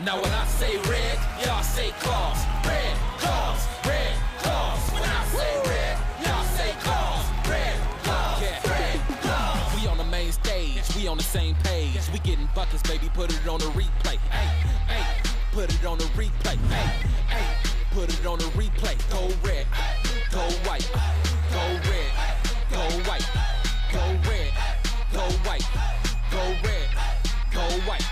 Now when I say red, y'all say claws. Red claws, red claws. When I say red, y'all say claws. Red claws, red claws. We on the main stage, we on the same page. We getting buckets, baby, put it on the replay. Hey, hey, put it on the replay. Hey, hey, put it on the replay. Go red, go white, go red, go white, go red, go white, go red, go white.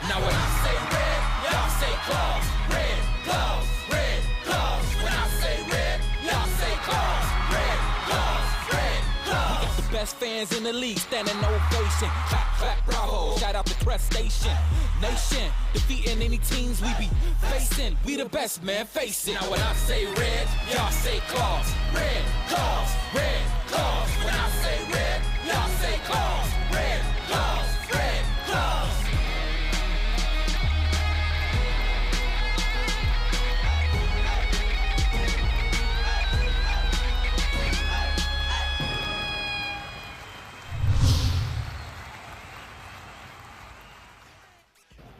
Now when I say red, y'all say claws. Red claws, red claws. When I say red, y'all say claws. Red claws, red claws. We got the best fans in the league, standing ovation. Clap, clap, bravo. Shout out to Crest Station. Nation, defeating any teams we be facing. We the best, man, face it. Now when I say red, y'all say claws. Red claws, red claws. When I say red, y'all say claws. Red claws, red claws.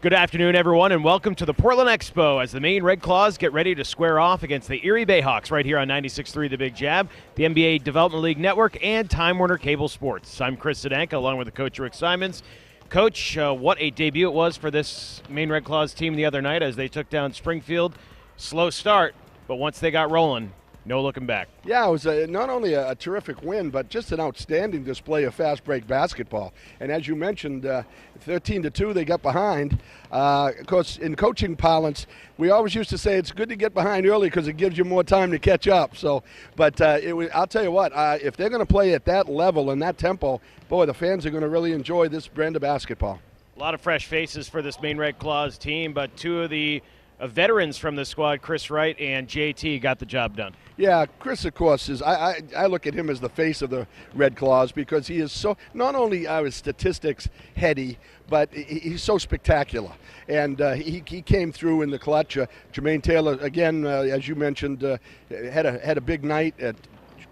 Good afternoon, everyone, and welcome to the Portland Expo as the Maine Red Claws get ready to square off against the Erie BayHawks right here on 96.3 The Big Jab, the NBA Development League Network, and Time Warner Cable Sports. I'm Chris Sedanka, along with the coach Rick Simons. Coach, what a debut it was for this Maine Red Claws team the other night as they took down Springfield. Slow start, but once they got rolling, no looking back. Yeah, it was not only a terrific win, but just an outstanding display of fast break basketball. And as you mentioned, 13-2 they got behind. Of course, in coaching parlance, we always used to say it's good to get behind early because it gives you more time to catch up. So, but I'll tell you what, if they're going to play at that level and that tempo, boy, the fans are going to really enjoy this brand of basketball. A lot of fresh faces for this Maine Red Claws team, but two of the veterans from the squad, Chris Wright and JT, got the job done. Yeah, Chris, of course, is I look at him as the face of the Red Claws because he is so, not only are his statistics heady, but he's so spectacular. And he came through in the clutch. Jermaine Taylor, again, as you mentioned, had a big night,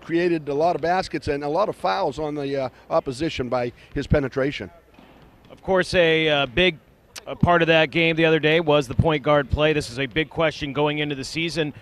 created a lot of baskets and a lot of fouls on the opposition by his penetration. Of course, a big part of that game the other day was the point guard play. This is a big question going into the season,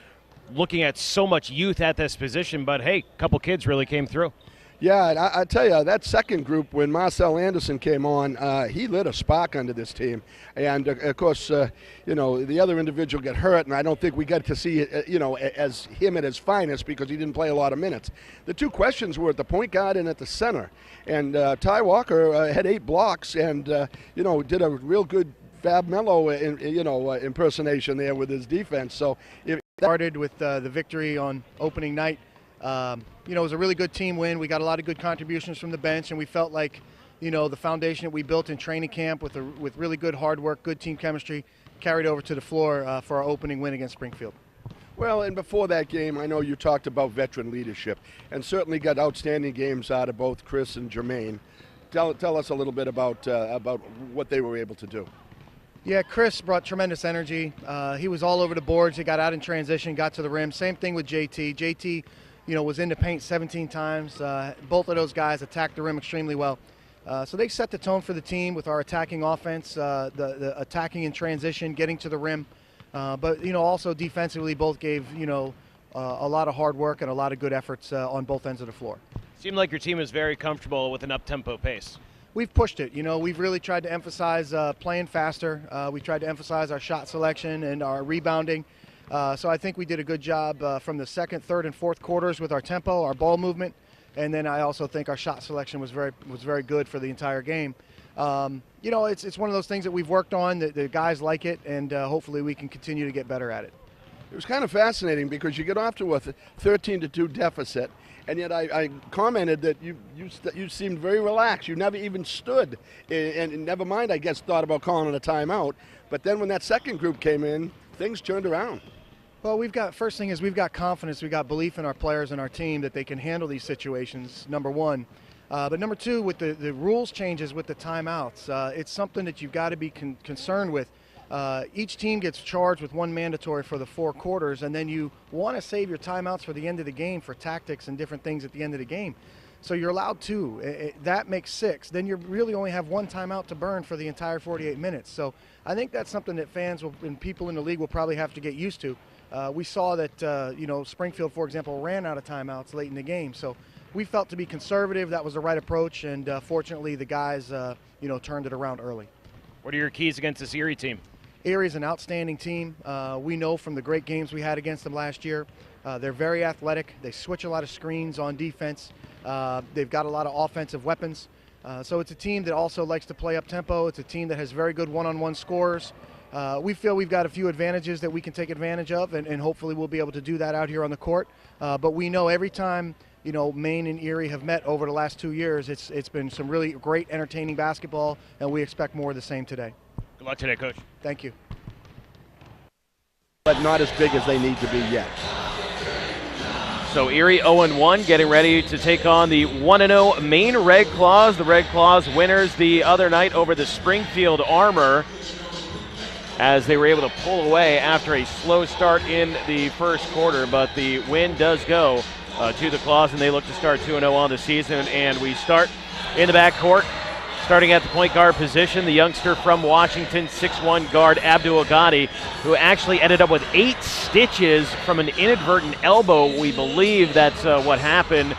looking at so much youth at this position, but hey, a couple kids really came through. Yeah, and I tell you, that second group, when Marcel Anderson came on, he lit a spark under this team. And, of course, the other individual got hurt, and I don't think we got to see, as him at his finest because he didn't play a lot of minutes. The two questions were at the point guard and at the center. And Ty Walker had 8 blocks and, did a real good Fab Mello, impersonation there with his defense. So if started with the victory on opening night. It was a really good team win. We got a lot of good contributions from the bench, and we felt like, the foundation that we built in training camp with really good hard work, good team chemistry, carried over to the floor for our opening win against Springfield. Well, and before that game, I know you talked about veteran leadership, and certainly got outstanding games out of both Chris and Jermaine. Tell us a little bit about what they were able to do. Yeah, Chris brought tremendous energy. He was all over the boards. He got out in transition, got to the rim. Same thing with JT. JT, was in the paint 17 times. Both of those guys attacked the rim extremely well. So they set the tone for the team with our attacking offense, the attacking in transition, getting to the rim. But, also defensively, both gave, a lot of hard work and a lot of good efforts on both ends of the floor. Seemed like your team is very comfortable with an up-tempo pace. We've pushed it. We've really tried to emphasize playing faster. We tried to emphasize our shot selection and our rebounding. So I think we did a good job from the second, third, and fourth quarters with our tempo, our ball movement, and then I also think our shot selection was very good for the entire game. It's one of those things that we've worked on. The guys like it, and hopefully we can continue to get better at it. It was kind of fascinating because you get off to a 13-2 deficit. And yet I commented that you seemed very relaxed. You never even stood, and never mind, I guess, thought about calling it a timeout. But then when that second group came in, things turned around. Well, first thing is we've got confidence, we've got belief in our players and our team that they can handle these situations, number one. But number two, with the rules changes with the timeouts, it's something that you've got to be concerned with. Each team gets charged with one mandatory for the 4 quarters, and then you want to save your timeouts for the end of the game for tactics and different things at the end of the game. So you're allowed 2. That makes 6. Then you really only have 1 timeout to burn for the entire 48 minutes. So I think that's something that fans and people in the league will probably have to get used to. We saw that, Springfield, for example, ran out of timeouts late in the game. So we felt to be conservative. That was the right approach, and fortunately the guys, turned it around early. What are your keys against this Erie team? Erie is an outstanding team. We know from the great games we had against them last year. They're very athletic. They switch a lot of screens on defense. They've got a lot of offensive weapons. So it's a team that also likes to play up tempo. It's a team that has very good one-on-one scores. We feel we've got a few advantages that we can take advantage of, and hopefully we'll be able to do that out here on the court. But we know every time Maine and Erie have met over the last 2 years, it's been some really great, entertaining basketball, and we expect more of the same today. Good luck today, Coach. Thank you. But not as big as they need to be yet. So Erie 0-1, getting ready to take on the 1-0 Maine Red Claws. The Red Claws winners the other night over the Springfield Armor, as they were able to pull away after a slow start in the first quarter. But the win does go to the Claws, and they look to start 2-0 on the season. And we start in the backcourt. Starting at the point guard position, the youngster from Washington, 6'1" guard Abdul Agadi, who actually ended up with 8 stitches from an inadvertent elbow. We believe that's what happened,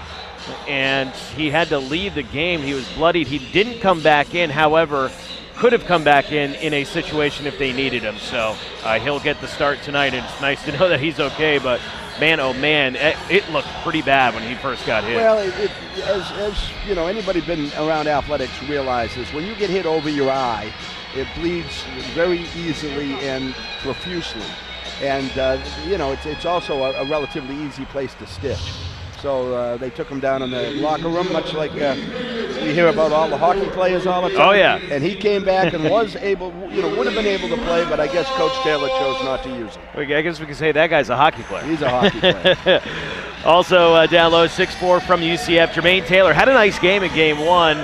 and he had to leave the game. He was bloodied. He didn't come back in, however, could have come back in a situation if they needed him. So he'll get the start tonight, and it's nice to know that he's okay, but man, oh man, it looked pretty bad when he first got hit. Well, as anybody been around athletics realizes, when you get hit over your eye, it bleeds very easily and profusely. And, it's also a relatively easy place to stitch. So they took him down in the locker room, much like we hear about all the hockey players all the time. Oh, yeah. And he came back and was able, would have been able to play, but I guess Coach Taylor chose not to use him. I guess we can say that guy's a hockey player. He's a hockey player. Also down low, 6'4" from UCF, Jermaine Taylor had a nice game in Game 1.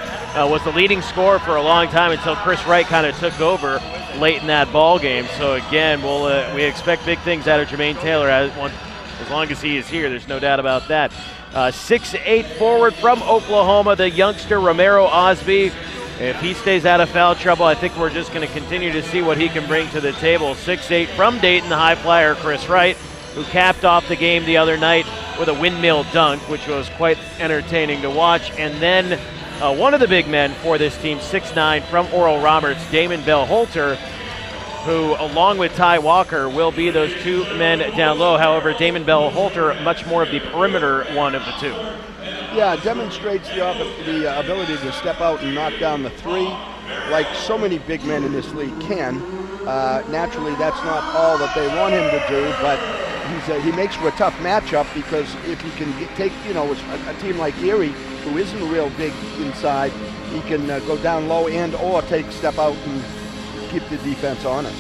Was the leading scorer for a long time until Chris Wright kind of took over late in that ball game. So again, we expect big things out of Jermaine Taylor as long as he is here. There's no doubt about that. 6'8" forward from Oklahoma, the youngster Romero Osby. If he stays out of foul trouble, I think we're just going to continue to see what he can bring to the table. 6'8" from Dayton, the high flyer Chris Wright, who capped off the game the other night with a windmill dunk, which was quite entertaining to watch. And then one of the big men for this team, 6'9" from Oral Roberts, Damon Bell-Holter, who, along with Ty Walker, will be those 2 men down low. However, Damon Bell-Holter, much more of the perimeter one of the 2. Yeah, demonstrates the ability to step out and knock down the 3, like so many big men in this league can. Naturally, that's not all that they want him to do, but he makes for a tough matchup, because if he can take, a team like Erie, who isn't real big inside, he can go down low or step out and keep the defense honest.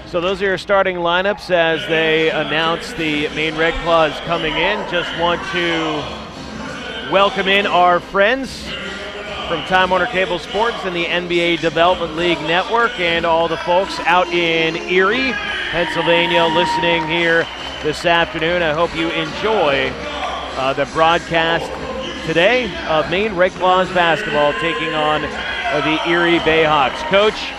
So those are your starting lineups as they announce the Maine Red Claws coming in. Just want to welcome in our friends from Time Warner Cable Sports and the NBA Development League Network, and all the folks out in Erie, Pennsylvania, listening here this afternoon. I hope you enjoy the broadcast today of Maine Red Claws basketball taking on the Erie BayHawks. Coach,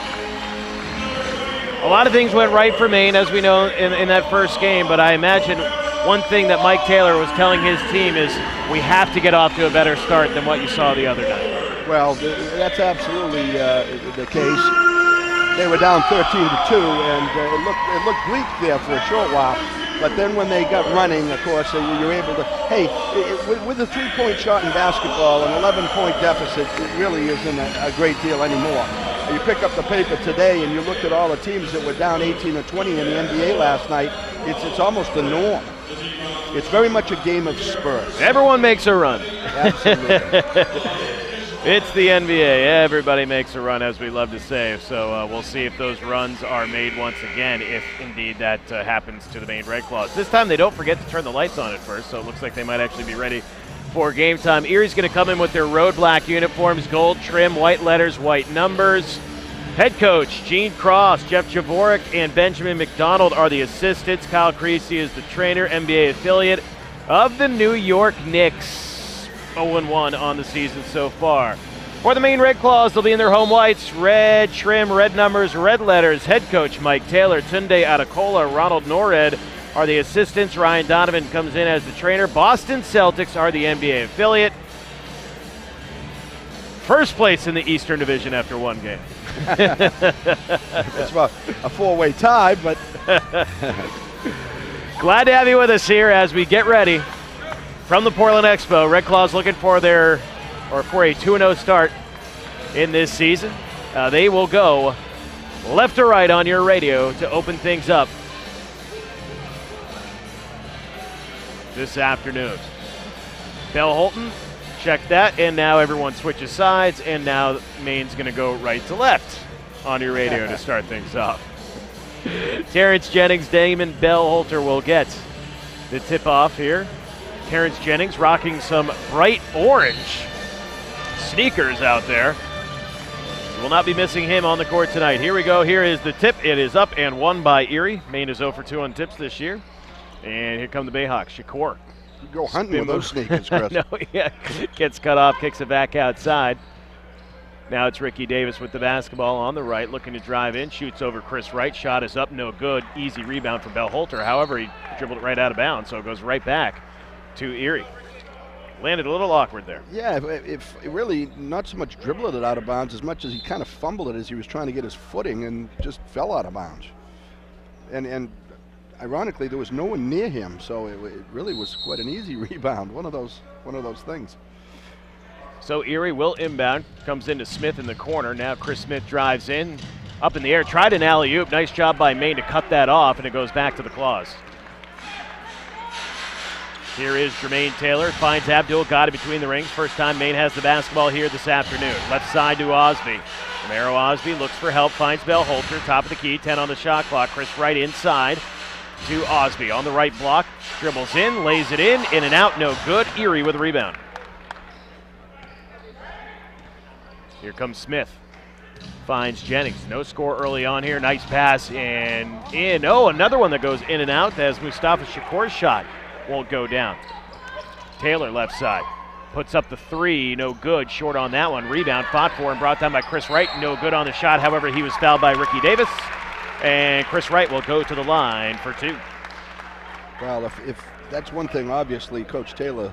a lot of things went right for Maine, as we know, in that first game, but I imagine one thing that Mike Taylor was telling his team is we have to get off to a better start than what you saw the other night. Well, that's absolutely the case. They were down 13-2, and it looked bleak there for a short while. But then when they got running, of course, you're able to, with a 3-point shot in basketball, an 11-point deficit, it really isn't a great deal anymore. You pick up the paper today and you look at all the teams that were down 18 or 20 in the NBA last night, it's almost the norm. It's very much a game of spurs. Everyone makes a run. Absolutely. It's the NBA. Everybody makes a run, as we love to say. So we'll see if those runs are made once again, if indeed that happens to the Maine Red Claws. This time they don't forget to turn the lights on at first, so it looks like they might actually be ready for game time. Erie's going to come in with their road black uniforms, gold trim, white letters, white numbers. Head coach Gene Cross, Jeff Javorek, and Benjamin McDonald are the assistants. Kyle Creasy is the trainer, NBA affiliate of the New York Knicks. 0-1 on the season so far. For the Maine Red Claws, they'll be in their home whites, red trim, red numbers, red letters. Head coach Mike Taylor, Tunde Atakola, Ronald Norred are the assistants. Ryan Donovan comes in as the trainer. Boston Celtics are the NBA affiliate. First place in the Eastern Division after one game. It's about a four-way tie, but glad to have you with us here as we get ready from the Portland Expo. Red Claws looking for a 2-0 start in this season. They will go left to right on your radio to open things up this afternoon. Bell Holton, check that, and now everyone switches sides, and now Maine's going to go right to left on your radio to start things off. Terrence Jennings, Damon Bell Holter will get the tip-off here. Terrence Jennings rocking some bright orange sneakers out there. Will not be missing him on the court tonight. Here we go. Here is the tip. It is up and won by Erie. Maine is 0 for 2 on tips this year. And here come the BayHawks. Shakur. you go hunting with those sneakers, Chris. No, yeah. Gets cut off, kicks it back outside. Now it's Ricky Davis with the basketball on the right, looking to drive in, shoots over Chris Wright. Shot is up, no good. Easy rebound for Bell Holter. However, he dribbled it right out of bounds, so it goes right back to Erie. Landed a little awkward there. Yeah, if it really not so much dribbled it out of bounds as much as he kind of fumbled it as he was trying to get his footing and just fell out of bounds. And ironically, there was no one near him, so it really was quite an easy rebound. One of those things. So Erie will inbound, comes into Smith in the corner. Now Chris Smith drives in, up in the air, tried an alley-oop. Nice job by Maine to cut that off, and it goes back to the Claws. Here is Jermaine Taylor, finds Abdul, got it between the rings. First time Maine has the basketball here this afternoon. Left side to Osby. Romero Osby looks for help, finds Bell Holter, top of the key, 10 on the shot clock. Chris Wright inside to Osby. On the right block, dribbles in, lays it in and out, no good. Erie with a rebound. Here comes Smith. Finds Jennings. No score early on here. Nice pass and in. Oh, another one that goes in and out as Mustafa Shakur's shot won't go down. Taylor left side. Puts up the three. No good. Short on that one. Rebound fought for and brought down by Chris Wright. No good on the shot. However, he was fouled by Ricky Davis. And Chris Wright will go to the line for two. Well, if that's one thing, obviously, Coach Taylor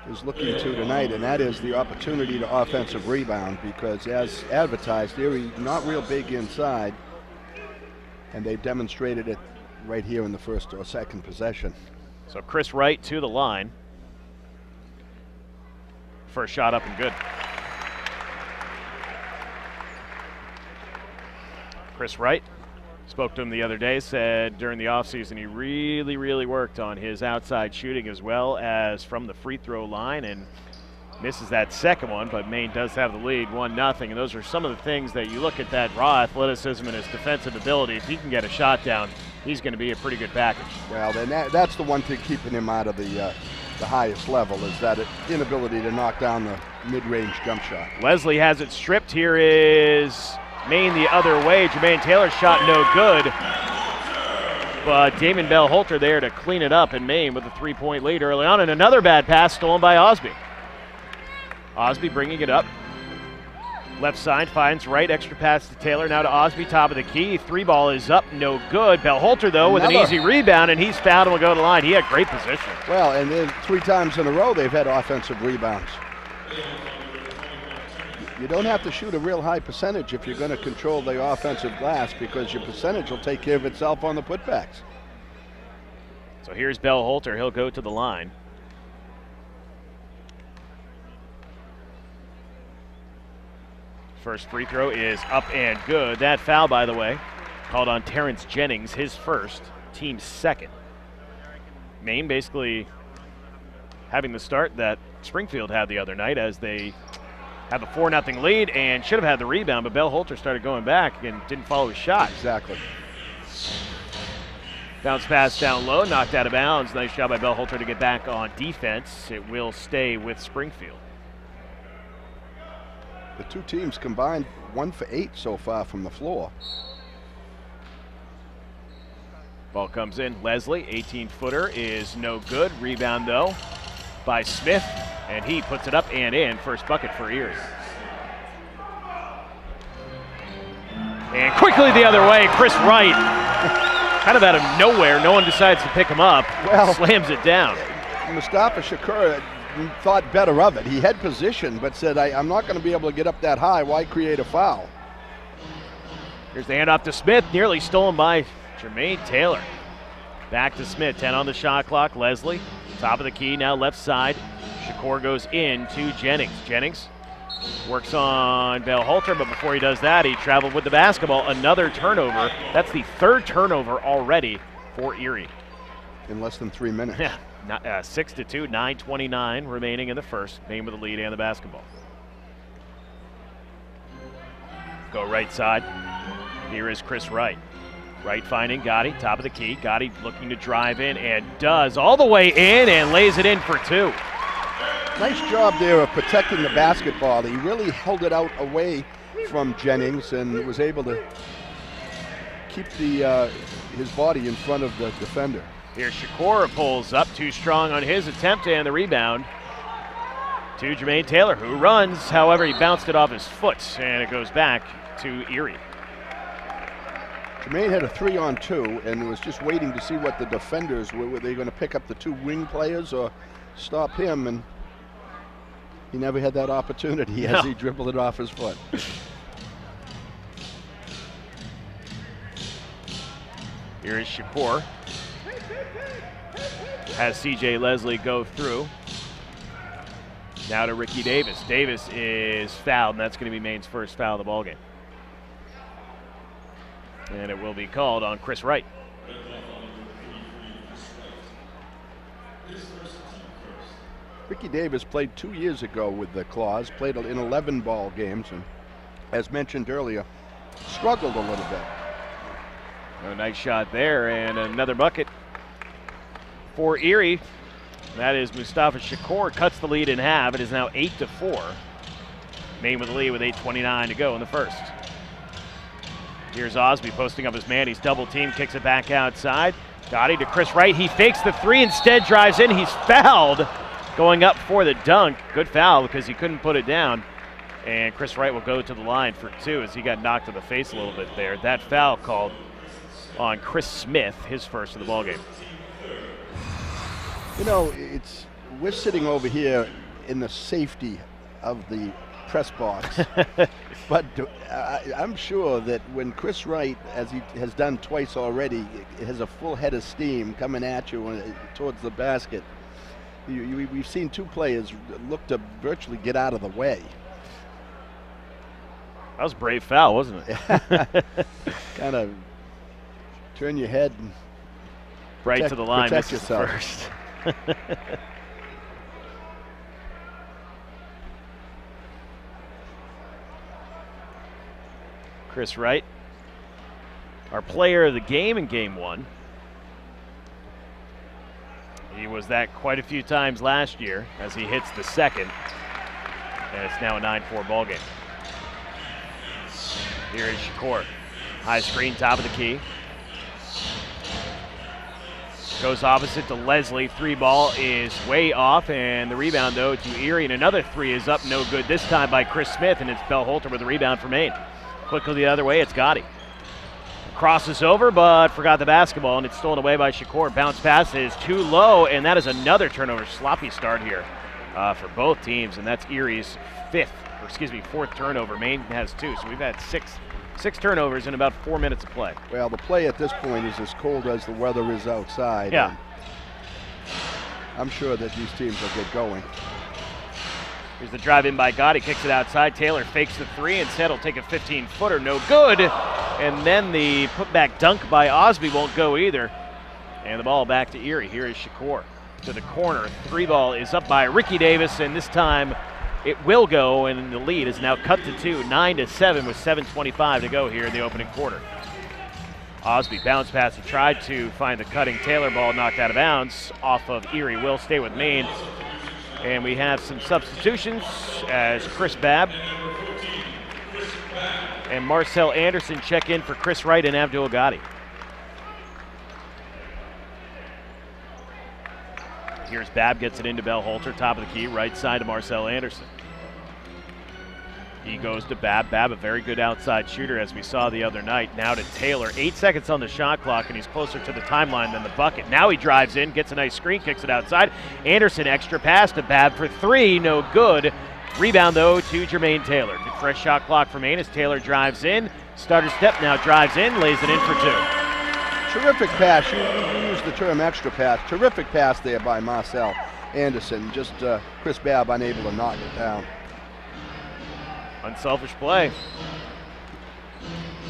is looking to tonight, and that is the opportunity to offensive rebound, because as advertised, Erie not real big inside, and they demonstrated it right here in the first or second possession. So Chris Wright to the line. First shot up and good. Chris Wright, spoke to him the other day, said during the offseason he really worked on his outside shooting as well as from the free throw line, and misses that second one, but Maine does have the lead, 1-0, and those are some of the things that you look at, that raw athleticism and his defensive ability. If he can get a shot down, he's going to be a pretty good package. Well, then that's the one thing keeping him out of the highest level, is that inability to knock down the mid-range jump shot. Leslie has it stripped. Here is Maine the other way. Jermaine Taylor's shot no good, but Damon Bell Holter there to clean it up, and Maine with a 3-point lead early on, and another bad pass stolen by Osby. Osby bringing it up. Left side, finds Wright, extra pass to Taylor, now to Osby, top of the key. Three ball is up, no good. Bell Holter, though, with an easy rebound, and he's fouled and will go to the line. He had great position. Well, and then 3 times in a row they've had offensive rebounds. You don't have to shoot a real high percentage if you're going to control the offensive glass, because your percentage will take care of itself on the putbacks. So here's Bell Holter. He'll go to the line. First free throw is up and good. That foul, by the way, called on Terrence Jennings, his first, team second. Maine basically having the start that Springfield had the other night, as they have a 4-0 lead and should have had the rebound, but Bell Holter started going back and didn't follow his shot. Exactly. Bounce pass down low, knocked out of bounds. Nice job by Bell Holter to get back on defense. It will stay with Springfield. The two teams combined 1 for 8 so far from the floor. Ball comes in. Leslie, 18-footer, is no good. Rebound, though, by Smith. And he puts it up and in. First bucket for Erie. And quickly the other way, Chris Wright, kind of out of nowhere. No one decides to pick him up. Well, slams it down. Mustafa Shakur thought better of it. He had position, but said, I'm not going to be able to get up that high. Why create a foul? Here's the handoff to Smith, nearly stolen by Jermaine Taylor. Back to Smith, 10 on the shot clock. Leslie, top of the key, now left side. Shakur goes in to Jennings. Jennings works on Bell-Holter, but before he does that, he traveled with the basketball. Another turnover. That's the third turnover already for Erie. In less than 3 minutes. Yeah, 6-2, 9:29 remaining in the first. Maine with the lead and the basketball. Go right side. Here is Chris Wright. Wright finding Gotti, top of the key. Gotti looking to drive in and does all the way in and lays it in for two. Nice job there of protecting the basketball. He really held it out away from Jennings and was able to keep his body in front of the defender. Here Shakur pulls up, too strong on his attempt, and the rebound to Jermaine Taylor, who runs. However, he bounced it off his foot, and it goes back to Erie. Jermaine had a 3-on-2 and was just waiting to see what the defenders were they going to pick up the two wing players or stop him, and he never had that opportunity as he dribbled it off his foot. Here is Shakur. Has C.J. Leslie go through. Now to Ricky Davis. Davis is fouled, and that's going to be Maine's first foul of the ballgame. And it will be called on Chris Wright. Ricky Davis played 2 years ago with the Claws, played in 11 ball games, and as mentioned earlier, struggled a little bit. A nice shot there, and another bucket for Erie. That is Mustafa Shakur, cuts the lead in half. It is now 8-4. Maine with the lead with 8:29 to go in the first. Here's Osby posting up his man. He's double teamed, kicks it back outside. Gotti to Chris Wright. He fakes the three, instead drives in. He's fouled going up for the dunk. Good foul because he couldn't put it down. And Chris Wright will go to the line for two as he got knocked in the face a little bit there. That foul called on Chris Smith, his first of the ballgame. You know, we're sitting over here in the safety of the press box, but I'm sure that when Chris Wright, as he has done twice already, has a full head of steam coming at you towards the basket, we've seen two players look to virtually get out of the way. That was a brave foul, wasn't it? Kind of turn your head and right to the line. Protect yourself. First. Chris Wright, our player of the game in game one. He was that quite a few times last year as he hits the second. And it's now a 9-4 ball game. Here is Shakur. High screen, top of the key. Goes opposite to Leslie. Three ball is way off, and the rebound, though, to Erie. And another three is up, no good this time by Chris Smith, and it's Bell-Holter with the rebound for Maine. Quickly the other way, it's Gotti. Crosses over, but forgot the basketball, and it's stolen away by Shakur. Bounce pass is too low, and that is another turnover. Sloppy start here for both teams, and that's Erie's fourth turnover. Maine has two, so we've had six turnovers in about 4 minutes of play. Well, the play at this point is as cold as the weather is outside. Yeah. I'm sure that these teams will get going. Here's the drive in by Gotti, kicks it outside. Taylor fakes the three, instead he'll take a 15-footer, no good. And then the putback dunk by Osby won't go either. And the ball back to Erie. Here is Shakur to the corner. Three ball is up by Ricky Davis, and this time it will go, and the lead is now cut to 2, 9-7 with 7:25 to go here in the opening quarter. Osby bounce pass. He tried to find the cutting Taylor, ball knocked out of bounds off of Erie. Will stay with Maine. And we have some substitutions as Chris Babb and Marcel Anderson check in for Chris Wright and Abdul Gotti. Here's Babb, gets it into Bell-Holter, top of the key, right side to Marcel Anderson. He goes to Babb. Babb, a very good outside shooter, as we saw the other night. Now to Taylor. 8 seconds on the shot clock, and he's closer to the timeline than the bucket. Now he drives in, gets a nice screen, kicks it outside. Anderson, extra pass to Babb for three, no good. Rebound, though, to Jermaine Taylor. Good fresh shot clock for Maine as Taylor drives in. Stutter step, now drives in, lays it in for two. Terrific pass. You used the term extra pass. Terrific pass there by Marcel Anderson. Just Chris Babb unable to knock it down. Unselfish play.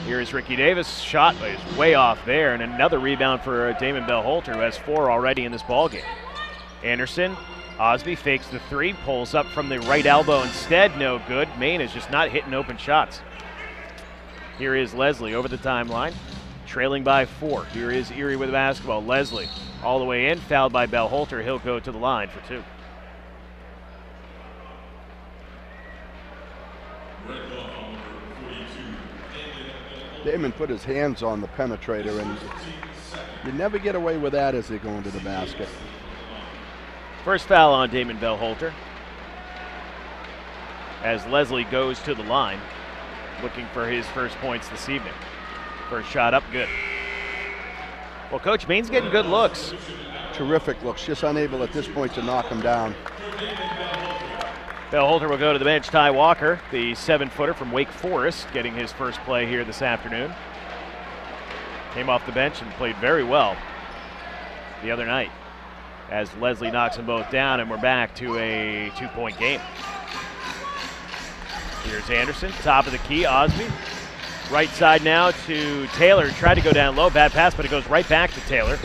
Here is Ricky Davis. Shot is way off there, and another rebound for Damon Bell-Holter, who has 4 already in this ballgame. Anderson, Osby fakes the three, pulls up from the right elbow instead. No good. Maine is just not hitting open shots. Here is Leslie over the timeline, trailing by 4. Here is Erie with the basketball. Leslie all the way in, fouled by Bell-Holter. He'll go to the line for 2. Damon put his hands on the penetrator, and you never get away with that as they go into the basket. First foul on Damon Bell-Holter as Leslie goes to the line, looking for his first points this evening. First shot up, good. Well, Coach, Maine's getting good looks. Terrific looks, just unable at this point to knock him down. Bell-Holter will go to the bench. Ty Walker, the 7-footer from Wake Forest, getting his first play here this afternoon. Came off the bench and played very well the other night as Leslie knocks them both down, and we're back to a 2-point game. Here's Anderson, top of the key, Osby. Right side now to Taylor. Tried to go down low, bad pass, but it goes right back to Taylor.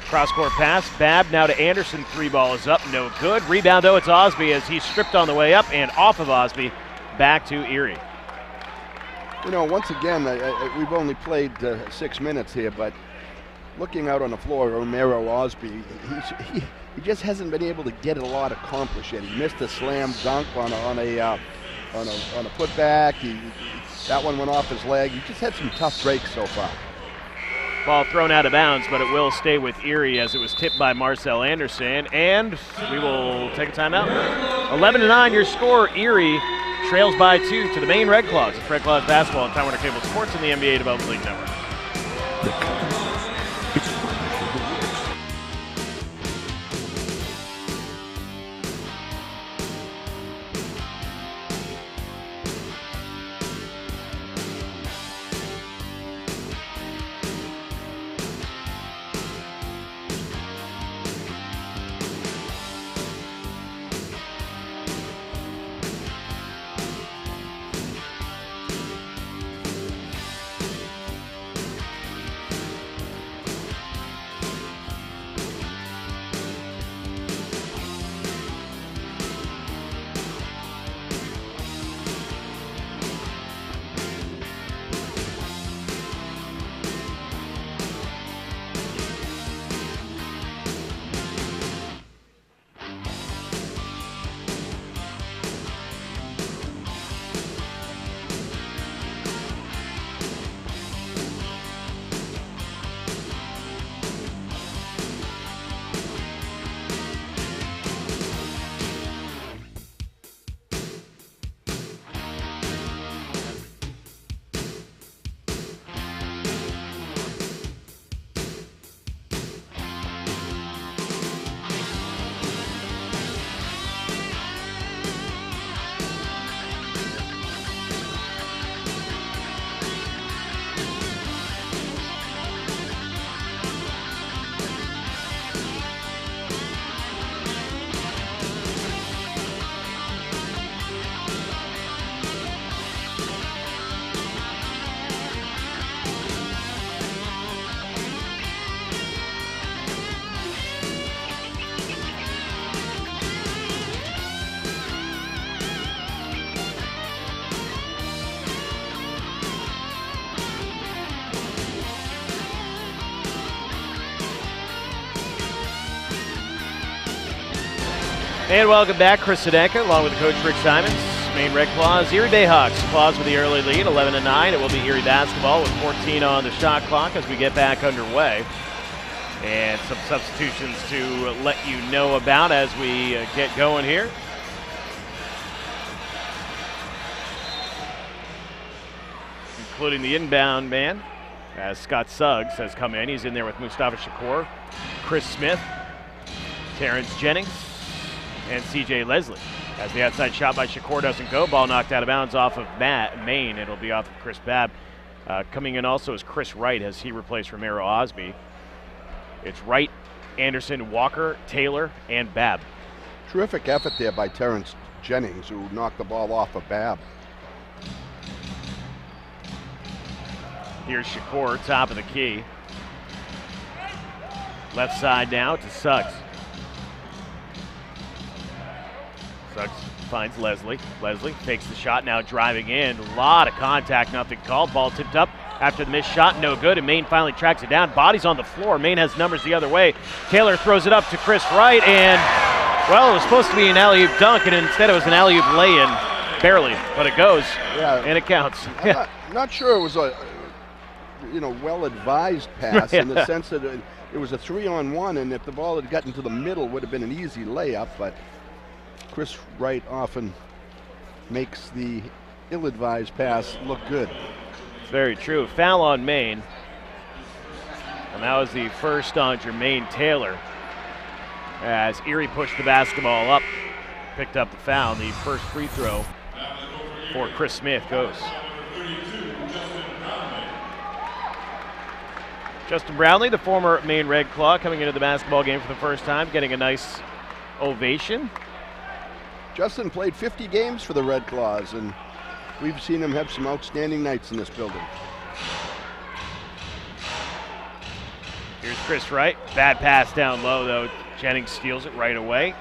Cross-court pass, Babb now to Anderson. 3 ball is up, no good. Rebound, though, it's Osby as he's stripped on the way up and off of Osby. Back to Erie. You know, once again, we've only played 6 minutes here, but looking out on the floor, Romero Osby, he just hasn't been able to get a lot accomplished yet. He missed a slam dunk on a putback. That one went off his leg. He just had some tough breaks so far. Ball thrown out of bounds, but it will stay with Erie as it was tipped by Marcel Anderson, and we will take a timeout. 11-9 your score. Erie trails by 2 to the Maine Red Claws. It's Red Claws basketball on Time Warner Cable Sports and the NBA Development League Network. And welcome back, Chris Sedenka, along with Coach Rick Simons. Maine Red Claws, Erie BayHawks. Claws with the early lead, 11-9. It will be Erie basketball with 14 on the shot clock as we get back underway. And some substitutions to let you know about as we get going here. Including the inbound man, as Scott Suggs has come in. He's in there with Mustafa Shakur, Chris Smith, Terrence Jennings, and C.J. Leslie. As the outside shot by Shakur doesn't go, ball knocked out of bounds off of Maine. It'll be off of Chris Babb. Coming in also is Chris Wright as he replaced Romero Osby. It's Wright, Anderson, Walker, Taylor, and Babb. Terrific effort there by Terrence Jennings, who knocked the ball off of Babb. Here's Shakur, top of the key. Left side now to Suggs. Suggs finds Leslie. Leslie takes the shot, now driving in. A lot of contact, nothing called. Ball tipped up after the missed shot, no good, and Maine finally tracks it down. Body's on the floor. Maine has numbers the other way. Taylor throws it up to Chris Wright, and, well, it was supposed to be an alley-oop dunk, and instead it was an alley-oop lay-in. Barely, but it goes, and it counts. I'm not sure it was a well-advised pass in the sense that it was a 3-on-1, and if the ball had gotten to the middle, it would have been an easy layup, but Chris Wright often makes the ill-advised pass look good. It's very true. Foul on Maine. And that was the first on Jermaine Taylor. As Erie pushed the basketball up, picked up the foul. The first free throw for Chris Smith goes. Justin Brownlee, the former Maine Red Claw, coming into the basketball game for the first time, getting a nice ovation. Justin played 50 games for the Red Claws, and we've seen him have some outstanding nights in this building. Here's Chris Wright. Bad pass down low, though. Jennings steals it right away.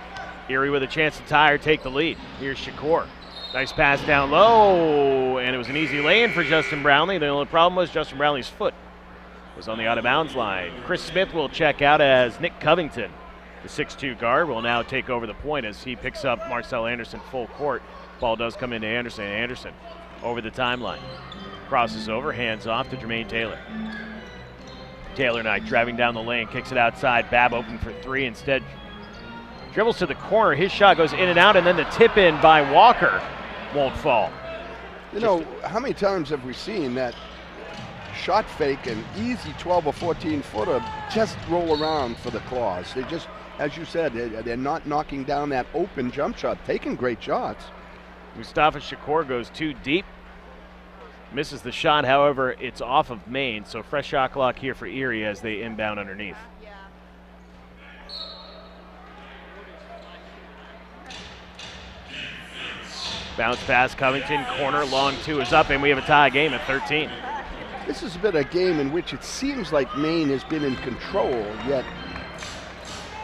Erie with a chance to tie or take the lead. Here's Shakur. Nice pass down low, and it was an easy lay-in for Justin Brownlee. The only problem was Justin Brownlee's foot was on the out-of-bounds line. Chris Smith will check out as Nick Covington, the 6'2 guard, will now take over the point as he picks up Marcel Anderson full court. Ball does come into Anderson. Anderson over the timeline. Crosses over, hands off to Jermaine Taylor. Taylor Knight driving down the lane, kicks it outside. Babb open for three. Instead, dribbles to the corner. His shot goes in and out, and then the tip in by Walker won't fall. You know, how many times have we seen that shot fake and easy 12 or 14 footer just roll around for the Claws? They just, as you said, they're not knocking down that open jump shot, taking great shots. Mustafa Shakur goes too deep. Misses the shot, however, it's off of Maine, so fresh shot clock here for Erie as they inbound underneath. Bounce pass, Covington, corner, long two is up, and we have a tie game at 13. This has been a game in which it seems like Maine has been in control, yet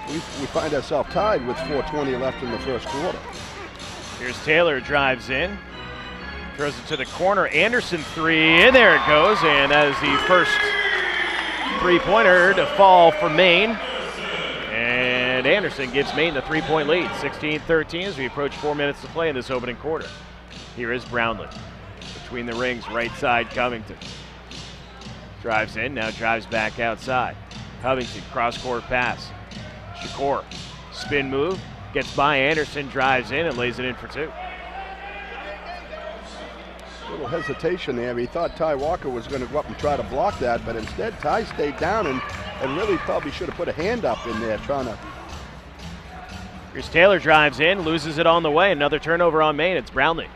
we find ourselves tied with 4:20 left in the first quarter. Here's Taylor, drives in, throws it to the corner. Anderson three, and there it goes, and that is the first three-pointer to fall for Maine. And Anderson gives Maine the three-point lead, 16-13 as we approach 4 minutes to play in this opening quarter. Here is Brownlee. Between the rings, right side, Covington. Drives in, now drives back outside. Covington, cross-court pass. Shakur, spin move, gets by Anderson, drives in, and lays it in for two. Little hesitation there. He thought Ty Walker was going to go up and try to block that, but instead Ty stayed down and really probably should have put a hand up in there trying to. Here's Taylor, drives in, loses it on the way. Another turnover on Maine. It's Brownlee.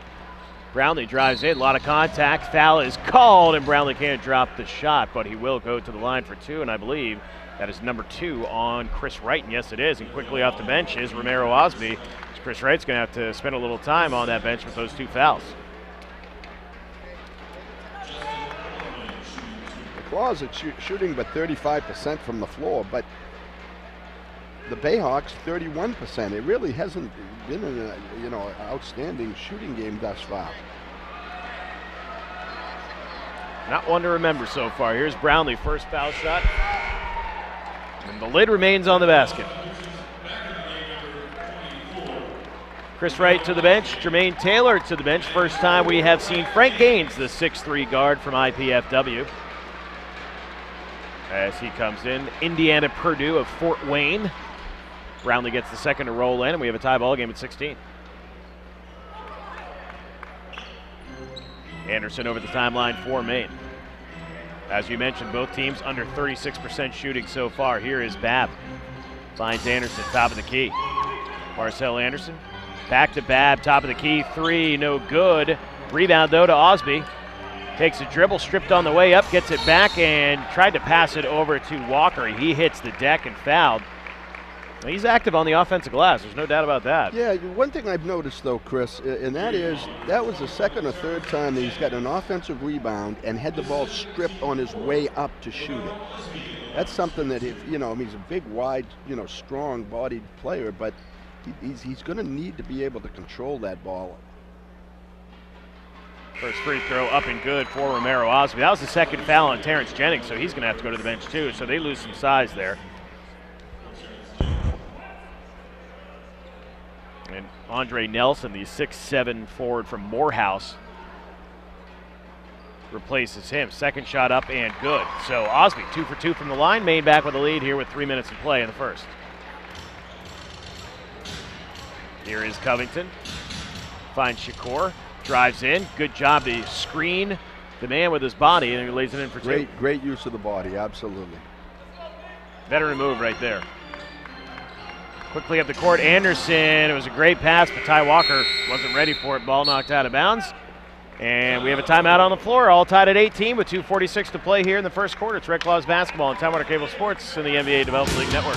Brownlee drives in, a lot of contact. Foul is called, and Brownlee can't drop the shot, but he will go to the line for two, and I believe that is number 2 on Chris Wright, and yes it is. And quickly off the bench is Romero Osby. Chris Wright's going to have to spend a little time on that bench with those 2 fouls. The Claws are shooting but 35% from the floor, but the BayHawks 31%. It really hasn't been an outstanding shooting game thus far. Not one to remember so far. Here's Brownlee, first foul shot. And the lid remains on the basket. Chris Wright to the bench, Jermaine Taylor to the bench. First time we have seen Frank Gaines, the 6'3 guard from IPFW. as he comes in. Indiana Purdue of Fort Wayne. Brownlee gets the second to roll in, and we have a tie ball game at 16. Anderson over the timeline for Maine. As you mentioned, both teams under 36% shooting so far. Here is Babb. Finds Anderson, top of the key. Marcel Anderson, back to Babb, top of the key, three, no good. Rebound, though, to Osby. Takes a dribble, stripped on the way up, gets it back, and tried to pass it over to Walker. He hits the deck and fouled. He's active on the offensive glass. There's no doubt about that. Yeah, one thing I've noticed, though, Chris, and that is that was the second or third time that he's got an offensive rebound and had the ball stripped on his way up to shoot it. That's something that, he's a big, wide, strong-bodied player, but he's going to need to be able to control that ball. First free throw up and good for Romero Osby. That was the second foul on Terrence Jennings, so he's going to have to go to the bench, too, so they lose some size there. And Andre Nelson, the 6'7" forward from Morehouse, replaces him. Second shot up and good. So Osby 2 for 2 from the line. Maine back with the lead here with 3 minutes to play in the first. Here is Covington. Finds Shakur. Drives in. Good job to screen the man with his body, and he lays it in for two. Great use of the body, absolutely. Veteran move right there. Quickly up the court, Anderson. It was a great pass, but Ty Walker wasn't ready for it. Ball knocked out of bounds. And we have a timeout on the floor, all tied at 18 with 2:46 to play here in the first quarter. It's Red Claws basketball on Time Warner Cable Sports and the NBA Development League Network.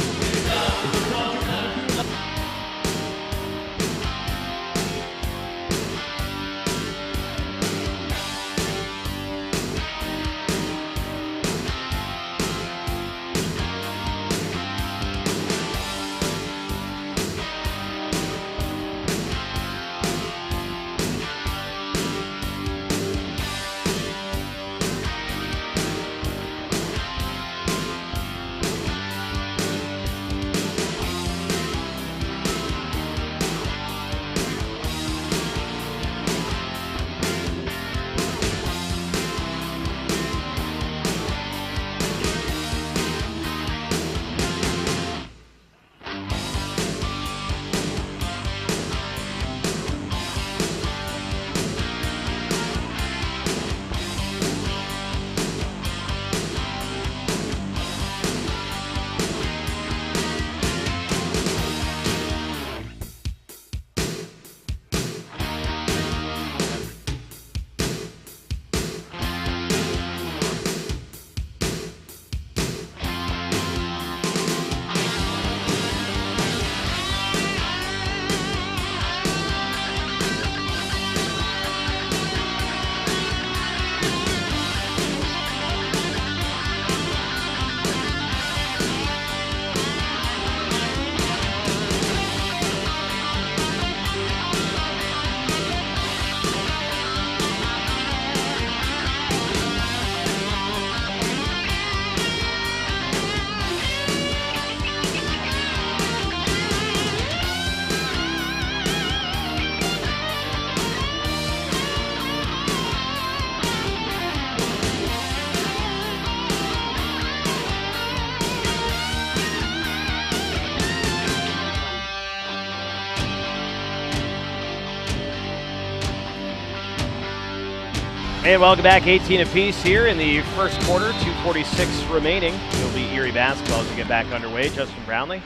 And welcome back, 18 apiece here in the first quarter, 2:46 remaining. It'll be Erie basketball as we get back underway. Justin Brownlee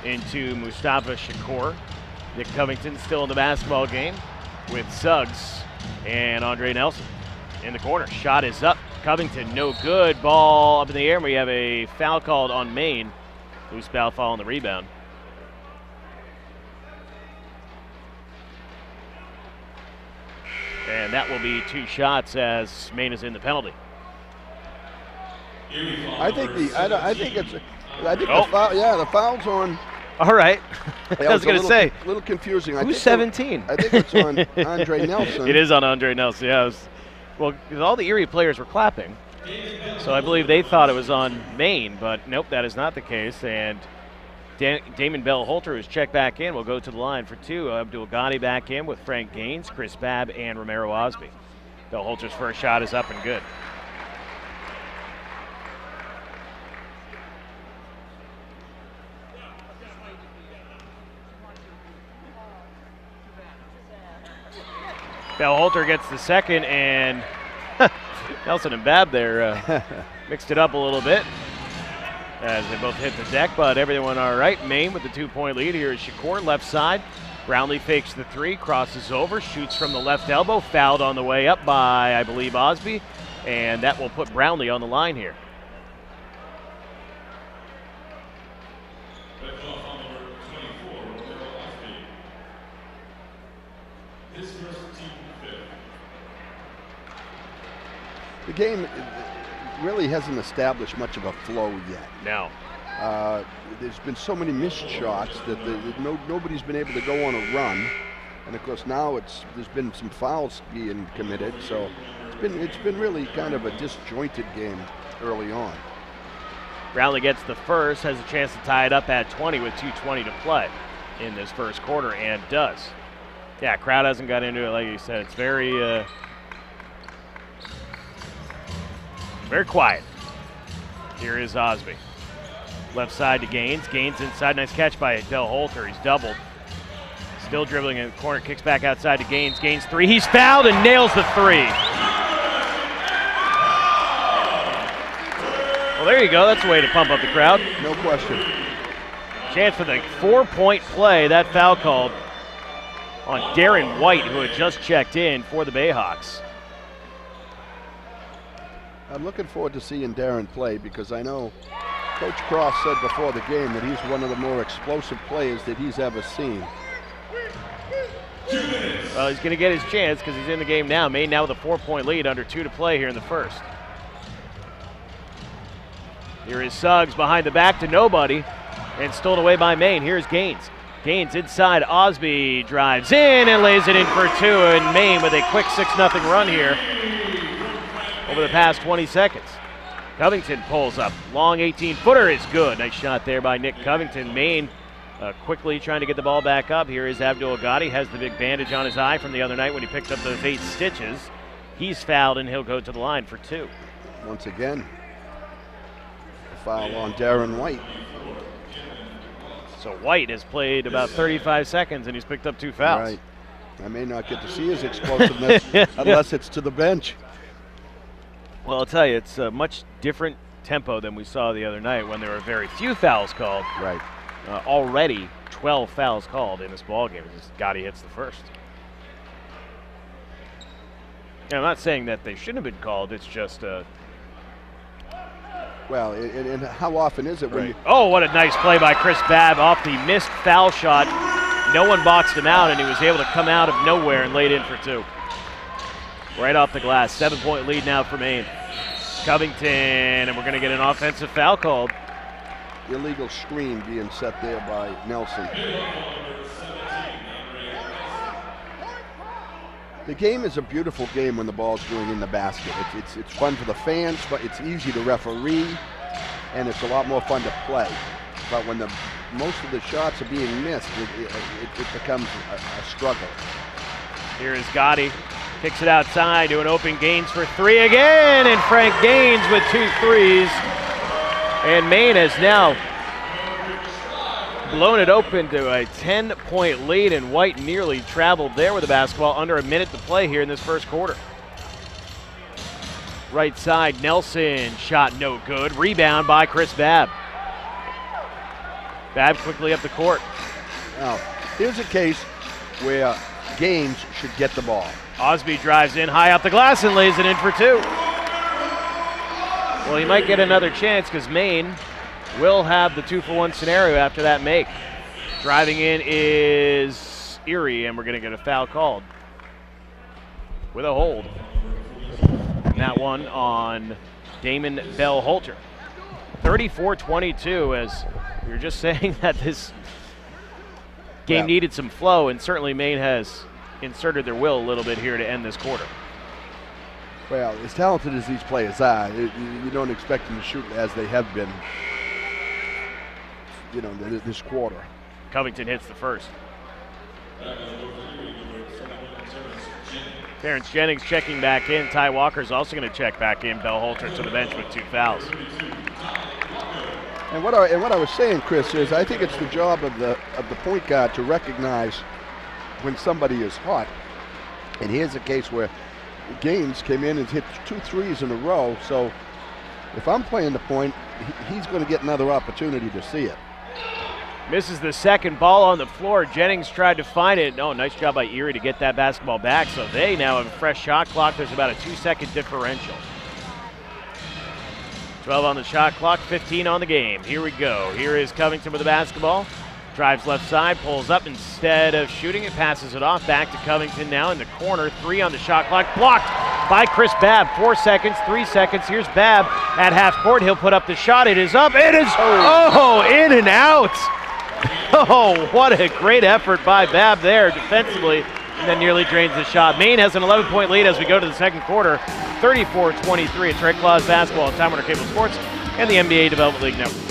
into Mustafa Shakur. Nick Covington still in the basketball game with Suggs and Andre Nelson in the corner. Shot is up. Covington, no good. Ball up in the air, and we have a foul called on Maine. Loose foul on the rebound. And that will be two shots as Maine is in the penalty. I think the foul. Yeah, the foul's on. All right. I was going to say. A little confusing. Who's 17? I think it's on Andre Nelson. It is on Andre Nelson. Yeah. Because all the Erie players were clapping, so I believe they thought it was on Maine, but nope, that is not the case. And Damon Bell-Holter, who's checked back in, will go to the line for two. Abdul Ghani back in with Frank Gaines, Chris Babb, and Romero Osby. Bell-Holter's first shot is up and good. Bell-Holter gets the second, and Nelson and Babb there mixed it up a little bit as they both hit the deck, but everything went all right. Maine with the 2-point lead. Here is Shakur, left side. Brownlee fakes the three, crosses over, shoots from the left elbow, fouled on the way up by, I believe, Osby, and that will put Brownlee on the line here. The game really hasn't established much of a flow yet. No. There's been so many missed shots that nobody's been able to go on a run, and of course now there's been some fouls being committed, so it's been really kind of a disjointed game early on. Brownlee gets the first, has a chance to tie it up at 20 with 2:20 to play in this first quarter, and does. Yeah, crowd hasn't got into it, like you said. It's very quiet. Here is Osby. Left side to Gaines. Gaines inside. Nice catch by Bell-Holter. He's doubled. Still dribbling in the corner. Kicks back outside to Gaines. Gaines three. He's fouled and nails the three. Well, there you go. That's a way to pump up the crowd. No question. Chance for the 4-point play. That foul called on Darren White, who had just checked in for the BayHawks. I'm looking forward to seeing Darren play because I know Coach Cross said before the game that he's one of the more explosive players that he's ever seen. Well, he's going to get his chance because he's in the game now. Maine now with a 4-point lead, under 2 to play here in the first. Here is Suggs behind the back to nobody and stolen away by Maine. Here's Gaines. Gaines inside. Osby drives in and lays it in for 2, and Maine with a quick 6-0 run here over the past 20 seconds. Covington pulls up. Long 18-footer is good. Nice shot there by Nick Covington. Maine quickly trying to get the ball back up. Here is Abdul Ghadi. Has the big bandage on his eye from the other night when he picked up those 8 stitches. He's fouled, and he'll go to the line for 2. Once again, a foul on Darren White. So White has played about 35 seconds, and he's picked up 2 fouls. Right. I may not get to see his explosiveness unless it's to the bench. Well, I'll tell you, it's a much different tempo than we saw the other night when there were very few fouls called. Right. Already 12 fouls called in this ballgame. Gotti hits the first. And I'm not saying that they shouldn't have been called. It's just well, and how often is it when you... Oh, what a nice play by Chris Babb off the missed foul shot. No one boxed him out, and he was able to come out of nowhere and laid in for 2. Right off the glass. 7-point lead now for Maine. Covington, and we're going to get an offensive foul called. Illegal screen being set there by Nelson. The game is a beautiful game when the ball's going in the basket. It's fun for the fans, but it's easy to referee, and it's a lot more fun to play. But when most of the shots are being missed, it becomes a struggle. Here is Gotti. Kicks it outside to an open Gaines for 3 again, and Frank Gaines with 2 threes. And Maine has now blown it open to a 10-point lead, and White nearly traveled there with the basketball. Under a minute to play here in this first quarter. Right side, Nelson, shot no good. Rebound by Chris Babb. Babb quickly up the court. Now, here's a case where Gaines should get the ball. Osby drives in high up the glass and lays it in for 2. Well, he might get another chance because Maine will have the 2-for-1 scenario after that make. Driving in is Erie, and we're going to get a foul called with a hold. And that one on Damon Bell-Holter. 34-22, as we were just saying that this game needed some flow, and certainly Maine has inserted their will a little bit here to end this quarter. Well, as talented as these players are, you don't expect them to shoot as they have been, this quarter. Covington hits the first. Terrence Jennings checking back in. Ty Walker's also going to check back in. Bell-Holter to the bench with 2 fouls. And what I was saying, Chris, is I think it's the job of the point guard to recognize when somebody is hot And here's a case where Gaines came in and hit 2 threes in a row. So if I'm playing the point, he's going to get another opportunity to see it. Misses the second ball on the floor. Jennings tried to find it. No, nice job by Erie to get that basketball back. So they now have a fresh shot clock. There's about a 2-second differential. 12 on the shot clock, 15 on the game. Here we go. Here is Covington with the basketball. Drives left side, pulls up. Instead of shooting it, passes it off. Back to Covington now in the corner. 3 on the shot clock. Blocked by Chris Babb. 4 seconds, 3 seconds. Here's Babb at half court. He'll put up the shot. It is up. It is, in and out. Oh, what a great effort by Babb there defensively, and then nearly drains the shot. Maine has an 11-point lead as we go to the second quarter, 34-23. It's Red Claws basketball on Time Warner Cable Sports and the NBA Development League Network.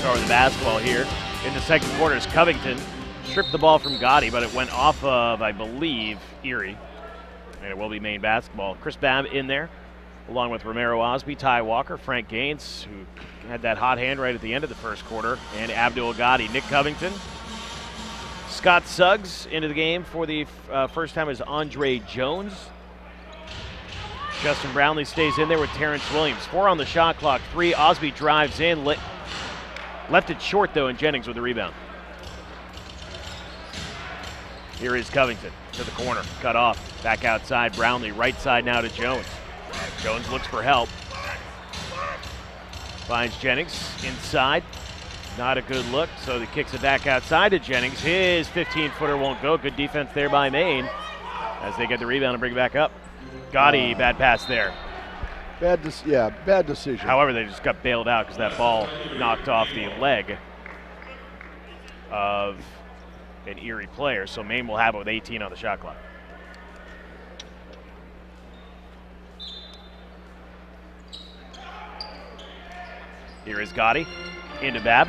Start with the basketball here in the second quarter as Covington stripped the ball from Gotti, but it went off of, I believe, Erie. And it will be Maine basketball. Chris Babb in there, along with Romero Osby, Ty Walker, Frank Gaines, who had that hot hand right at the end of the first quarter, and Abdul Gotti. Nick Covington. Scott Suggs into the game for the first time as Andre Jones. Justin Brownlee stays in there with Terrence Williams. 4 on the shot clock, 3. Osby drives in. Left it short, though, and Jennings with the rebound. Here is Covington to the corner. Cut off. Back outside. Brownlee right side now to Jones. Jones looks for help. Finds Jennings inside. Not a good look, so he kicks it back outside to Jennings. His 15-footer won't go. Good defense there by Maine as they get the rebound and bring it back up. Gotti, bad pass there. Bad decision. However, they just got bailed out because that ball knocked off the leg of an Erie player. So Maine will have it with 18 on the shot clock. Here is Gotti into Babb.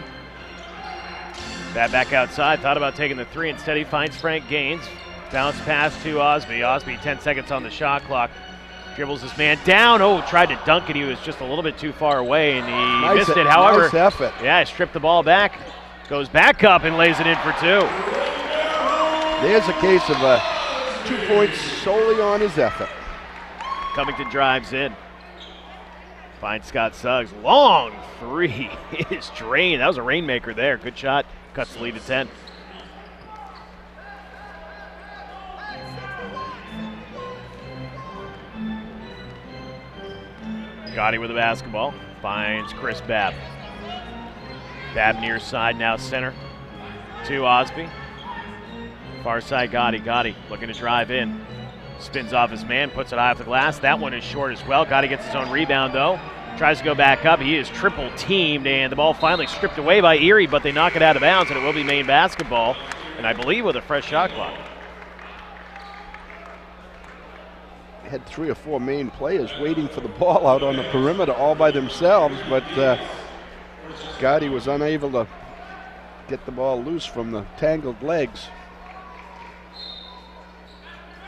Babb back outside, thought about taking the 3. Instead, he finds Frank Gaines. Bounce pass to Osby. Osby, 10 seconds on the shot clock. Dribbles his man down. Oh, tried to dunk it. He was just a little bit too far away, and he missed it. However, nice effort. Yeah, he stripped the ball back. Goes back up and lays it in for 2. There's a case of 2 points solely on his effort. Covington drives in. Finds Scott Suggs. Long 3 is drained. That was a rainmaker there. Good shot. Cuts the lead to 10. Gotti with the basketball. Finds Chris Babb. Babb near side, now center to Osby. Far side, Gotti. Gotti looking to drive in. Spins off his man, puts it high off the glass. That one is short as well. Gotti gets his own rebound, though. Tries to go back up. He is triple teamed, and the ball finally stripped away by Erie, but they knock it out of bounds, and it will be Maine basketball, and I believe with a fresh shot clock. Had 3 or 4 Maine players waiting for the ball out on the perimeter all by themselves, but Gotti was unable to get the ball loose from the tangled legs.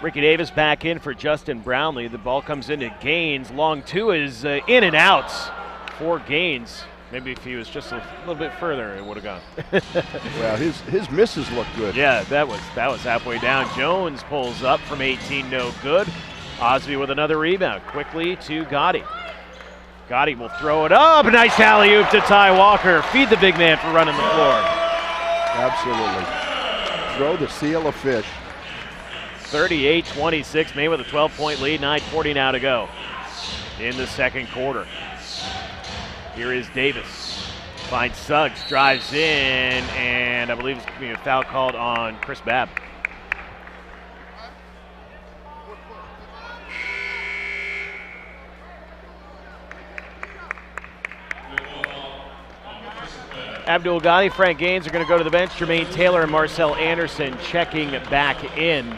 Ricky Davis back in for Justin Brownlee. The ball comes into Gaines. Long two is in and out for Gaines. Maybe if he was just a little bit further, it would have gone. Well, his misses look good. Yeah, that was halfway down. Jones pulls up from 18, no good. Osby with another rebound. Quickly to Gotti. Gotti will throw it up. Nice alley-oop to Ty Walker. Feed the big man for running the floor. Absolutely. Throw the seal of fish. 38-26, Maine with a 12-point lead, 9:40 now to go in the second quarter. Here is Davis. Finds Suggs, drives in, and I believe it's going to be a foul called on Chris Babb. Abdul Ghani, Frank Gaines are going to go to the bench. Jermaine Taylor and Marcel Anderson checking back in.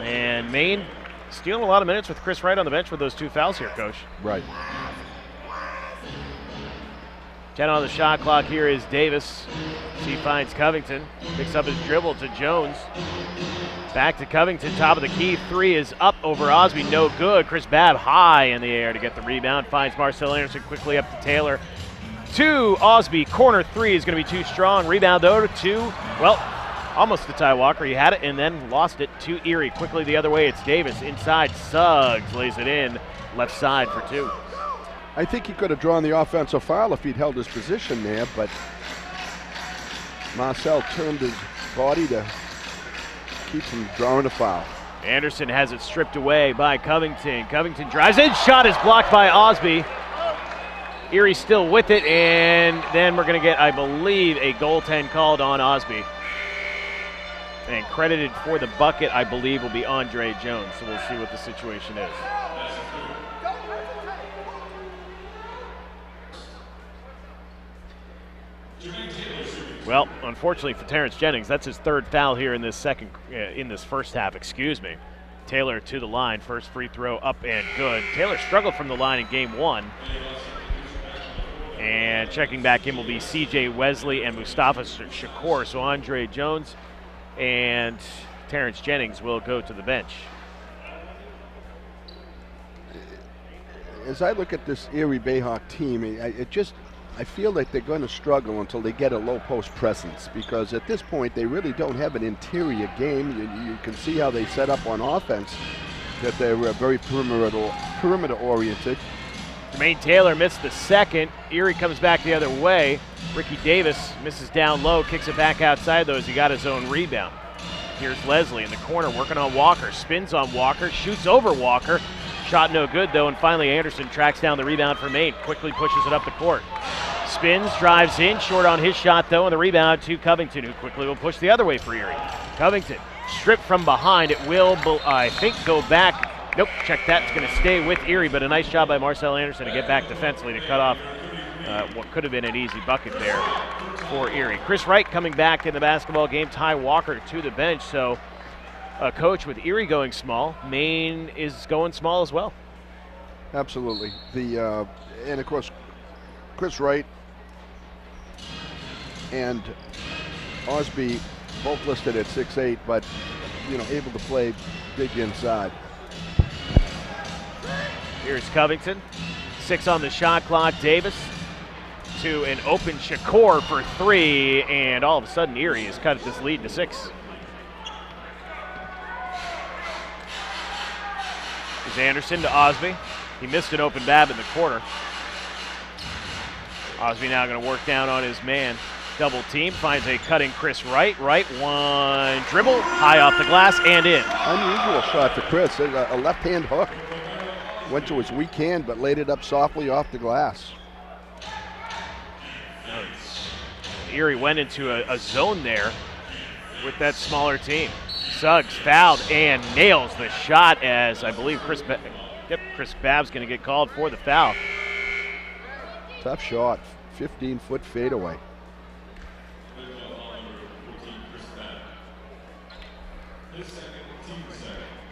And Maine stealing a lot of minutes with Chris Wright on the bench with those 2 fouls here, Coach. Right. 10 on the shot clock. Here is Davis. He finds Covington. Picks up his dribble to Jones. Back to Covington. Top of the key. 3 is up over Osby. No good. Chris Babb high in the air to get the rebound. Finds Marcel Anderson quickly up to Taylor. To Osby. Corner 3 is going to be too strong. Rebound though to, well, almost to Ty Walker. He had it and then lost it to Erie. Quickly the other way. It's Davis. Inside. Suggs lays it in. Left side for 2. I think he could have drawn the offensive foul if he'd held his position there, but Marcel turned his body to keep from drawing a foul. Anderson has it stripped away by Covington. Covington drives in. Shot is blocked by Osby. Erie still with it, and then we're going to get, I believe, a goaltend called on Osby. And credited for the bucket, I believe, will be Andre Jones. So we'll see what the situation is. Well, unfortunately for Terrence Jennings, that's his 3rd foul here in this first half. Taylor to the line, first free throw up and good. Taylor struggled from the line in game 1. And checking back in will be C.J. Wesley and Mustafa Shakur. So Andre Jones and Terrence Jennings will go to the bench. As I look at this Erie BayHawk team, I feel like they're going to struggle until they get a low post presence, because at this point they really don't have an interior game. You can see how they set up on offense, that they're very perimeter oriented. Jermaine Taylor missed the second. Erie comes back the other way. Ricky Davis misses down low, kicks it back outside though as he got his own rebound. Here's Leslie in the corner working on Walker. Spins on Walker, shoots over Walker. Shot no good though, and finally Anderson tracks down the rebound for Maine. Quickly pushes it up the court. Spins, drives in, short on his shot though, and the rebound to Covington, who quickly will push the other way for Erie. Covington stripped from behind. It will, I think, go back. Nope, check that. It's going to stay with Erie, but a nice job by Marcel Anderson to get back defensively to cut off what could have been an easy bucket there for Erie. Chris Wright coming back in the basketball game. Ty Walker to the bench. So, Coach, with Erie going small, Maine is going small as well. Absolutely. And of course, Chris Wright and Osby both listed at 6'8", but able to play big inside. Here's Covington. 6 on the shot clock. Davis to an open Shakur for 3, and all of a sudden Erie has cut this lead to 6. Here's Anderson to Osby. He missed an open Babb in the corner. Osby now going to work down on his man. Double team, finds a cutting Chris Wright. Wright, one dribble, high off the glass and in. Unusual shot for Chris, a left-hand hook. Went to his weak hand, but laid it up softly off the glass. Erie went into a zone there with that smaller team. Suggs fouled and nails the shot as I believe Chris Babb's going to get called for the foul. Tough shot, 15-foot fadeaway.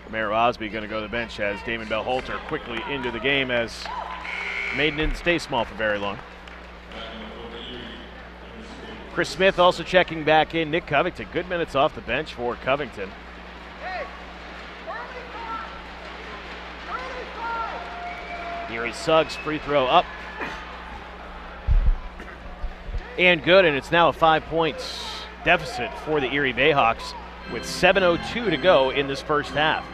Romero Osby going to go to the bench as Damon Bell-Holter quickly into the game as Maine didn't stay small for very long. Chris Smith also checking back in. Nick Covington, good minutes off the bench for Covington. Erie Suggs free throw up. And good, and it's now a 5-point deficit for the Erie BayHawks with 7:02 to go in this first half.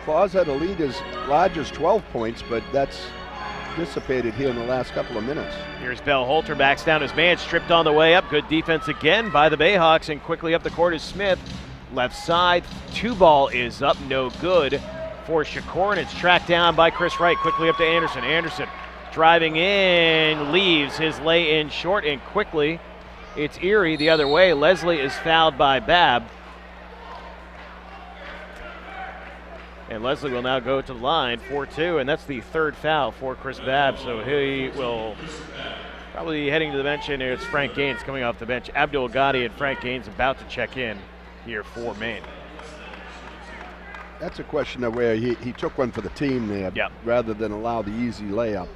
Claws had a lead as large as 12 points, but that's dissipated here in the last couple of minutes. Here's Bell-Holter, backs down his man, stripped on the way up. Good defense again by the BayHawks, and quickly up the court is Smith. Left side, 2-ball is up, no good for Shakur, and it's tracked down by Chris Wright. Quickly up to Anderson. Anderson driving in, leaves his lay-in short, and quickly it's Erie the other way. Leslie is fouled by Babb. And Leslie will now go to the line for 2, and that's the third foul for Chris Babb. So he will probably be heading to the bench, and it's Frank Gaines coming off the bench. Abdul Ghadi and Frank Gaines about to check in here for Maine. That's a question of where he took one for the team there, yep, rather than allow the easy layup.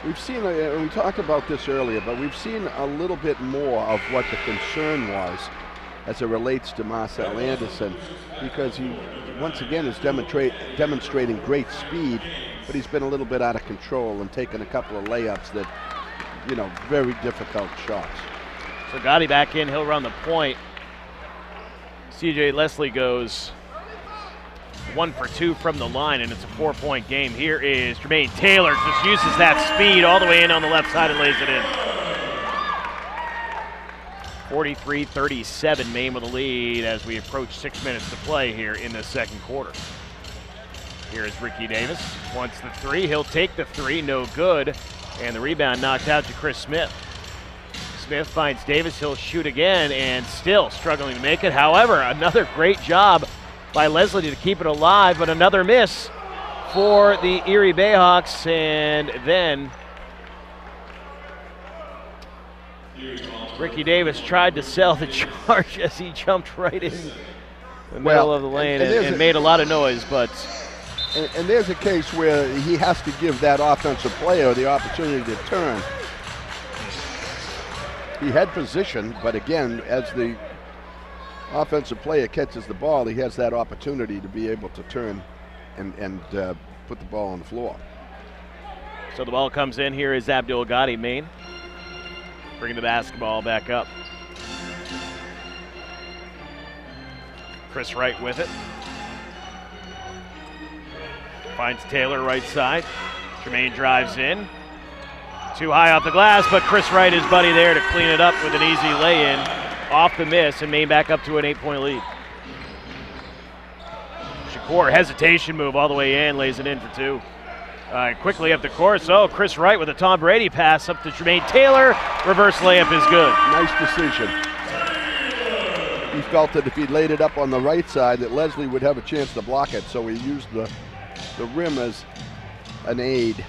We've seen, and we talked about this earlier, but we've seen a little bit more of what the concern was as it relates to Marcel Anderson, because he once again is demonstrating great speed, but he's been a little bit out of control and taken a couple of layups that, you know, very difficult shots. So Gotti back in, he'll run the point. CJ Leslie goes 1 for 2 from the line, and it's a 4-point game. Here is Jermaine Taylor, just uses that speed all the way in on the left side and lays it in. 43-37, Maine with a lead as we approach 6 minutes to play here in the second quarter. Here is Ricky Davis, wants the 3, he'll take the 3, no good, and the rebound knocked out to Chris Smith. Smith finds Davis, he'll shoot again, and still struggling to make it. However, another great job by Leslie to keep it alive, but another miss for the Erie BayHawks, and then Ricky Davis tried to sell the charge as he jumped right in the middle of the lane and made a lot of noise. But and there's a case where he has to give that offensive player the opportunity to turn. He had position, but again, as the offensive player catches the ball, he has that opportunity to be able to turn and put the ball on the floor. So the ball comes in. Here is Abdul Ghadi, Maine, bringing the basketball back up. Chris Wright with it. Finds Taylor right side. Jermaine drives in. Too high off the glass, but Chris Wright is buddy there to clean it up with an easy lay-in off the miss, and Maine back up to an 8-point lead. Shakur, hesitation move all the way in, lays it in for 2. Quickly up the course. Oh, Chris Wright with a Tom Brady pass up to Jermaine Taylor. Reverse layup is good. Nice decision. He felt that if he laid it up on the right side that Leslie would have a chance to block it, so he used the rim as an aid.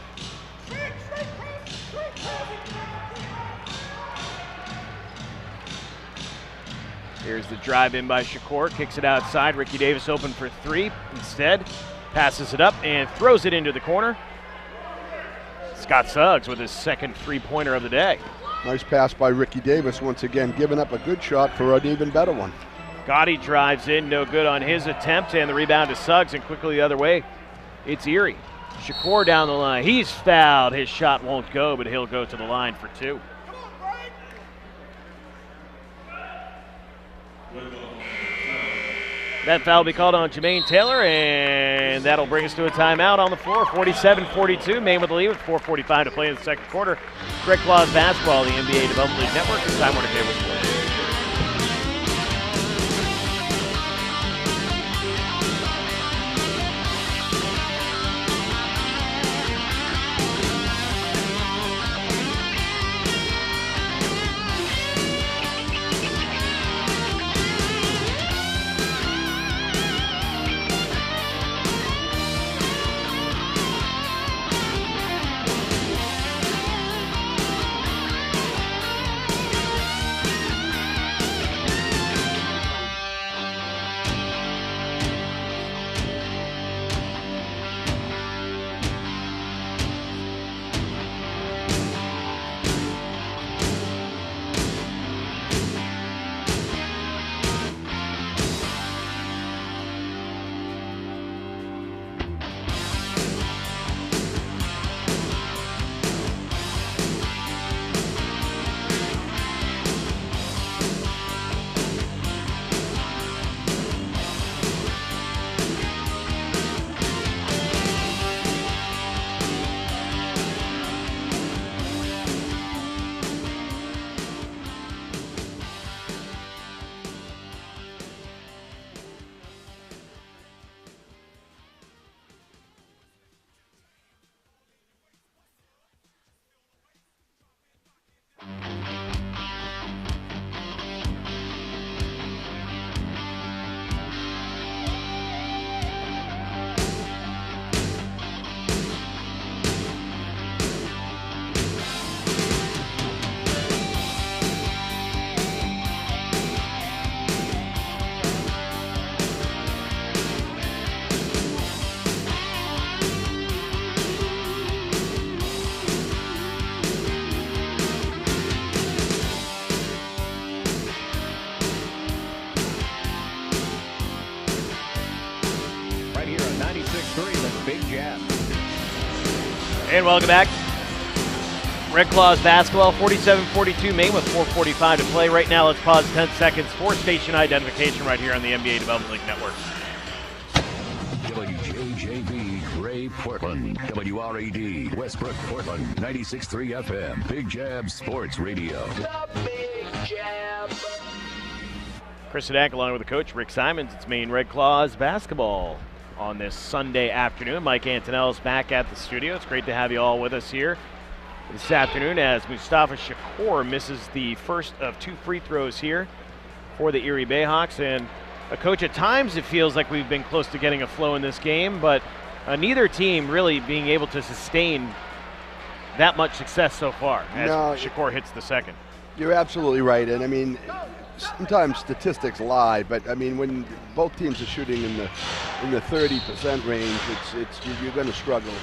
Here's the drive in by Shakur, kicks it outside. Ricky Davis open for 3. Instead, passes it up and throws it into the corner. Scott Suggs with his second 3-pointer of the day. Nice pass by Ricky Davis, once again giving up a good shot for an even better one. Gotti drives in, no good on his attempt, and the rebound to Suggs, and quickly the other way, it's Erie. Shakur down the line, he's fouled. His shot won't go, but he'll go to the line for 2. That foul will be called on Jermaine Taylor, and that'll bring us to a timeout on the floor. 47-42, Maine with the lead with 4:45 to play in the second quarter. Red Claws basketball, the NBA Development League Network, and Time Warner Cable Sports. And welcome back. Red Claws basketball, 47-42 Maine with 4:45 to play. Right now, let's pause 10 seconds for station identification right here on the NBA Development League Network. WJJB Gray Portland, WRAD Westbrook Portland, 96.3 FM, Big Jab Sports Radio. The Big Jab. Chris Sadak along with the coach, Rick Simons. It's Maine Red Claws basketball on this Sunday afternoon. Mike Antonelli's back at the studio. It's great to have you all with us here this afternoon as Mustafa Shakur misses the first of 2 free throws here for the Erie BayHawks. And Coach, at times it feels like we've been close to getting a flow in this game, but neither team really being able to sustain that much success so far as Shakur hits the second. You're absolutely right, and I mean, sometimes statistics lie, but I mean, when both teams are shooting in the 30% range, you're going to struggle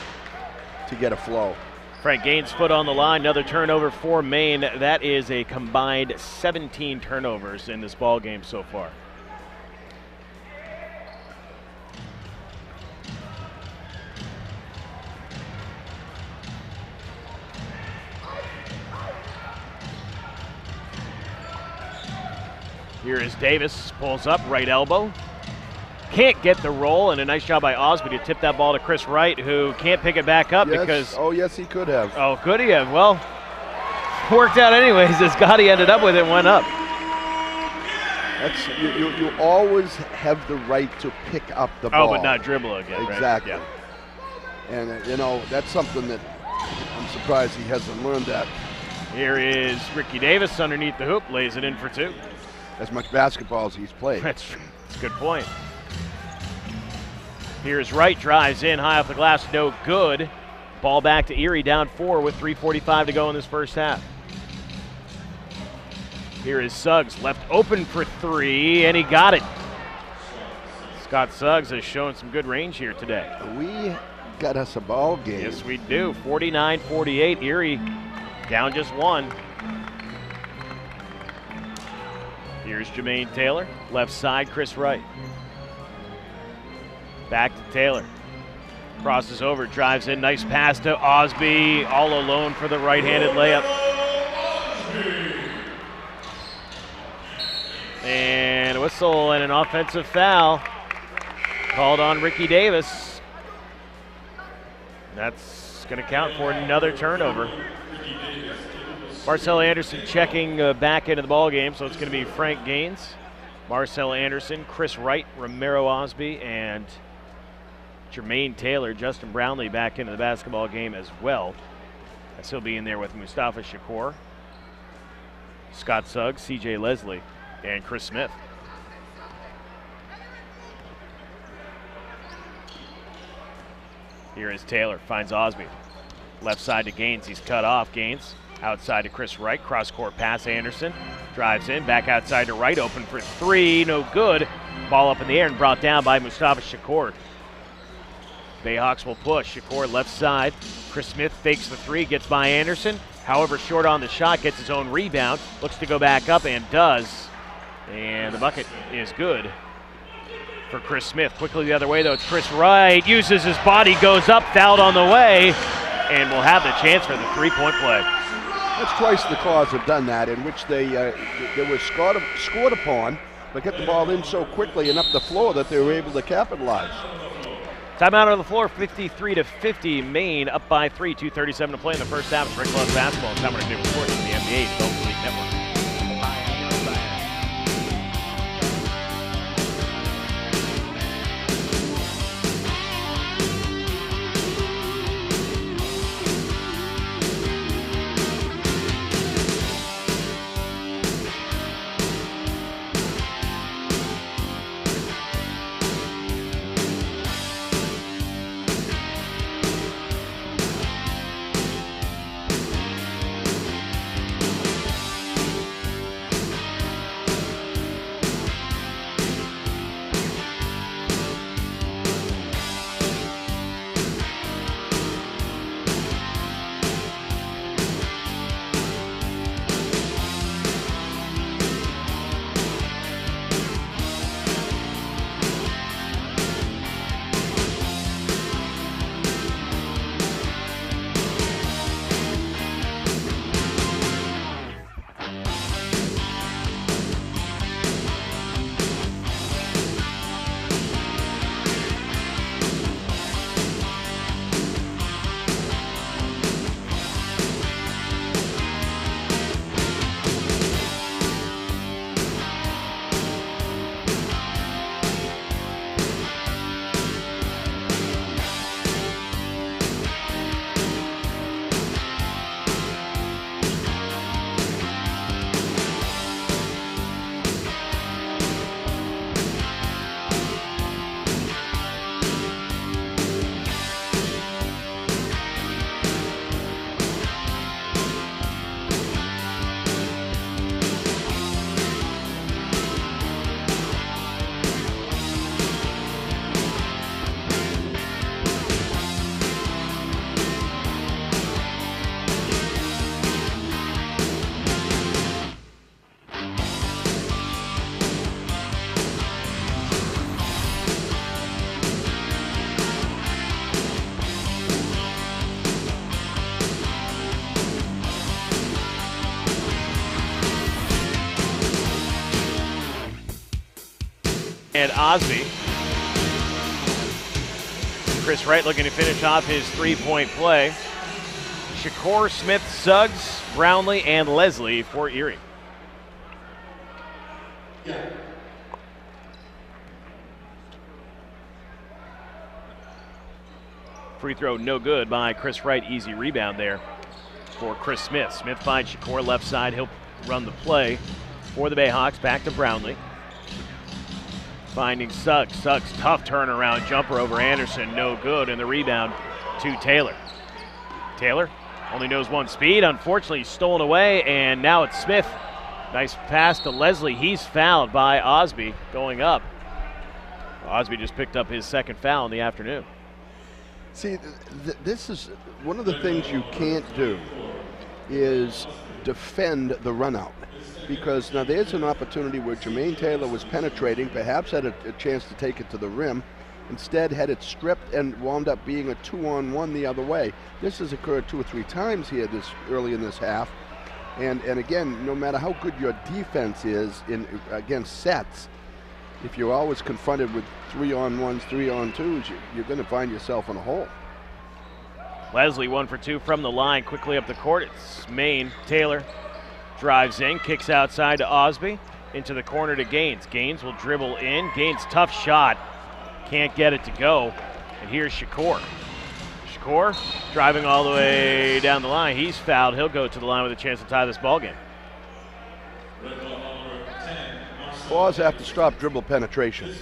to get a flow. Frank Gaines' foot on the line, another turnover for Maine. That is a combined 17 turnovers in this ball game so far. Here is Davis, pulls up, right elbow. Can't get the roll, and a nice job by Osby to tip that ball to Chris Wright, who can't pick it back up because... Oh, yes, he could have. Oh, could he have? Well, worked out anyways as Gotti ended up with it and went up. You always have the right to pick up the ball. Oh, but not dribble again, exactly. Right? Yeah. And, that's something that I'm surprised he hasn't learned that. Here is Ricky Davis underneath the hoop, lays it in for 2. As much basketball as he's played. That's a good point. Here's Wright, drives in, high off the glass, no good. Ball back to Erie, down 4 with 3:45 to go in this first half. Here is Suggs, left open for 3, and he got it. Scott Suggs has shown some good range here today. We got us a ball game. Yes, we do. 49-48, Erie down just 1. Here's Jermaine Taylor, left side, Chris Wright. Back to Taylor. Crosses over, drives in, nice pass to Osby, all alone for the right-handed layup. And a whistle and an offensive foul called on Ricky Davis. That's going to count for another turnover. Marcel Anderson checking back into the ball game, so it's going to be Frank Gaines, Marcel Anderson, Chris Wright, Romero Osby, and Jermaine Taylor. Justin Brownlee back into the basketball game as well. As he'll be in there with Mustafa Shakur, Scott Suggs, CJ Leslie, and Chris Smith. Here is Taylor, finds Osby. Left side to Gaines, he's cut off. Gaines outside to Chris Wright, cross-court pass Anderson. Drives in, back outside to Wright, open for 3, no good. Ball up in the air and brought down by Mustafa Shakur. BayHawks will push. Shakur left side. Chris Smith fakes the 3, gets by Anderson. However, short on the shot, gets his own rebound. Looks to go back up and does. And the bucket is good for Chris Smith. Quickly the other way, though, it's Chris Wright. Uses his body, goes up, fouled on the way, and will have the chance for the 3-point play. That's twice the Claws have done that, in which they were scored upon, but get the ball in so quickly and up the floor that they were able to capitalize. Timeout on the floor, 53-50. Maine up by 3, 2:37 to play in the first half. It's Red Claws basketball. Time to do reports from the NBA Development League Network. and Osby. Chris Wright looking to finish off his three-point play. Shakur, Smith, Suggs, Brownlee, and Leslie for Erie. Free throw no good by Chris Wright. Easy rebound there for Chris Smith. Smith finds Shakur left side. He'll run the play for the BayHawks. Back to Brownlee. Finding Suggs. Suggs, tough turnaround jumper over Anderson. No good. And the rebound to Taylor. Taylor only knows one speed. Unfortunately, stolen away. And now it's Smith. Nice pass to Leslie. He's fouled by Osby going up. Osby just picked up his second foul in the afternoon. See, this is one of the things you can't do is defend the run out. Because now there's an opportunity where Jermaine Taylor was penetrating, perhaps had a chance to take it to the rim. Instead had it stripped and wound up being a 2-on-1 the other way. This has occurred 2 or 3 times here this early in this half. And again, no matter how good your defense is against sets, if you're always confronted with 3-on-1s, 3-on-2s, you're going to find yourself in a hole. Leslie 1 for 2 from the line, quickly up the court. It's Maine. Taylor drives in, kicks outside to Osby, into the corner to Gaines. Gaines will dribble in. Gaines, tough shot. Can't get it to go. And here's Shakur. Shakur driving all the way down the line. He's fouled. He'll go to the line with a chance to tie this ball game. Claws have to stop dribble penetration.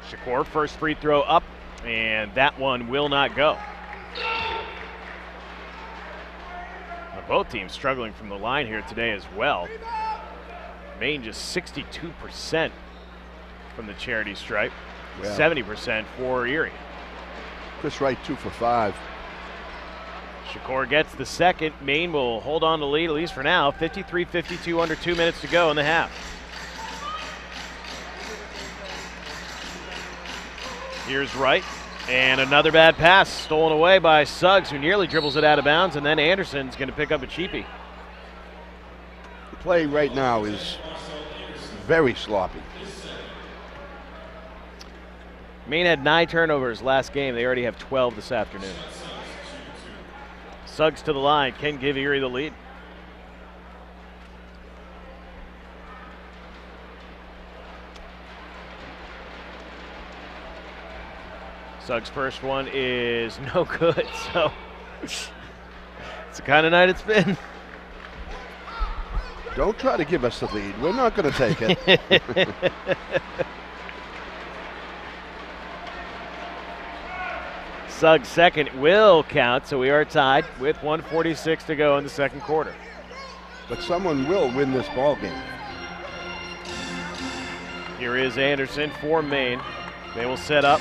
Shakur, first free throw up, and that one will not go. Now, both teams struggling from the line here today as well. Maine just 62% from the charity stripe, 70% for Erie. Chris Wright 2 for 5. Shakur gets the second. Maine will hold on to lead, at least for now. 53-52, under 2 minutes to go in the half. Here's Wright, and another bad pass stolen away by Suggs, who nearly dribbles it out of bounds, and then Anderson's going to pick up a cheapie. The play right now is very sloppy. Maine had 9 turnovers last game. They already have 12 this afternoon. Suggs to the line, can give Erie the lead. Suggs' first one is no good, so it's the kind of night it's been. Don't try to give us the lead. We're not going to take it. Suggs' second will count, so we are tied with 1:46 to go in the second quarter. But someone will win this ball game. Here is Anderson for Maine. They will set up.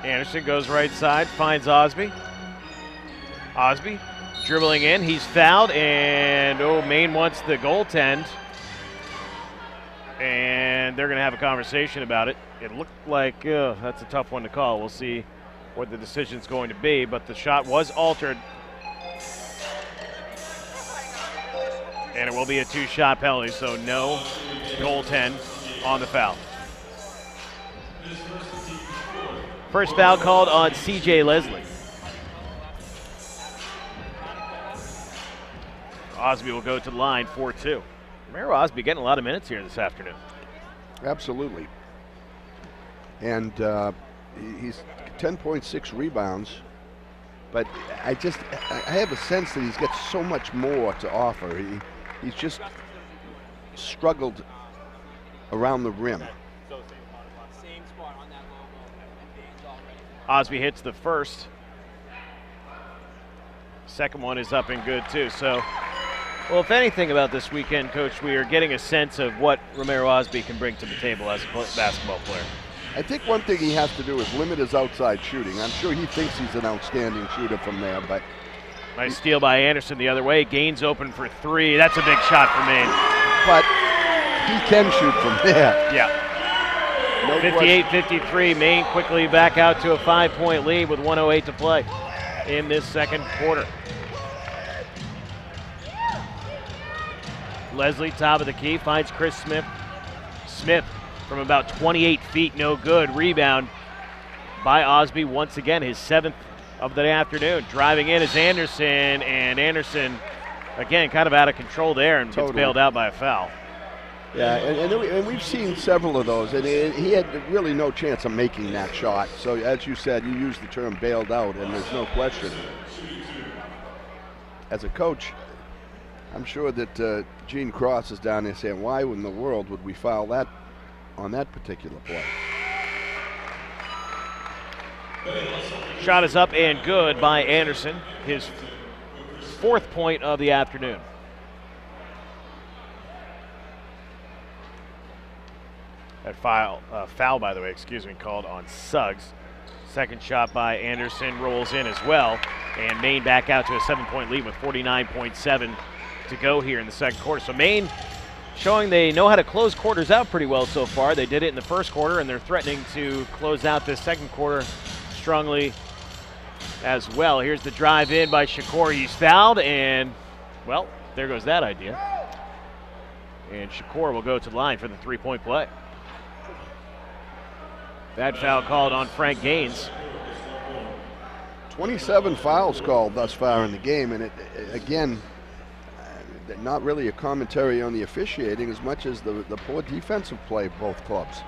Anderson goes right side, finds Osby. Osby dribbling in, he's fouled, and Maine wants the goaltend. And they're going to have a conversation about it. It looked like that's a tough one to call. We'll see what the decision's going to be, but the shot was altered. And it will be a 2-shot penalty, so no goaltend on the foul. First foul called on C.J. Leslie. Osby will go to the line 4-2. Romero Osby getting a lot of minutes here this afternoon. Absolutely. And he's 10.6 rebounds. But I have a sense that he's got so much more to offer. He's just struggled around the rim. Osby hits the first. Second one is up and good too. So, well, if anything about this weekend, Coach, we are getting a sense of what Romero Osby can bring to the table as a basketball player. I think one thing he has to do is limit his outside shooting. I'm sure he thinks he's an outstanding shooter from there, but... Nice steal by Anderson the other way. Gaines open for 3. That's a big shot for Maine. But he can shoot from there. Yeah. No 58-53, Maine quickly back out to a 5-point lead with 1:08 to play in this second quarter. Leslie, top of the key, finds Chris Smith. Smith from about 28 feet, no good. Rebound by Osby once again, his 7th of the afternoon. Driving in is Anderson, and Anderson, again, kind of out of control there and gets bailed out by a foul. Yeah, and we've seen several of those, and he had really no chance of making that shot. So, as you said, you used the term bailed out, and there's no question. As a coach, I'm sure that Gene Cross is down there saying, why in the world would we foul that on that particular play? Shot is up and good by Anderson, his 4th point of the afternoon. That foul, by the way, called on Suggs. Second shot by Anderson rolls in as well, and Maine back out to a 7-point lead with 49.7 to go here in the second quarter. So Maine showing they know how to close quarters out pretty well so far. They did it in the first quarter, and they're threatening to close out this second quarter strongly as well. Here's the drive in by Shakur. He's fouled, and, well, there goes that idea. And Shakur will go to the line for the 3-point play. Bad foul called on Frank Gaines. 27 fouls called thus far in the game, and again, not really a commentary on the officiating as much as the poor defensive play of both clubs.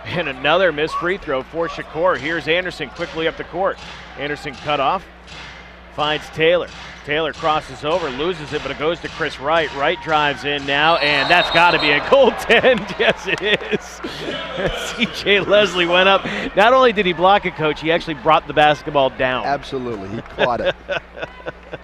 And another missed free throw for Shakur. Here's Anderson quickly up the court. Anderson cut off, finds Taylor. Taylor crosses over, loses it, but it goes to Chris Wright. Wright drives in now, and that's got to be a goaltend. Yes, it is. C.J. Leslie went up. Not only did he block it, Coach, he actually brought the basketball down. Absolutely, he caught it.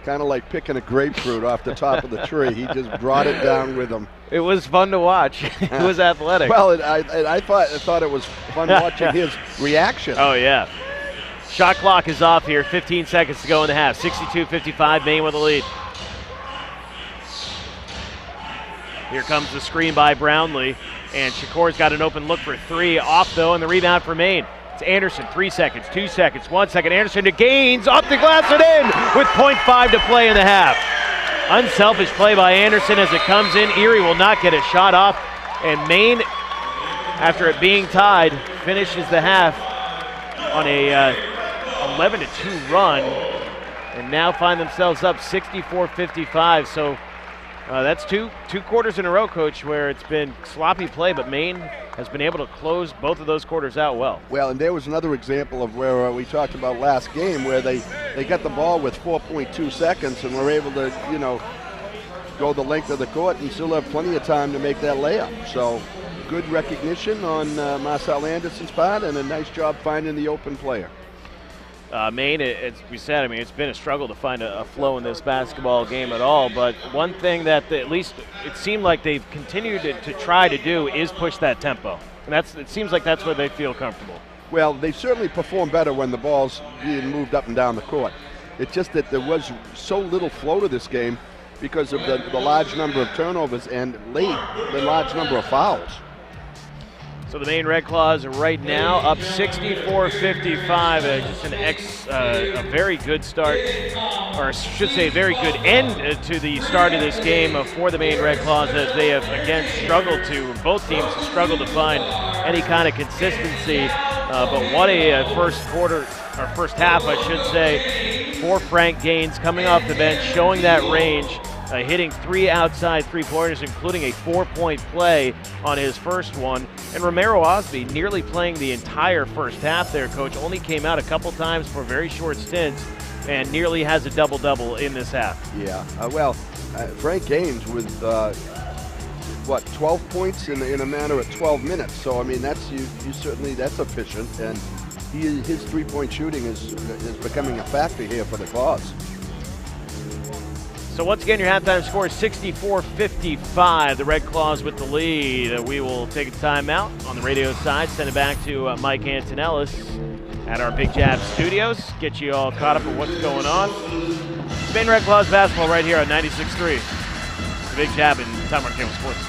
Kind of like picking a grapefruit off the top of the tree. He just brought it down with him. It was fun to watch. It was athletic. Well, I thought it was fun watching his reaction. Oh, yeah. Shot clock is off here. 15 seconds to go in the half. 62-55, Maine with the lead. Here comes the screen by Brownlee, and Shakur's got an open look for 3. Off, though, and the rebound for Maine. It's Anderson, 3 seconds, 2 seconds, 1 second. Anderson to Gaines, off the glass and in with 0.5 to play in the half. Unselfish play by Anderson as it comes in. Erie will not get a shot off, and Maine, after it being tied, finishes the half on a 11-2 run, and now find themselves up 64-55. So that's two quarters in a row, Coach, where it's been sloppy play, but Maine has been able to close both of those quarters out well. Well, and there was another example of where we talked about last game where they got the ball with 4.2 seconds and were able to, go the length of the court and still have plenty of time to make that layup. So good recognition on Marcel Anderson's part and a nice job finding the open player. Maine, as we said, it's been a struggle to find a flow in this basketball game at all, but one thing that at least it seemed like they've continued to try to do is push that tempo. And it seems like that's where they feel comfortable. Well, they certainly perform better when the ball's being moved up and down the court. It's just that there was so little flow to this game because of the large number of turnovers and late, the large number of fouls. So the Maine Red Claws are right now up 64-55. Just a very good start, or I should say very good end to the start of this game for the Maine Red Claws, as they have again both teams have struggled to find any kind of consistency. But what a first half, I should say, for Frank Gaines, coming off the bench, showing that range. Hitting 3 outside three-pointers, including a 4-point play on his first one. And Romero Osby nearly playing the entire first half there, Coach. Only came out a couple times for very short stints and nearly has a double-double in this half. Yeah, Frank Gaines with, 12 points in a matter of 12 minutes. So, that's that's efficient. And his three-point shooting is becoming a factor here for the Claws. So once again, your halftime score is 64-55. The Red Claws with the lead. We will take a timeout on the radio side, send it back to Mike Antonellis at our Big Jab studios, get you all caught up with what's going on. Maine Red Claws basketball right here on 96.3. The Big Jab in Time Warner Cable Sports.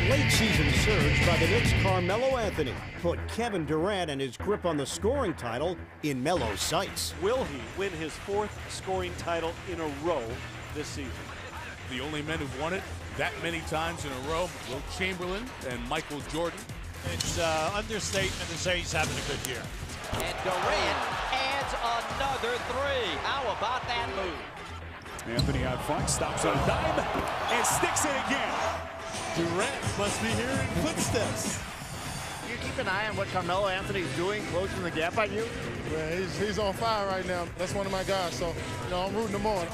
Late-season surge by the Knicks' Carmelo Anthony put Kevin Durant and his grip on the scoring title in Melo's sights. Will he win his 4th scoring title in a row this season? The only men who've won it that many times in a row, Wilt Chamberlain and Michael Jordan. It's understatement to say he's having a good year. And Durant adds another 3. How about that move? Anthony out front, stops on a dime, and sticks it again. Durant must be hearing footsteps. You keep an eye on what Carmelo Anthony's doing, closing the gap on you? Yeah, he's on fire right now. That's one of my guys, so I'm rooting him on.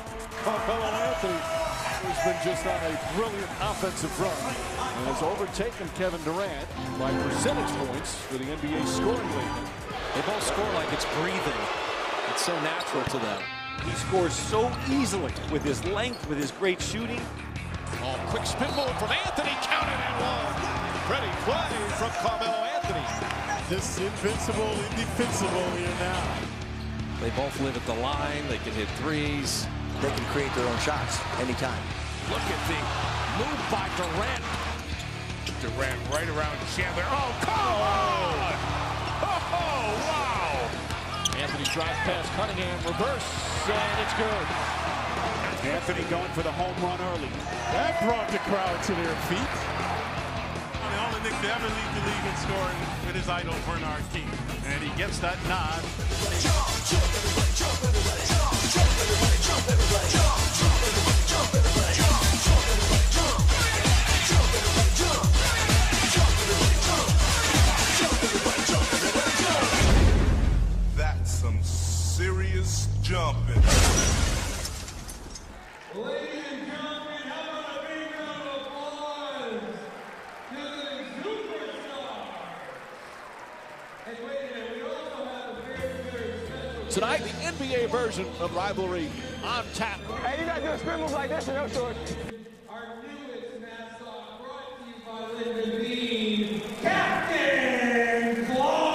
Carmelo Anthony has been just on a brilliant offensive run and has overtaken Kevin Durant by percentage points for the NBA scoring league. They both score like it's breathing. It's so natural to them. He scores so easily with his length, with his great shooting. Oh, quick spin move from Anthony, counted and one. Pretty play from Carmelo Anthony. Just invincible, indefensible here now. They both live at the line. They can hit threes. They can create their own shots anytime. Look at the move by Durant. Durant right around Chandler. Oh, come on! Oh, wow! Anthony drives past Cunningham, reverse, and it's good. Anthony going for the home run early. That brought the crowd to their feet. The only Knicks to ever lead the league in scoring with his idol, Bernard King. And he gets that nod. That's some serious jumping. Ladies and gentlemen, how about a big round of applause to the superstar? Hey, wait a minute, we also have a very, very special... Tonight, the NBA version of rivalry on tap. Hey, you gotta do a spin move like this, no short. Our newest mascot brought to you by Lyndon Bean, Captain Claus!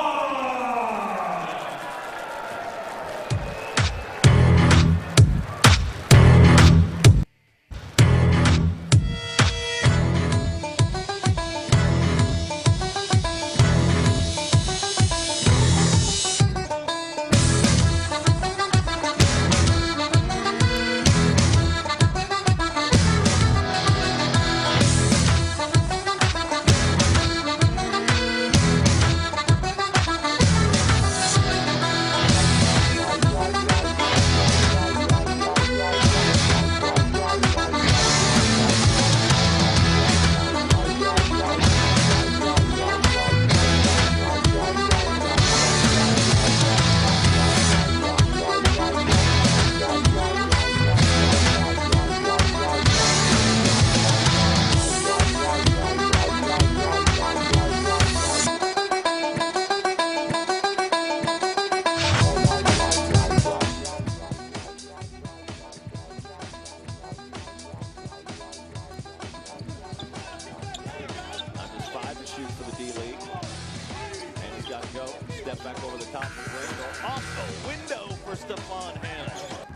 Step back over the top of the ring. Off the window for Stephon Hannah.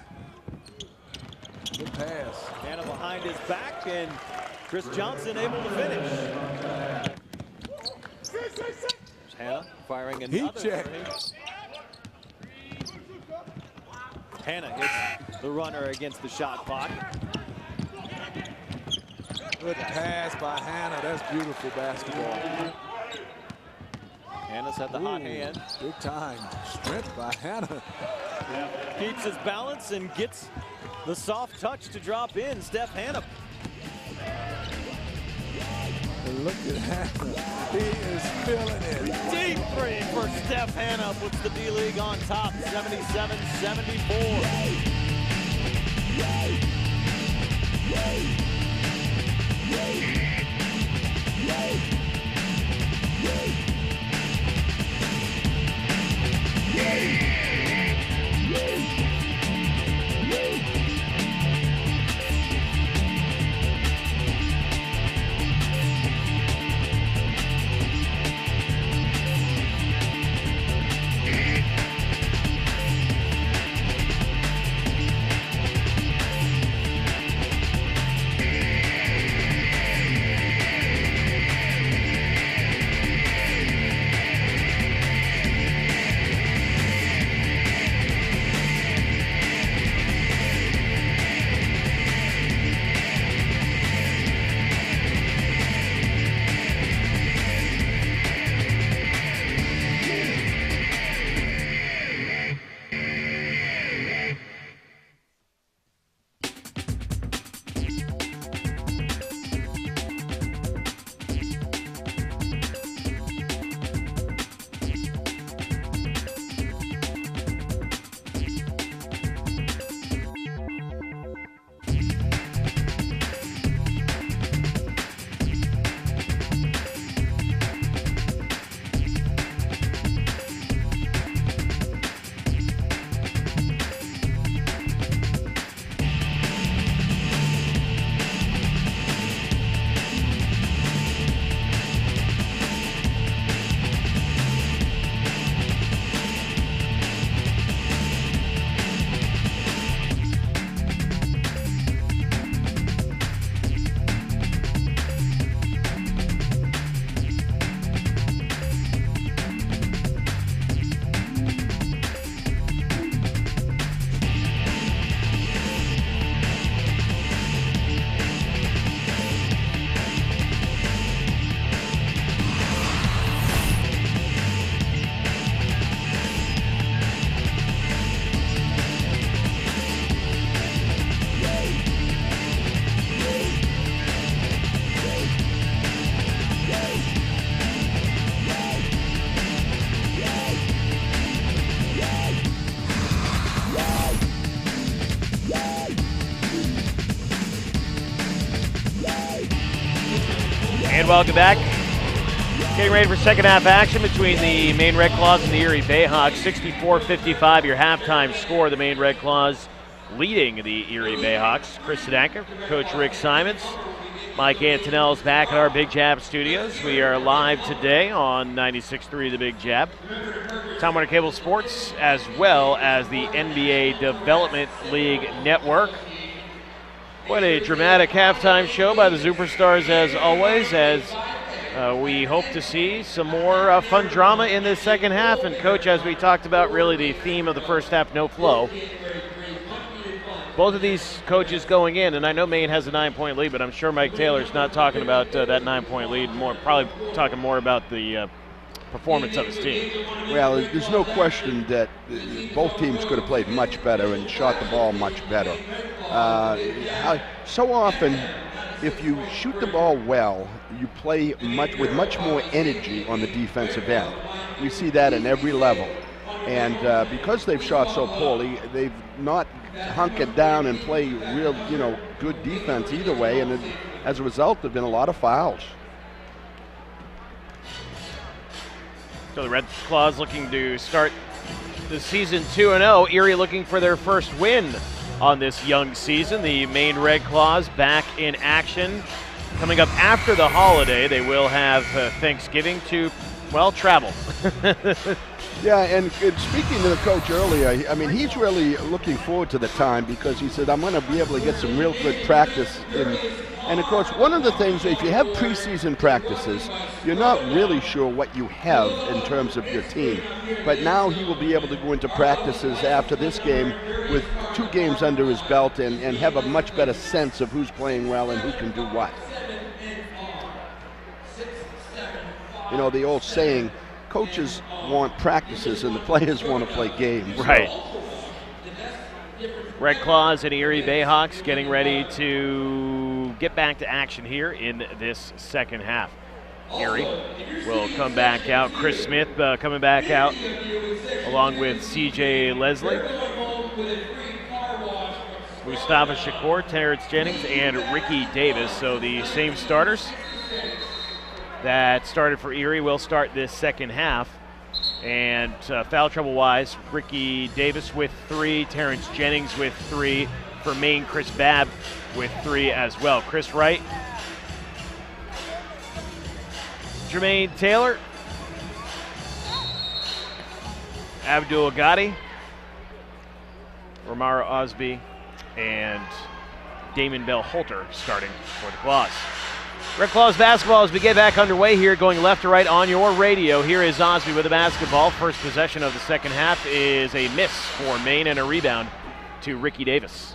Good pass. Hannah behind his back, and Chris Johnson able to finish. Hannah firing another three. Hannah hits the runner against the shot clock. Good pass by Hannah. That's beautiful basketball. Hannah's had the hot hand. Big time strength by Hannah. Yeah. Keeps his balance and gets the soft touch to drop in. Steph Hannah. And look at Hannah. He is feeling it. Deep three for Steph Hannah. Puts the D-League on top, 77-74. And welcome back. Getting ready for second half action between the Maine Red Claws and the Erie BayHawks. 64-55 your halftime score. The Maine Red Claws leading the Erie BayHawks. Chris Sedanka, Coach Rick Simons, Mike Antonel's back at our Big Jab studios. We are live today on 96.3 The Big Jab. Time Warner Cable Sports, as well as the NBA Development League Network. What a dramatic halftime show by the Superstars, as always, as we hope to see some more fun drama in the second half. And, Coach, as we talked about, really the theme of the first half, no flow. Both of these coaches going in, and I know Maine has a 9-point lead, but I'm sure Mike Taylor's not talking about that 9-point lead, probably talking more about the performance of his team. Well, there's no question that both teams could have played much better and shot the ball much better. So often, if you shoot the ball well, you play with much more energy on the defensive end. We see that in every level. And because they've shot so poorly, they've not hunkered down and play real, good defense either way. And as a result, there've been a lot of fouls. So the Red Claws looking to start the season 2-0. Erie looking for their first win on this young season. The Maine Red Claws back in action. Coming up after the holiday, they will have Thanksgiving to, travel. Yeah, and speaking to the coach earlier, I mean, he's really looking forward to the time because he said, I'm going to be able to get some real good practice in. And, of course, one of the things, if you have preseason practices, you're not really sure what you have in terms of your team. But now he will be able to go into practices after this game with 2 games under his belt and have a much better sense of who's playing well and who can do what. You know, the old saying, coaches want practices and the players want to play games. Right. Red Claws and Erie BayHawks getting ready to get back to action here in this second half. Erie will come back out. Chris Smith coming back out along with CJ Leslie, Mustafa Shakur, Terrence Jennings, and Ricky Davis. So the same starters that started for Erie will start this second half. And foul trouble-wise, Ricky Davis with 3, Terrence Jennings with 3. For Maine, Chris Babb with 3 as well. Chris Wright, Jermaine Taylor, Abdul Ghadi, Romaro Osby, and Damon Bell Holter starting for the Claws. Red Claws basketball as we get back underway here, going left to right on your radio. Here is Osby with the basketball. First possession of the second half is a miss for Maine and a rebound to Ricky Davis.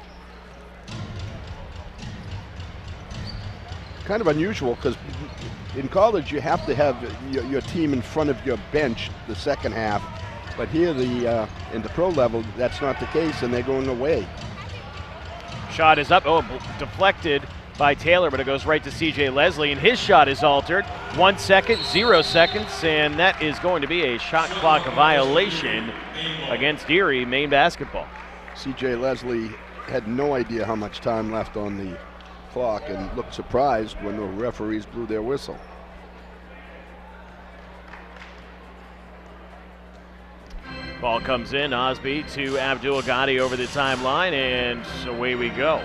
Kind of unusual because in college you have to have your team in front of your bench the second half. But here in the pro level, that's not the case, and they're going away. Shot is up. Oh, deflected by Taylor, but it goes right to CJ Leslie, and his shot is altered. 1 second, 0 seconds, and that is going to be a shot clock violation against Erie Maine basketball. CJ Leslie had no idea how much time left on the clock and looked surprised when the referees blew their whistle. Ball comes in, Osby to Abdul Ghadi over the timeline, and away we go.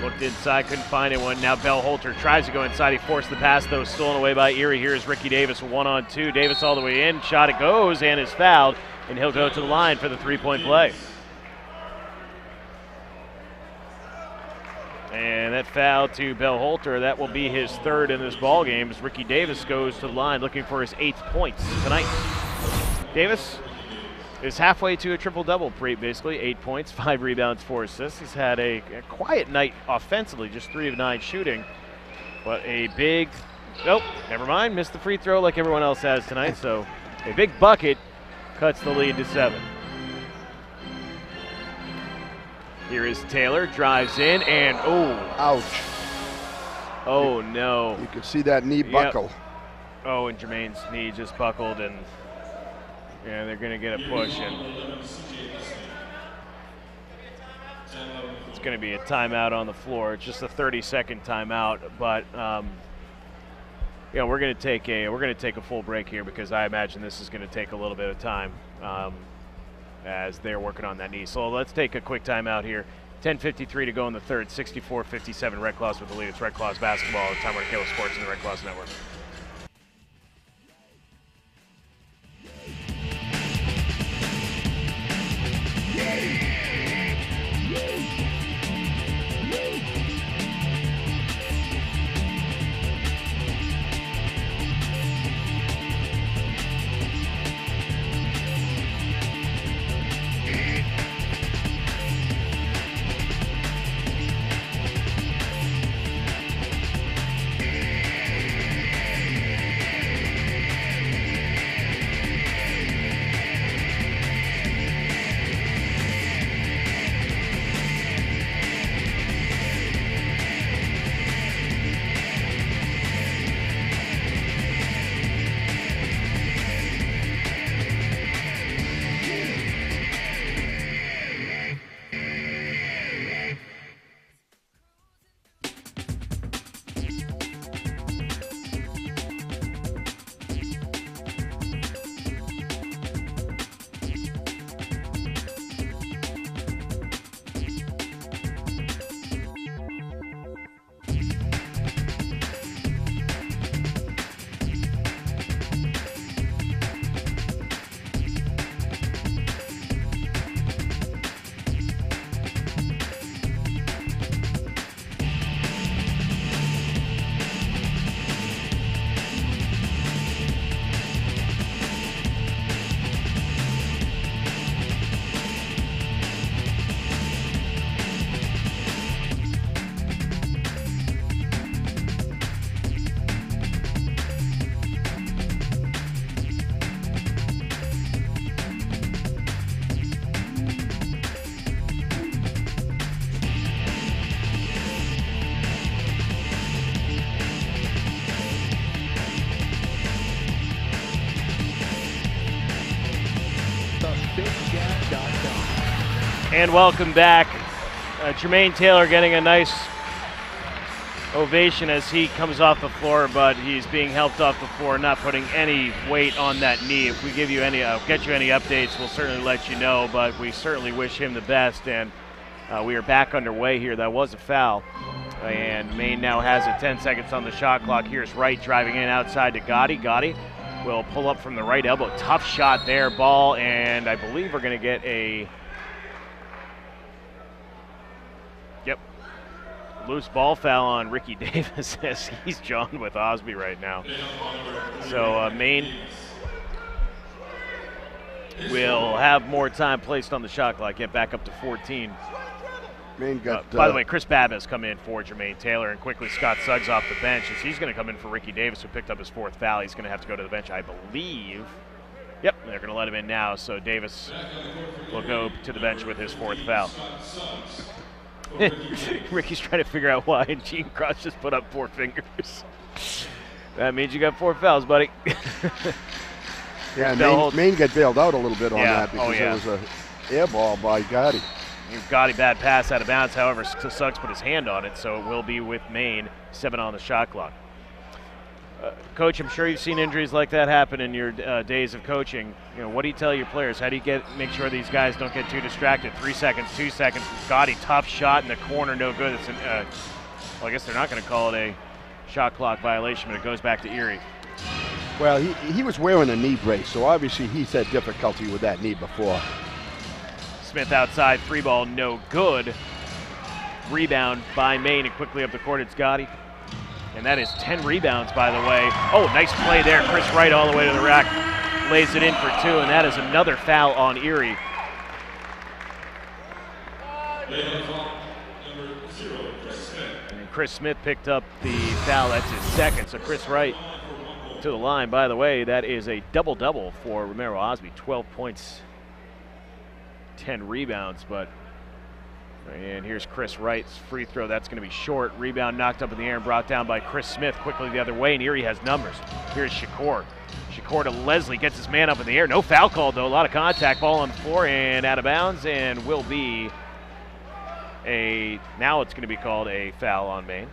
Looked inside, couldn't find anyone. Now Bell Holter tries to go inside. He forced the pass, though, stolen away by Erie. Here is Ricky Davis, 1-on-2. Davis all the way in. Shot it goes and is fouled, and he'll go to the line for the 3-point play. And that foul to Bell Holter, that will be his 3rd in this ball game as Ricky Davis goes to the line looking for his 8th points tonight. Davis is halfway to a triple-double, basically. 8 points, 5 rebounds, 4 assists. He's had a quiet night offensively, just 3 of 9 shooting. But a big, nope, never mind, missed the free throw like everyone else has tonight. So a big bucket cuts the lead to 7. Here is Taylor, drives in, and ouch. Oh, no. You could see that knee buckle. Yep. Oh, and Jermaine's knee just buckled, and yeah, they're going to get a push. And it's going to be a timeout on the floor. It's just a 30-second timeout, but we're going to take a full break here because I imagine this is going to take a little bit of time as they're working on that knee. So let's take a quick timeout here. 10:53 to go in the third. 64-57. Red Claws with the lead. It's Red Claws basketball. Time Warner Cable Sports and the Red Claws Network. And welcome back. Jermaine Taylor getting a nice ovation as he comes off the floor, but he's being helped off the floor, not putting any weight on that knee. If we give you any, get you any updates, we'll certainly let you know, but we certainly wish him the best. And we are back underway here. That was a foul. And Maine now has it, 10 seconds on the shot clock. Here's Wright driving in outside to Gotti. Gotti will pull up from the right elbow. Tough shot there, ball, and I believe we're going to get a loose ball foul on Ricky Davis as he's John with Osby right now. So Maine will have more time placed on the shot clock, get back up to 14. Maine got, by the way, Chris Babb has come in for Jermaine Taylor, and quickly Scott Suggs off the bench as he's going to come in for Ricky Davis, who picked up his fourth foul. He's going to have to go to the bench, I believe. Yep, they're going to let him in now, so Davis will go to the bench with his fourth foul. Ricky's trying to figure out why, and Gene Cross just put up 4 fingers. That means you got 4 fouls, buddy. Yeah, Maine got bailed out a little bit on that because there was a air ball by Gotti. Gotti, bad pass out of bounds. However, Suggs put his hand on it, so it will be with Maine. 7 on the shot clock. Coach, I'm sure you've seen injuries like that happen in your days of coaching. You know, what do you tell your players? How do you make sure these guys don't get too distracted? 3 seconds, 2 seconds. Gotti, tough shot in the corner, no good. It's well, I guess they're not going to call it a shot clock violation, but it goes back to Erie. Well, he was wearing a knee brace, so obviously he's had difficulty with that knee before. Smith outside, 3 ball, no good. Rebound by Maine, and quickly up the court, it's Gotti. And that is 10 rebounds, by the way. Oh, nice play there. Chris Wright all the way to the rack. Lays it in for 2, and that is another foul on Erie. And Chris Smith picked up the foul. That's his second. So Chris Wright to the line. By the way, that is a double-double for Romero Osby. 12 points, 10 rebounds, and here's Chris Wright's free throw. That's going to be short. Rebound knocked up in the air and brought down by Chris Smith. Quickly the other way, and Erie has numbers. Here's Shakur. Shakur to Leslie, gets his man up in the air. No foul called, though. A lot of contact. Ball on the floor and out of bounds, and will be now it's going to be called a foul on Maine.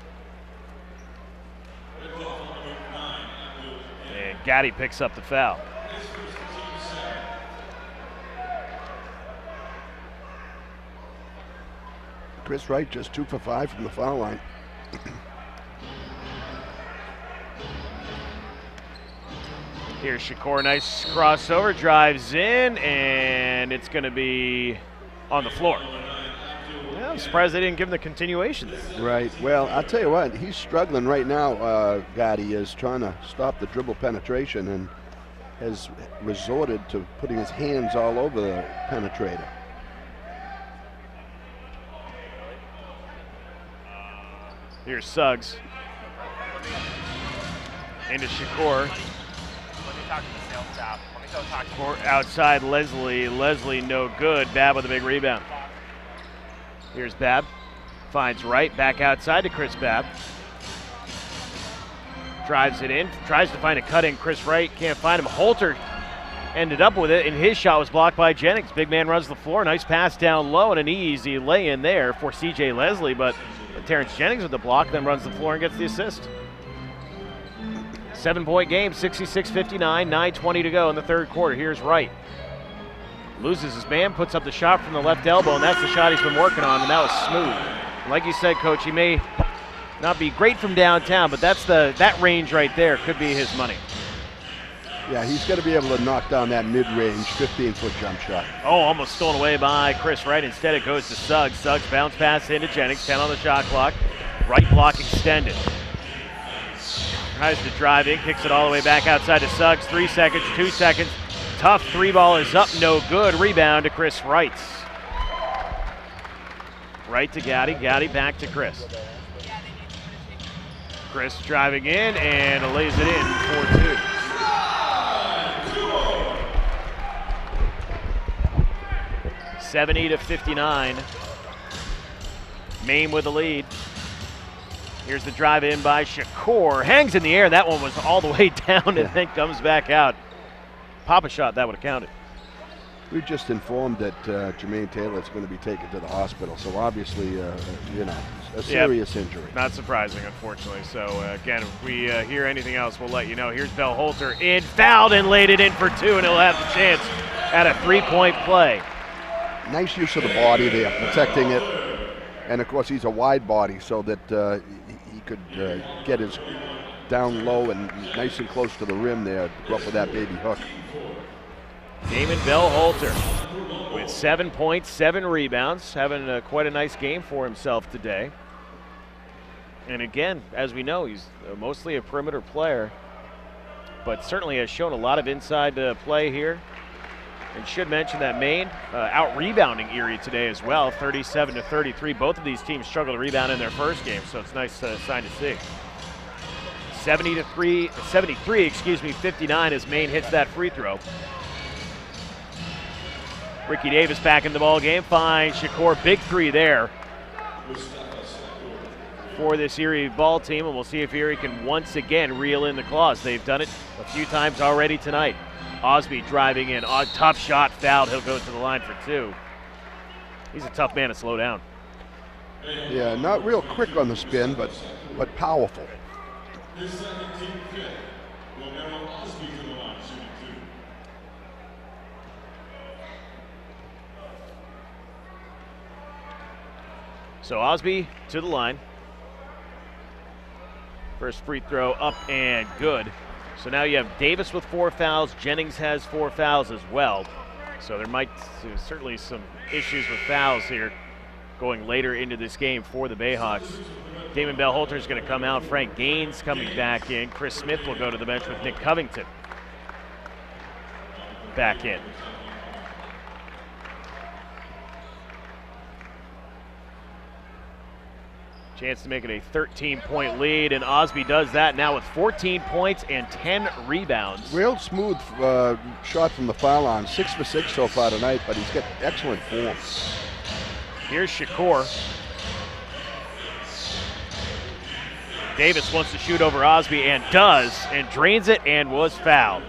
And Gaddy picks up the foul. Chris Wright just 2 for 5 from the foul line. Here's Shakur, nice crossover, drives in, and it's going to be on the floor. Yeah, I'm surprised they didn't give him the continuation there. Right. Well, I'll tell you what, he's struggling right now. Gotti is trying to stop the dribble penetration and has resorted to putting his hands all over the penetrator. Here's Suggs. Into Shakur. Outside Leslie. Leslie no good. Babb with a big rebound. Here's Babb. Finds Wright. Back outside to Chris Babb. Drives it in. Tries to find a cut in. Chris Wright can't find him. Holter ended up with it, and his shot was blocked by Jennings. Big man runs the floor. Nice pass down low and an easy lay-in there for C.J. Leslie, but Terrence Jennings with the block, then runs the floor and gets the assist. 7-point game, 66-59, 9:20 to go in the third quarter. Here's Wright. Loses his man, puts up the shot from the left elbow, and that's the shot he's been working on, and that was smooth. Like you said, Coach, he may not be great from downtown, but that range right there could be his money. Yeah, he's got to be able to knock down that mid-range 15-foot jump shot. Oh, almost stolen away by Chris Wright. Instead, it goes to Suggs. Suggs bounce pass into Jennings. 10 on the shot clock. Right block extended. Tries to drive in, kicks it all the way back outside to Suggs. 3 seconds, 2 seconds. Tough three ball is up, no good. Rebound to Chris Wright. Right to Gaddy. Gaddy back to Chris. Chris driving in and lays it in for 2. (70-59). Maine with the lead. Here's the drive in by Shakur. Hangs in the air. That one was all the way down and then comes back out. Pop a shot, that would have counted. We just informed that Jermaine Taylor is going to be taken to the hospital. So obviously, a serious injury. Not surprising, unfortunately. So again, if we hear anything else, we'll let you know. Here's Bell Holter in, fouled and laid it in for 2, and he'll have the chance at a 3-point play. Nice use of the body there, protecting it. And, of course, he's a wide body so that he could get his down low and nice and close to the rim there, go up with that baby hook. Damon Bell Holter with 7 points, 7 rebounds, having quite a nice game for himself today. And again, as we know, he's mostly a perimeter player, but certainly has shown a lot of inside play here. And should mention that Maine out-rebounding Erie today as well, 37-33. Both of these teams struggled to rebound in their first game, so it's a nice sign to see. 73, 59 as Maine hits that free throw. Ricky Davis back in the ball game, finds Shakur, big 3 there for this Erie ball team, and we'll see if Erie can once again reel in the Claws. They've done it a few times already tonight. Osby driving in, tough shot, fouled. He'll go to the line for 2. He's a tough man to slow down. Yeah, not real quick on the spin, but powerful. So Osby to the line. First free throw up and good. So now you have Davis with 4 fouls. Jennings has 4 fouls as well. So there might certainly some issues with fouls here going later into this game for the BayHawks. Damon Bell Holter is going to come out. Frank Gaines coming back in. Chris Smith will go to the bench with Nick Covington back in. Chance to make it a 13-point lead, and Osby does that now with 14 points and 10 rebounds. Real smooth shot from the foul line. 6 for 6 so far tonight, but he's got excellent form. Here's Shakur. Davis wants to shoot over Osby and does, and drains it and was fouled.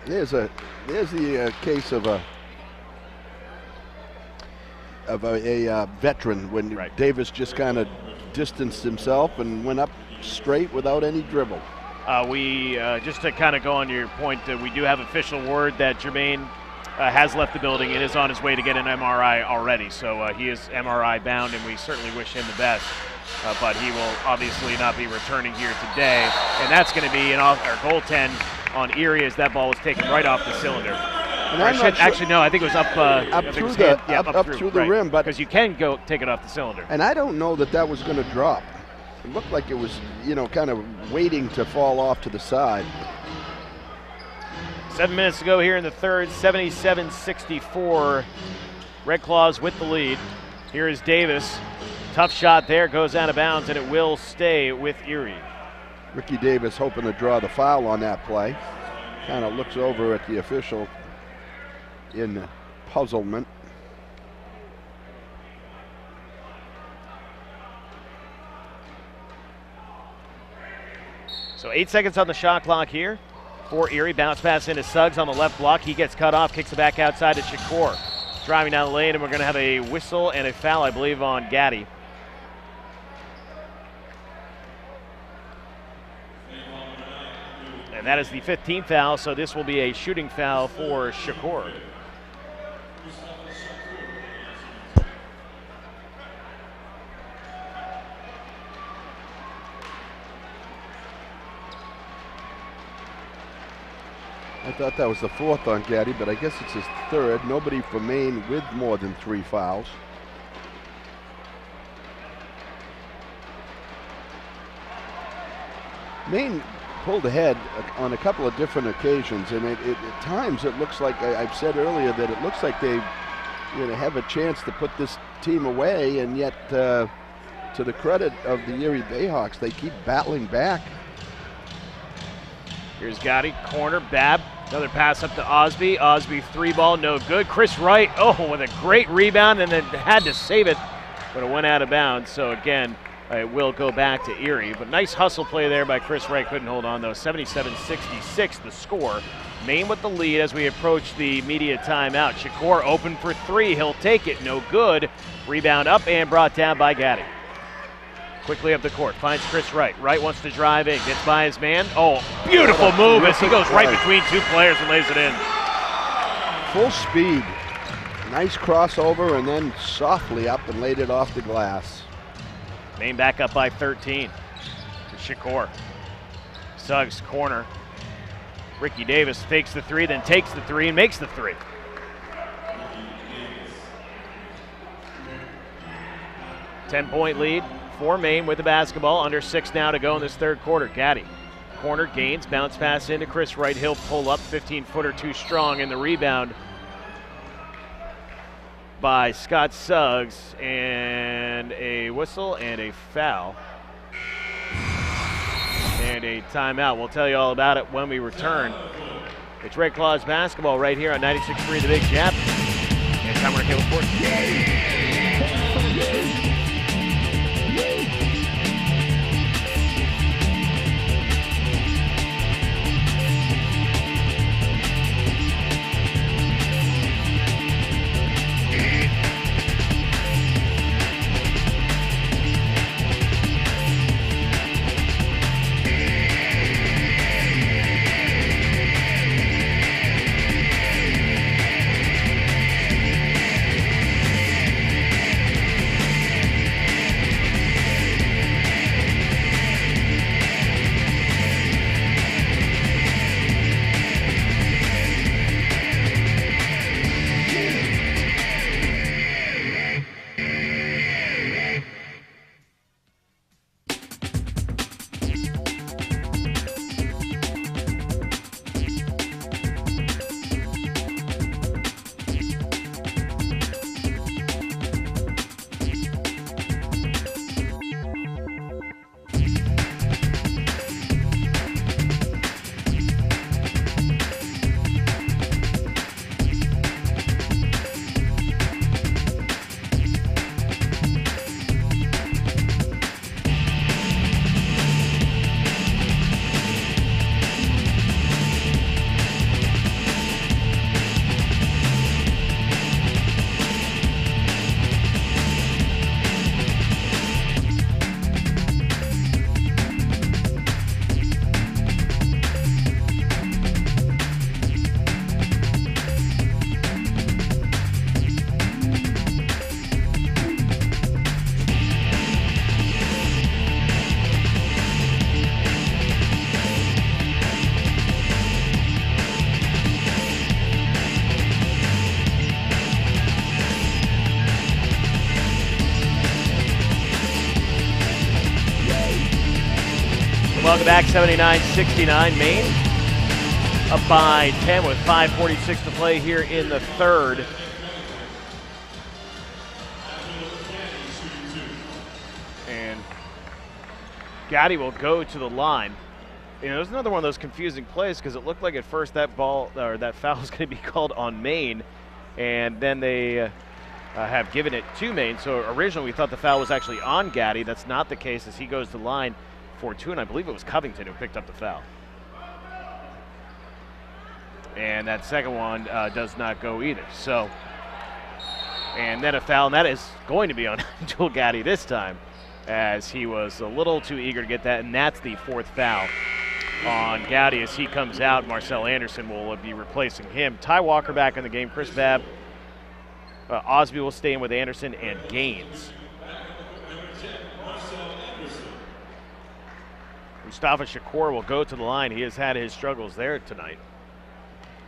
There's the case of a a veteran when Davis just kind of distanced himself and went up straight without any dribble. Just to kind of go on your point, we do have official word that Jermaine has left the building and is on his way to get an MRI already. So he is MRI bound, and we certainly wish him the best. But he will obviously not be returning here today. And that's going to be our goaltend on Erie as that ball was taken right off the cylinder. And Actually, no, I think it was up through the rim, but because you can go take it off the cylinder. And I don't know that was going to drop. It looked like it was, kind of waiting to fall off to the side. 7 minutes to go here in the third, 77-64. Red Claws with the lead. Here is Davis. Tough shot there, goes out of bounds, and it will stay with Erie. Ricky Davis hoping to draw the foul on that play. Kind of looks over at the official in puzzlement. So 8 seconds on the shot clock here for Erie. Bounce pass into Suggs on the left block. He gets cut off, kicks it back outside to Shakur. Driving down the lane, and we're going to have a whistle and a foul, I believe, on Gaddy. And that is the 15th foul, so this will be a shooting foul for Shakur. I thought that was the fourth on Gaddy, but I guess it's his third. Nobody for Maine with more than 3 fouls. Maine pulled ahead on a couple of different occasions, and at times it looks like, I've said earlier, that it looks like they have a chance to put this team away, and yet to the credit of the Erie BayHawks, they keep battling back. Here's Gotti, corner, Babb, another pass up to Osby. Osby 3-ball, no good. Chris Wright, with a great rebound, and then had to save it, but it went out of bounds. So again, it will go back to Erie. But nice hustle play there by Chris Wright. Couldn't hold on though. 77-66 the score. Maine with the lead as we approach the media timeout. Shakur open for 3. He'll take it. No good. Rebound up and brought down by Gaddy. Quickly up the court, finds Chris Wright. Wright wants to drive in, gets by his man. Beautiful move as he goes right between 2 players and lays it in. Full speed. Nice crossover, and then softly up and laid it off the glass. Maine back up by 13 to Shakur. Suggs corner. Ricky Davis fakes the 3, then takes the 3 and makes the 3. Ten-point lead for Maine with the basketball. Under 6 now to go in this third quarter. Gaddy, corner, gains, bounce pass into Chris Wright. He'll pull up, 15-footer too strong, and the rebound by Scott Suggs, and a whistle and a foul. And a timeout. We'll tell you all about it when we return. It's Red Claws basketball right here on 96.3 The Big Jab. And Time Warner Cable Sports. Welcome back, 79-69 Maine. Up by 10 with 5:46 to play here in the third. And Gaddy will go to the line. You know, there's another one of those confusing plays because it looked like at first that foul was going to be called on Maine, and then they have given it to Maine. So originally we thought the foul was actually on Gaddy. That's not the case as he goes to the line for two, and I believe it was Covington who picked up the foul. And that second one does not go either. So, and then a foul, and that is going to be on Joel Gaddy this time, as he was a little too eager to get that, and that's the fourth foul on Gaddy as he comes out. Marcel Anderson will be replacing him. Ty Walker back in the game. Chris Babb. Osby will stay in with Anderson and Gaines. Mustafa Shakur will go to the line. He has had his struggles there tonight.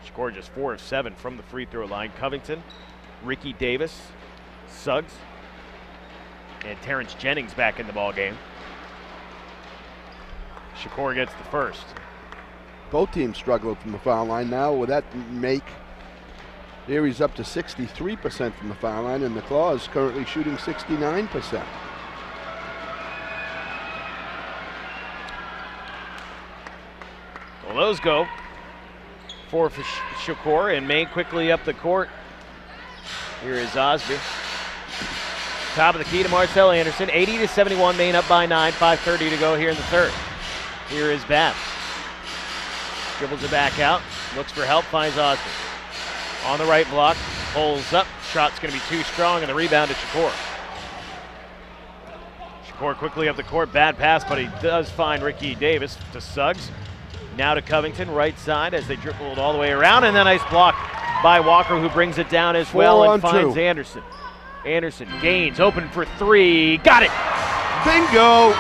Shakur just 4 of 7 from the free throw line. Covington, Ricky Davis, Suggs, and Terrence Jennings back in the ball game. Shakur gets the first. Both teams struggled from the foul line. Now with that make, Erie's up to 63% from the foul line, and the Claws currently shooting 69%. Well, those go for Shakur, and Maine quickly up the court. Here is Osby. Top of the key to Marcel Anderson. 80-71, Maine up by 9. 5:30 to go here in the third. Here is Babb. Dribbles it back out. Looks for help. Finds Osby. On the right block. Pulls up. Shot's going to be too strong, and the rebound to Shakur. Shakur quickly up the court. Bad pass, but he does find Ricky Davis to Suggs. Now to Covington, right side, as they dribble it all the way around, and then a nice block by Walker, who brings it down as well and finds Anderson. Anderson Gaines open for three. Got it! Bingo!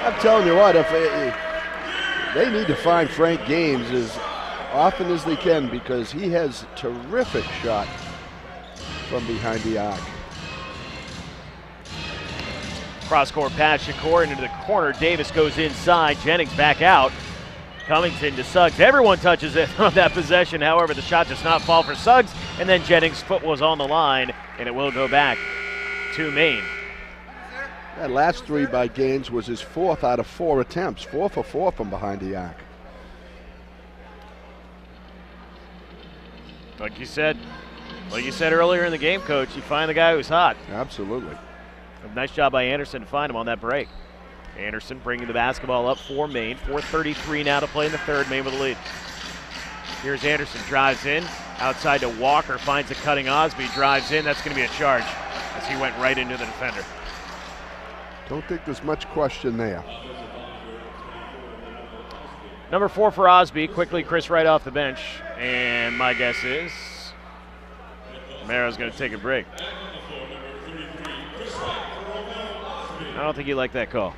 I'm telling you what, if they need to find Frank Gaines as often as they can, because he has a terrific shot from behind the arc. Cross-court pass, Shakur into the corner. Davis goes inside. Jennings back out. Covington to Suggs. Everyone touches it on that possession. However, the shot does not fall for Suggs. And then Jennings' foot was on the line, and it will go back to Maine. That last three by Gaines was his 4th out of 4 attempts. 4 for 4 from behind the arc. Like you said earlier in the game, Coach, you find the guy who's hot. Absolutely. A nice job by Anderson to find him on that break. Anderson bringing the basketball up for Maine. 4:33 now to play in the third. Maine with the lead. Here's Anderson, drives in. Outside to Walker, finds a cutting Osby, drives in. That's going to be a charge as he went right into the defender. Don't think there's much question there. Number 4 for Osby. Quickly, Chris Wright off the bench. And my guess is Maro's going to take a break. I don't think he liked that call.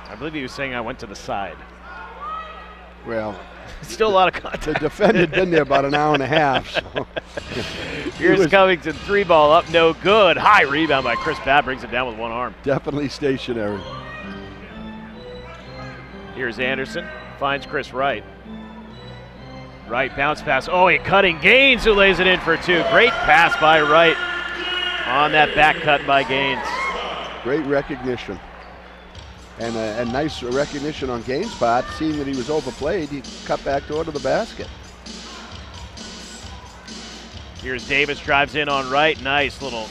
I believe he was saying I went to the side. Well, still a lot of contact. The defender had been there about an hour and a half. So. Here's Covington, 3 ball up, no good. High rebound by Chris Babb, brings it down with one arm. Definitely stationary. Here's Anderson, finds Chris Wright. Wright bounce pass. Oh, a cutting Gaines who lays it in for 2. Great pass by Wright on that back cut by Gaines. Great recognition. And a nice recognition on Gaines' part. Seeing that he was overplayed, he cut back door to the basket. Here's Davis, drives in on Wright. Nice little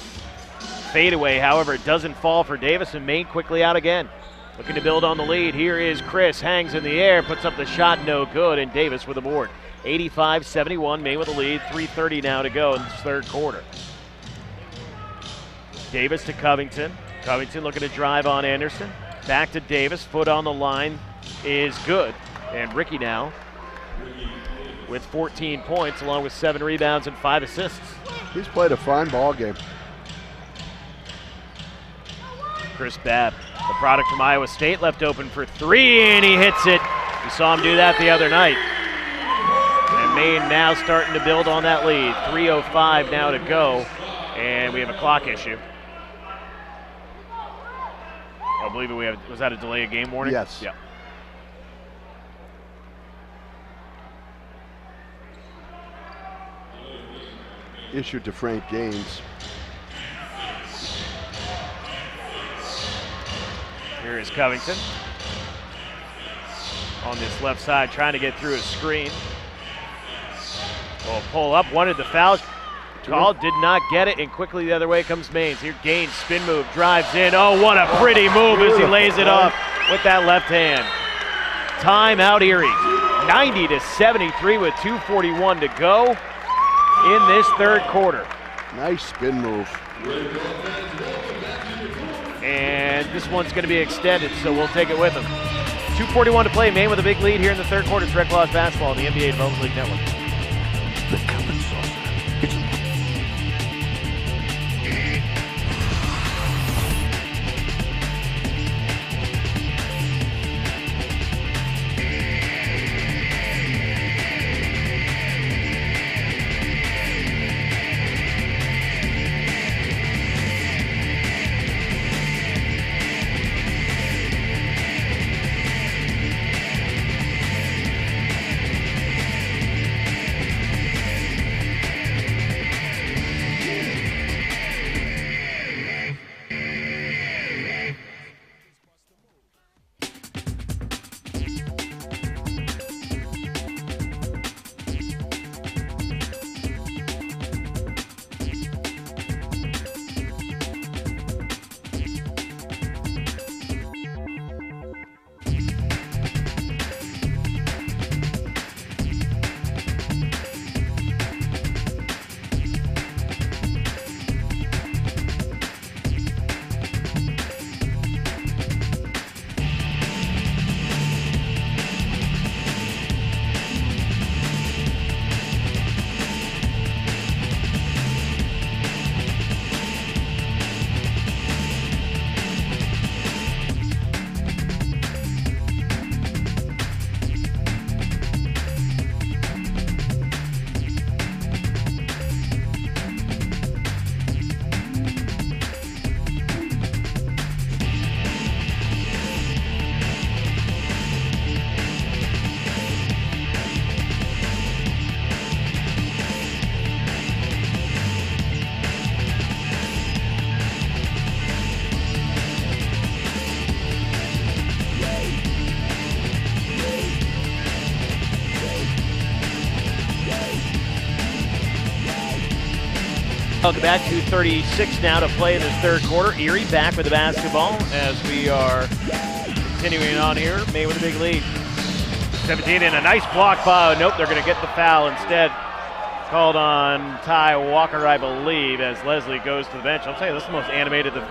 fadeaway. However, it doesn't fall for Davis, and Maine quickly out again. Looking to build on the lead. Here is Chris, hangs in the air, puts up the shot, no good, and Davis with the board. 85-71, Maine with the lead. 3:30 now to go in this third quarter. Davis to Covington. Covington looking to drive on Anderson. Back to Davis, foot on the line is good. And Ricky now with 14 points along with 7 rebounds and 5 assists. He's played a fine ball game. Chris Babb, the product from Iowa State, left open for 3, and he hits it. We saw him do that the other night. And Maine now starting to build on that lead. 3:05 now to go, and we have a clock issue. I believe was that a delay of game warning? Yes. Yeah. Issued to Frank Gaines. Here is Covington on this left side, trying to get through a screen. Oh, pull up, wanted the foul call, did not get it, and quickly the other way comes Maines. Here Gaines, spin move, drives in. Oh, what a pretty move as he lays it off with that left hand. Timeout Erie, 90-73 with 2:41 to go in this third quarter. Nice spin move. And this one's going to be extended, so we'll take it with them. 2:41 to play. Maine with a big lead here in the third quarter. It's Red Claws basketball on the NBA Development League Network. The cup and saucer. Welcome back. 2:36 now to play in this third quarter. Erie back with the basketball as we are continuing on here. Maine with a big lead. 17 and a nice block by. Nope, they're going to get the foul instead. Called on Ty Walker, I believe, as Leslie goes to the bench. I'll tell you, this is the most animated the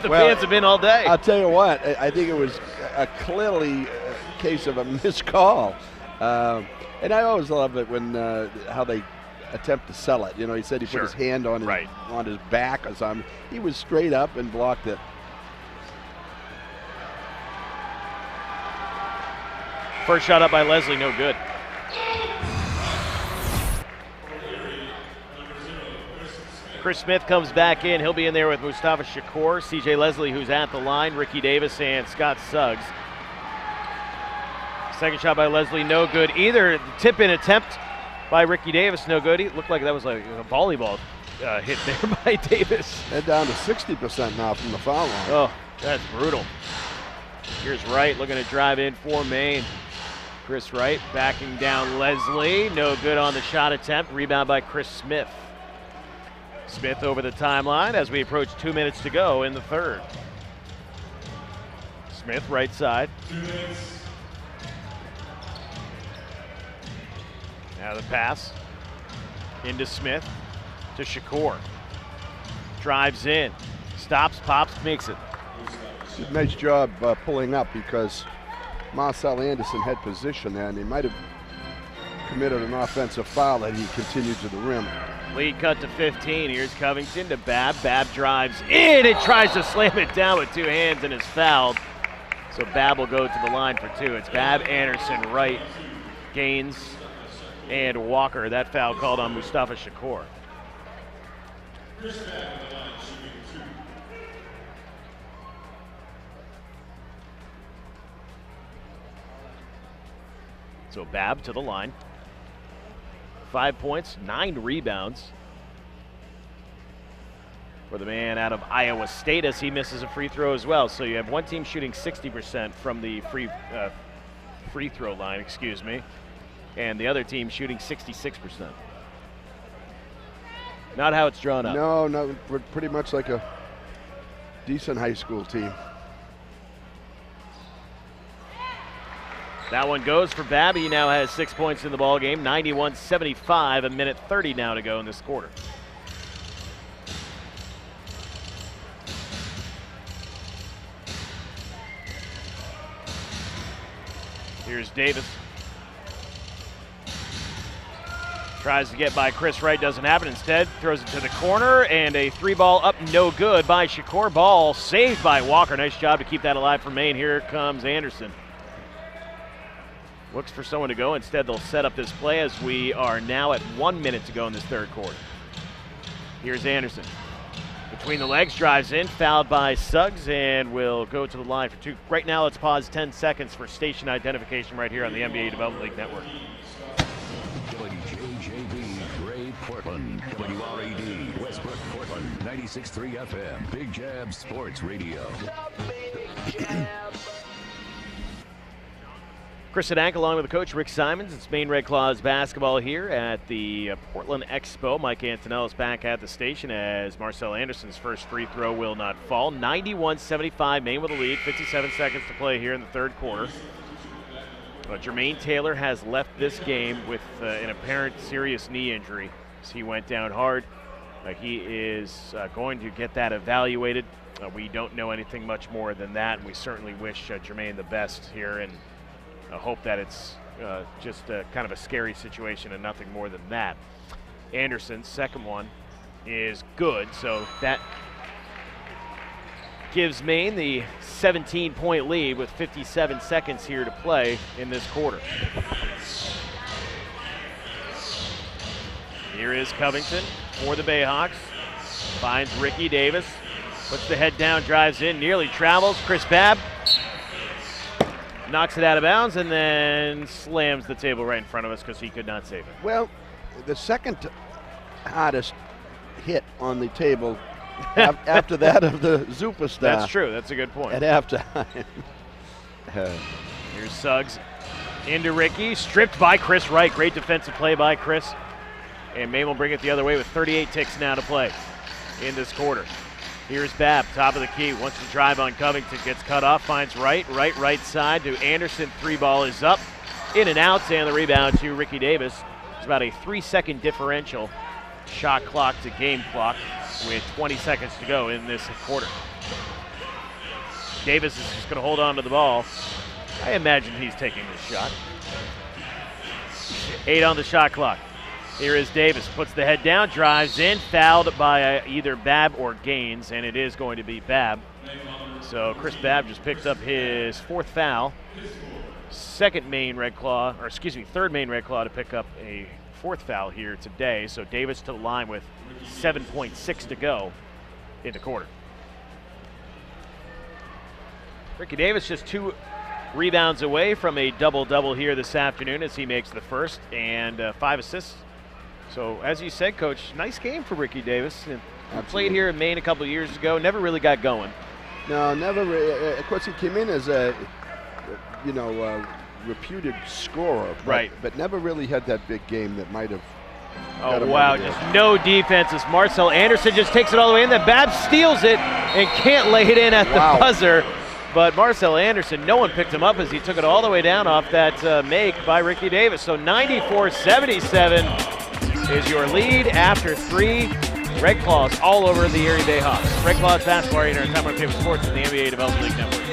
fans have been all day. I'll tell you what, I think it was clearly a case of a missed call. And I always love it when how they attempt to sell it. You know, he said he put his hand on his back or something. He was straight up and blocked it. First shot up by Leslie, no good. Chris Smith comes back in. He'll be in there with Mustafa Shakur, CJ Leslie, who's at the line, Ricky Davis, and Scott Suggs. Second shot by Leslie, no good either. The tip-in attempt by Ricky Davis, no good. It looked like that was like a volleyball hit there by Davis. They're down to 60% now from the foul line. Oh, that's brutal. Here's Wright looking to drive in for Maine. Chris Wright backing down Leslie. No good on the shot attempt. Rebound by Chris Smith. Smith over the timeline as we approach 2 minutes to go in the third. Smith right side. Now the pass into Smith to Shakur. Drives in, stops, pops, makes it. Nice job pulling up because Marcel Anderson had position there and he might have committed an offensive foul that he continued to the rim. Lead cut to 15. Here's Covington to Babb. Babb drives in and tries to slam it down with two hands and is fouled. So Babb will go to the line for two. It's Babb, Anderson, Wright, Gaines, and Walker. That foul called on Mustafa Shakur. So Babb to the line. 5 points, 9 rebounds for the man out of Iowa State as he misses a free throw as well. So you have one team shooting 60% from the free throw line, and the other team shooting 66%. Not how it's drawn up. No, pretty much like a decent high school team. That one goes for Babb. He now has 6 points in the ball game. 91-75, a minute 30 now to go in this quarter. Here's Davis. Tries to get by Chris Wright, doesn't happen. Instead, throws it to the corner, and a 3-ball up, no good by Shakur. Ball saved by Walker. Nice job to keep that alive for Maine. Here comes Anderson. Looks for someone to go. Instead, they'll set up this play as we are now at 1 minute to go in this third quarter. Here's Anderson. Between the legs, drives in, fouled by Suggs, and will go to the line for 2. Right now, let's pause 10 seconds for station identification right here on the NBA Development League Network. WJJB, Gray, Portland. WRAD, Westbrook, Portland. 96.3 FM. Big Jab Sports Radio. Chris Sedank along with the coach Rick Simons. It's Maine Red Claws basketball here at the Portland Expo. Mike Antonellis back at the station as Marcel Anderson's first free throw will not fall. 91-75, Maine with the lead. 57 seconds to play here in the third quarter. Jermaine Taylor has left this game with an apparent serious knee injury. So he went down hard. He is going to get that evaluated. We don't know anything much more than that. We certainly wish Jermaine the best here, and hope that it's just kind of a scary situation and nothing more than that. Anderson's second one is good, so that gives Maine the 17-point lead with 57 seconds here to play in this quarter. Here is Covington for the BayHawks. Finds Ricky Davis, puts the head down, drives in, nearly travels. Chris Babb knocks it out of bounds and then slams the table right in front of us because he could not save it. Well, the second hardest hit on the table after that of the superstar. That's true. That's a good point. At halftime. Here's Suggs into Ricky, stripped by Chris Wright. Great defensive play by Chris. And Maine will bring it the other way with 38 ticks now to play in this quarter. Here's Babb, top of the key, wants to drive on Covington, gets cut off, finds right side to Anderson. 3-ball is up, in and out, and the rebound to Ricky Davis. It's about a 3-second differential, shot clock to game clock, with 20 seconds to go in this quarter. Davis is just going to hold on to the ball. I imagine he's taking this shot. 8 on the shot clock. Here is Davis, puts the head down, drives in, fouled by either Babb or Gaines, and it is going to be Babb. So Chris Babb just picked up his 4th foul. Third Maine Red Claw to pick up a 4th foul here today. So Davis to the line with 7.6 to go in the quarter. Ricky Davis just 2 rebounds away from a double-double here this afternoon as he makes the first, and 5 assists. So, as you said, Coach, nice game for Ricky Davis. Played here in Maine a couple of years ago, never really got going. No, never. Of course, he came in as a, reputed scorer, but never really had that big game that might have. Oh, wow, just no defense as Marcel Anderson just takes it all the way in. Then Babb steals it and can't lay it in at the buzzer. But Marcel Anderson, no one picked him up as he took it all the way down off that make by Ricky Davis. So 94-77 is your lead after 3. Red Claws all over the Erie BayHawks. Red Claws basketball here in Time Warner Cable Sports and the NBA Development League Network.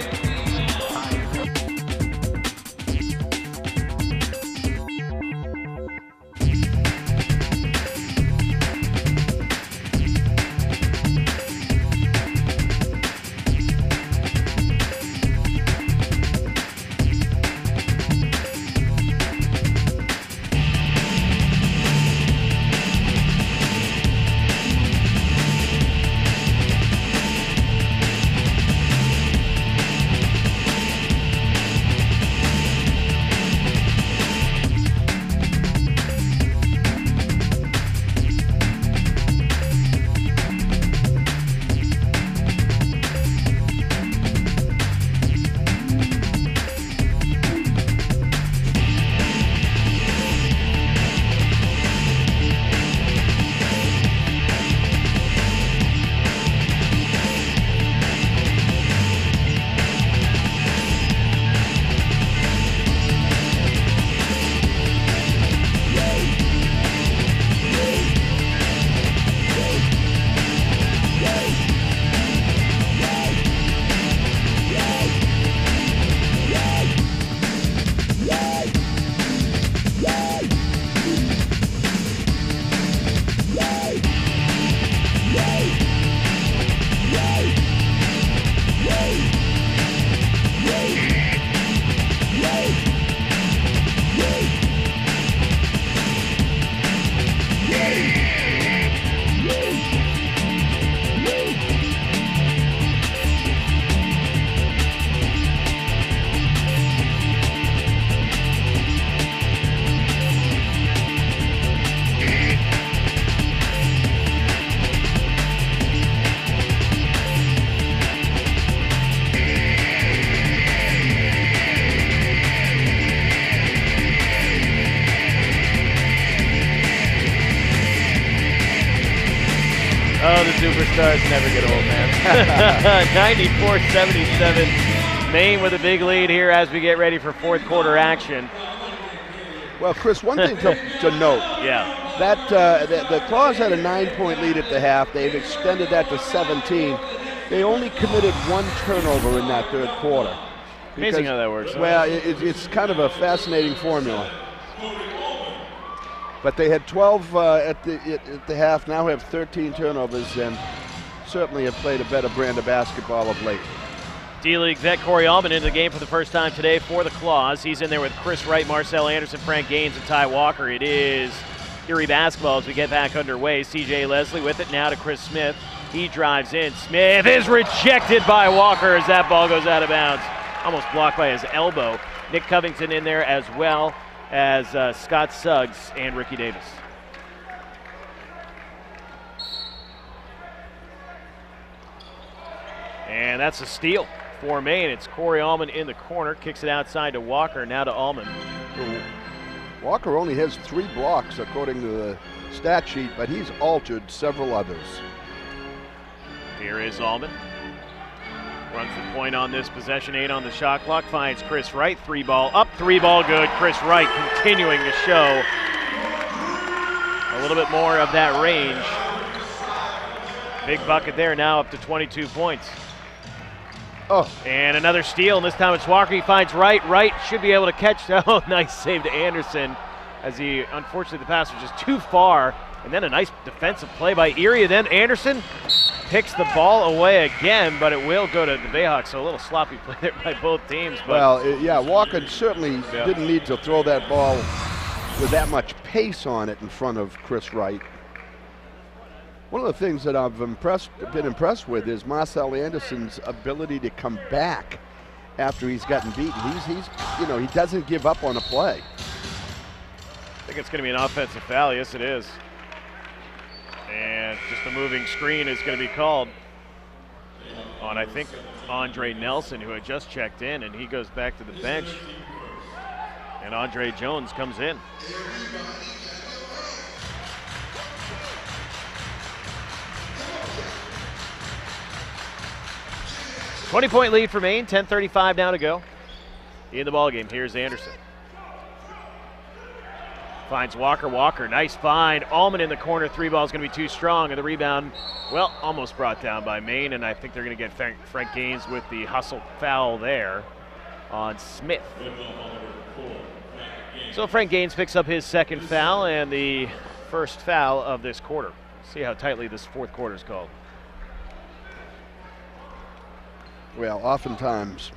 superstars never get old, man. 94-77. Maine with a big lead here as we get ready for fourth quarter action. Well, Chris, one thing to note. Yeah. That the Claws had a 9-point lead at the half. They've extended that to 17. They only committed one turnover in that third quarter. Amazing how that works. Well, it's kind of a fascinating formula. But they had 12 at the half, now have 13 turnovers, and certainly have played a better brand of basketball of late. D-League vet Corey Allman into the game for the first time today for the Claws. He's in there with Chris Wright, Marcel Anderson, Frank Gaines, and Ty Walker. It is Erie basketball as we get back underway. C.J. Leslie with it now to Chris Smith. He drives in. Smith is rejected by Walker as that ball goes out of bounds. Almost blocked by his elbow. Nick Covington in there as well as Scott Suggs and Ricky Davis. And that's a steal for Maine. It's Corey Allman in the corner, kicks it outside to Walker, now to Allman. Walker only has 3 blocks according to the stat sheet, but he's altered several others. Here is Allman. Runs the point on this possession, 8 on the shot clock, finds Chris Wright, 3 ball up, 3 ball good. Chris Wright continuing to show a little bit more of that range. Big bucket there, now up to 22 points. Oh. And another steal, and this time it's Walker. He finds Wright. Wright should be able to catch. Oh, nice save to Anderson as he, unfortunately, the pass was just too far. And then a nice defensive play by Erie. And then Anderson picks the ball away again, but it will go to the BayHawks. So a little sloppy play there by both teams. But well, yeah, Walker certainly didn't need to throw that ball with that much pace on it in front of Chris Wright. One of the things that I've been impressed with is Marcel Anderson's ability to come back after he's gotten beaten. He's he doesn't give up on a play. I think it's going to be an offensive foul. Yes, it is. And just a moving screen is going to be called on, I think, Andre Nelson, who had just checked in, and he goes back to the bench. And Andre Jones comes in. $20-point lead for Maine, 10:35 now to go in the ballgame. Here's Anderson. Finds Walker. Walker, nice find. Allman in the corner. 3 ball is going to be too strong. And the rebound, well, almost brought down by Maine. And I think they're going to get Frank Gaines with the hustle foul there on Smith. So Frank Gaines picks up his second foul and the first foul of this quarter. See how tightly this fourth quarter is called. Well, oftentimes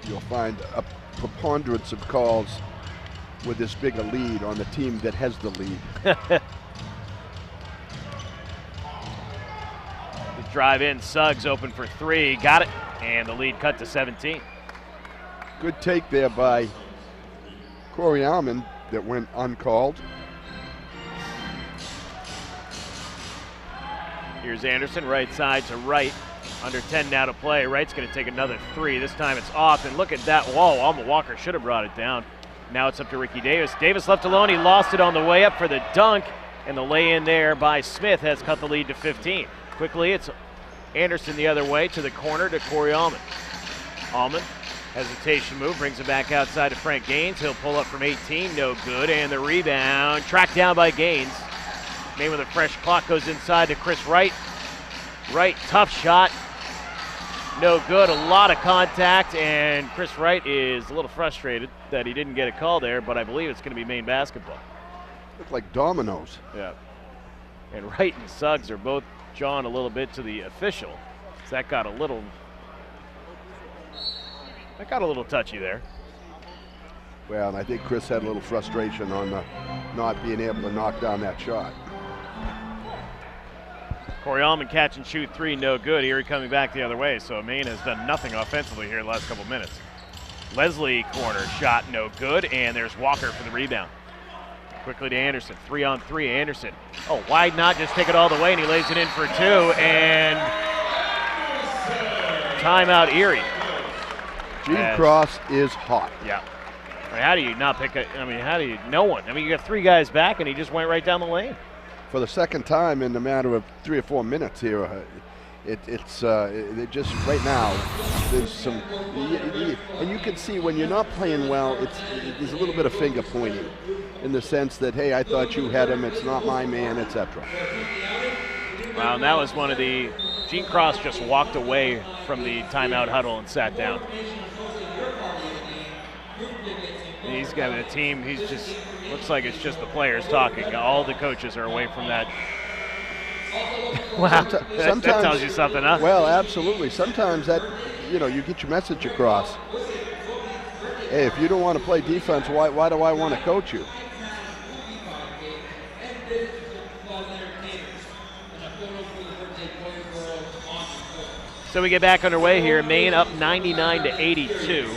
you'll find a preponderance of calls with this big a lead on the team that has the lead. The drive in, Suggs open for 3, got it, and the lead cut to 17. Good take there by Corey Allman that went uncalled. Here's Anderson, right side to Wright. Under 10 now to play. Wright's going to take another 3. This time it's off, and look at that. Whoa, Alma Walker should have brought it down. Now it's up to Ricky Davis. Davis left alone. He lost it on the way up for the dunk, and the lay-in there by Smith has cut the lead to 15. Quickly, it's Anderson the other way to the corner to Corey Allman. Allman, hesitation move, brings it back outside to Frank Gaines. He'll pull up from 18, no good, and the rebound tracked down by Gaines. Maine with a fresh clock goes inside to Chris Wright. Wright, tough shot. No good, a lot of contact, and Chris Wright is a little frustrated that he didn't get a call there, but I believe it's going to be Maine basketball. Look like dominoes. Yeah. And Wright and Suggs are both jawing a little bit to the official. So that got a little touchy there. Well, and I think Chris had a little frustration on not being able to knock down that shot. Corey Allman catch and shoot 3, no good. Erie coming back the other way, so Maine has done nothing offensively here the last couple minutes. Leslie corner shot, no good, and there's Walker for the rebound. Quickly to Anderson, 3-on-3, Anderson. Oh, why not just take it all the way, and he lays it in for 2, and timeout Erie. Gene Cross is hot. Yeah. I mean, how do you not pick it? I mean, how do you, no one. I mean, you got 3 guys back, and he just went right down the lane. for the second time in a matter of 3 or 4 minutes here. It's just right now. There's some, and you can see when you're not playing well, there's a little bit of finger pointing, in the sense that, hey, I thought you had him. It's not my man, etc. Wow, and that was one of the. Gene Cross just walked away from the timeout huddle and sat down. He's got a team. He's just looks like it's just the players talking. All the coaches are away from that. Wow, that tells you something, huh? Well, absolutely. Sometimes that, you get your message across. Hey, if you don't want to play defense, why do I want to coach you? So we get back underway here. Maine up 99-82.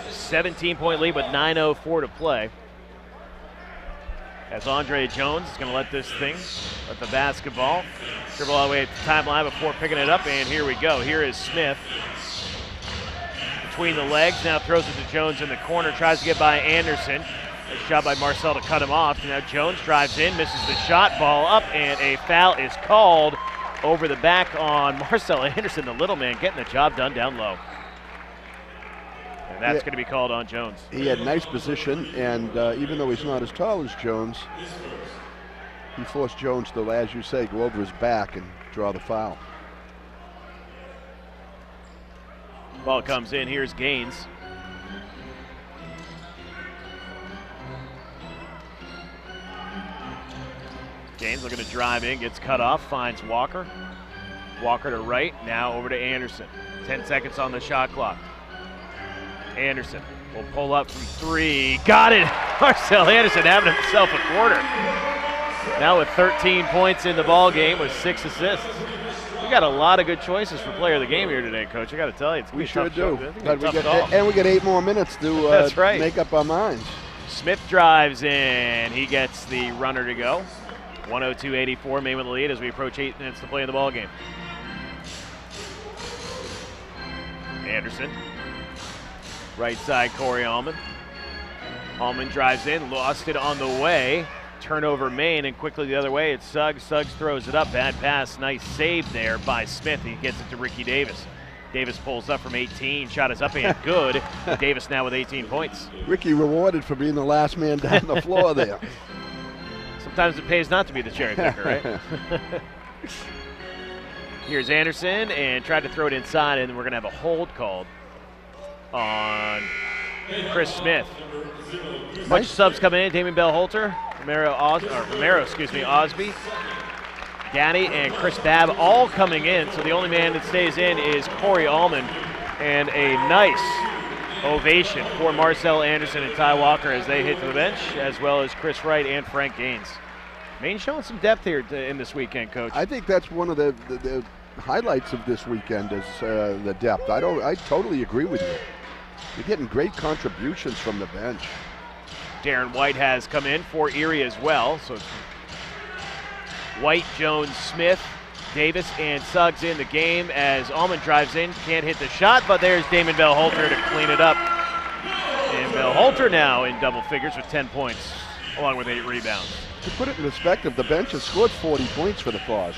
17-point lead with 9:04 to play. As Andre Jones is going to let the basketball dribble all the way at the timeline before picking it up, and here we go. Here is Smith between the legs, now throws it to Jones in the corner, tries to get by Anderson. Nice job by Marcel to cut him off. Now Jones drives in, misses the shot, ball up, and a foul is called over the back on Marcel Anderson, the little man, getting the job done down low. And that's going to be called on Jones. He had nice position, and even though he's not as tall as Jones, he forced Jones to, as you say, go over his back and draw the foul. Ball comes in. Here's Gaines. Gaines looking to drive in, gets cut off, finds Walker. Walker to right, now over to Anderson. 10 seconds on the shot clock. Anderson will pull up from 3. Got it! Marcel Anderson having himself a quarter. Now with 13 points in the ball game with 6 assists. We got a lot of good choices for player of the game here today, Coach. I got to tell you, we sure do. And we get 8 more minutes to That's right. make up our minds. Smith drives in. He gets the runner to go. 102-84, Maine with the lead as we approach 8 minutes to play in the ball game. Anderson. Right side, Corey Allman. Allman drives in, lost it on the way. Turnover Maine, and quickly the other way, it's Suggs. Suggs throws it up, bad pass, nice save there by Smith. He gets it to Ricky Davis. Davis pulls up from 18, shot is up and good. Davis now with 18 points. Ricky rewarded for being the last man down the floor there. Sometimes it pays not to be the cherry picker, right? Here's Anderson, and tried to throw it inside, and we're going to have a hold called on Chris Smith. Bunch of subs coming in. Damon Bell-Holter, Romero, Osby, Gaddy, and Chris Babb all coming in. So the only man that stays in is Corey Allman, and a nice ovation for Marcel Anderson and Ty Walker as they hit to the bench, as well as Chris Wright and Frank Gaines. Maine showing some depth here in this weekend, Coach. I think that's one of the highlights of this weekend is the depth. I totally agree with you. You're getting great contributions from the bench. Darren White has come in for Erie as well. So White, Jones, Smith, Davis, and Suggs in the game as Allman drives in. Can't hit the shot, but there's Damon Bell-Holter to clean it up. And Bell-Holter now in double figures with 10 points, along with 8 rebounds. To put it in perspective, the bench has scored 40 points for the Claws.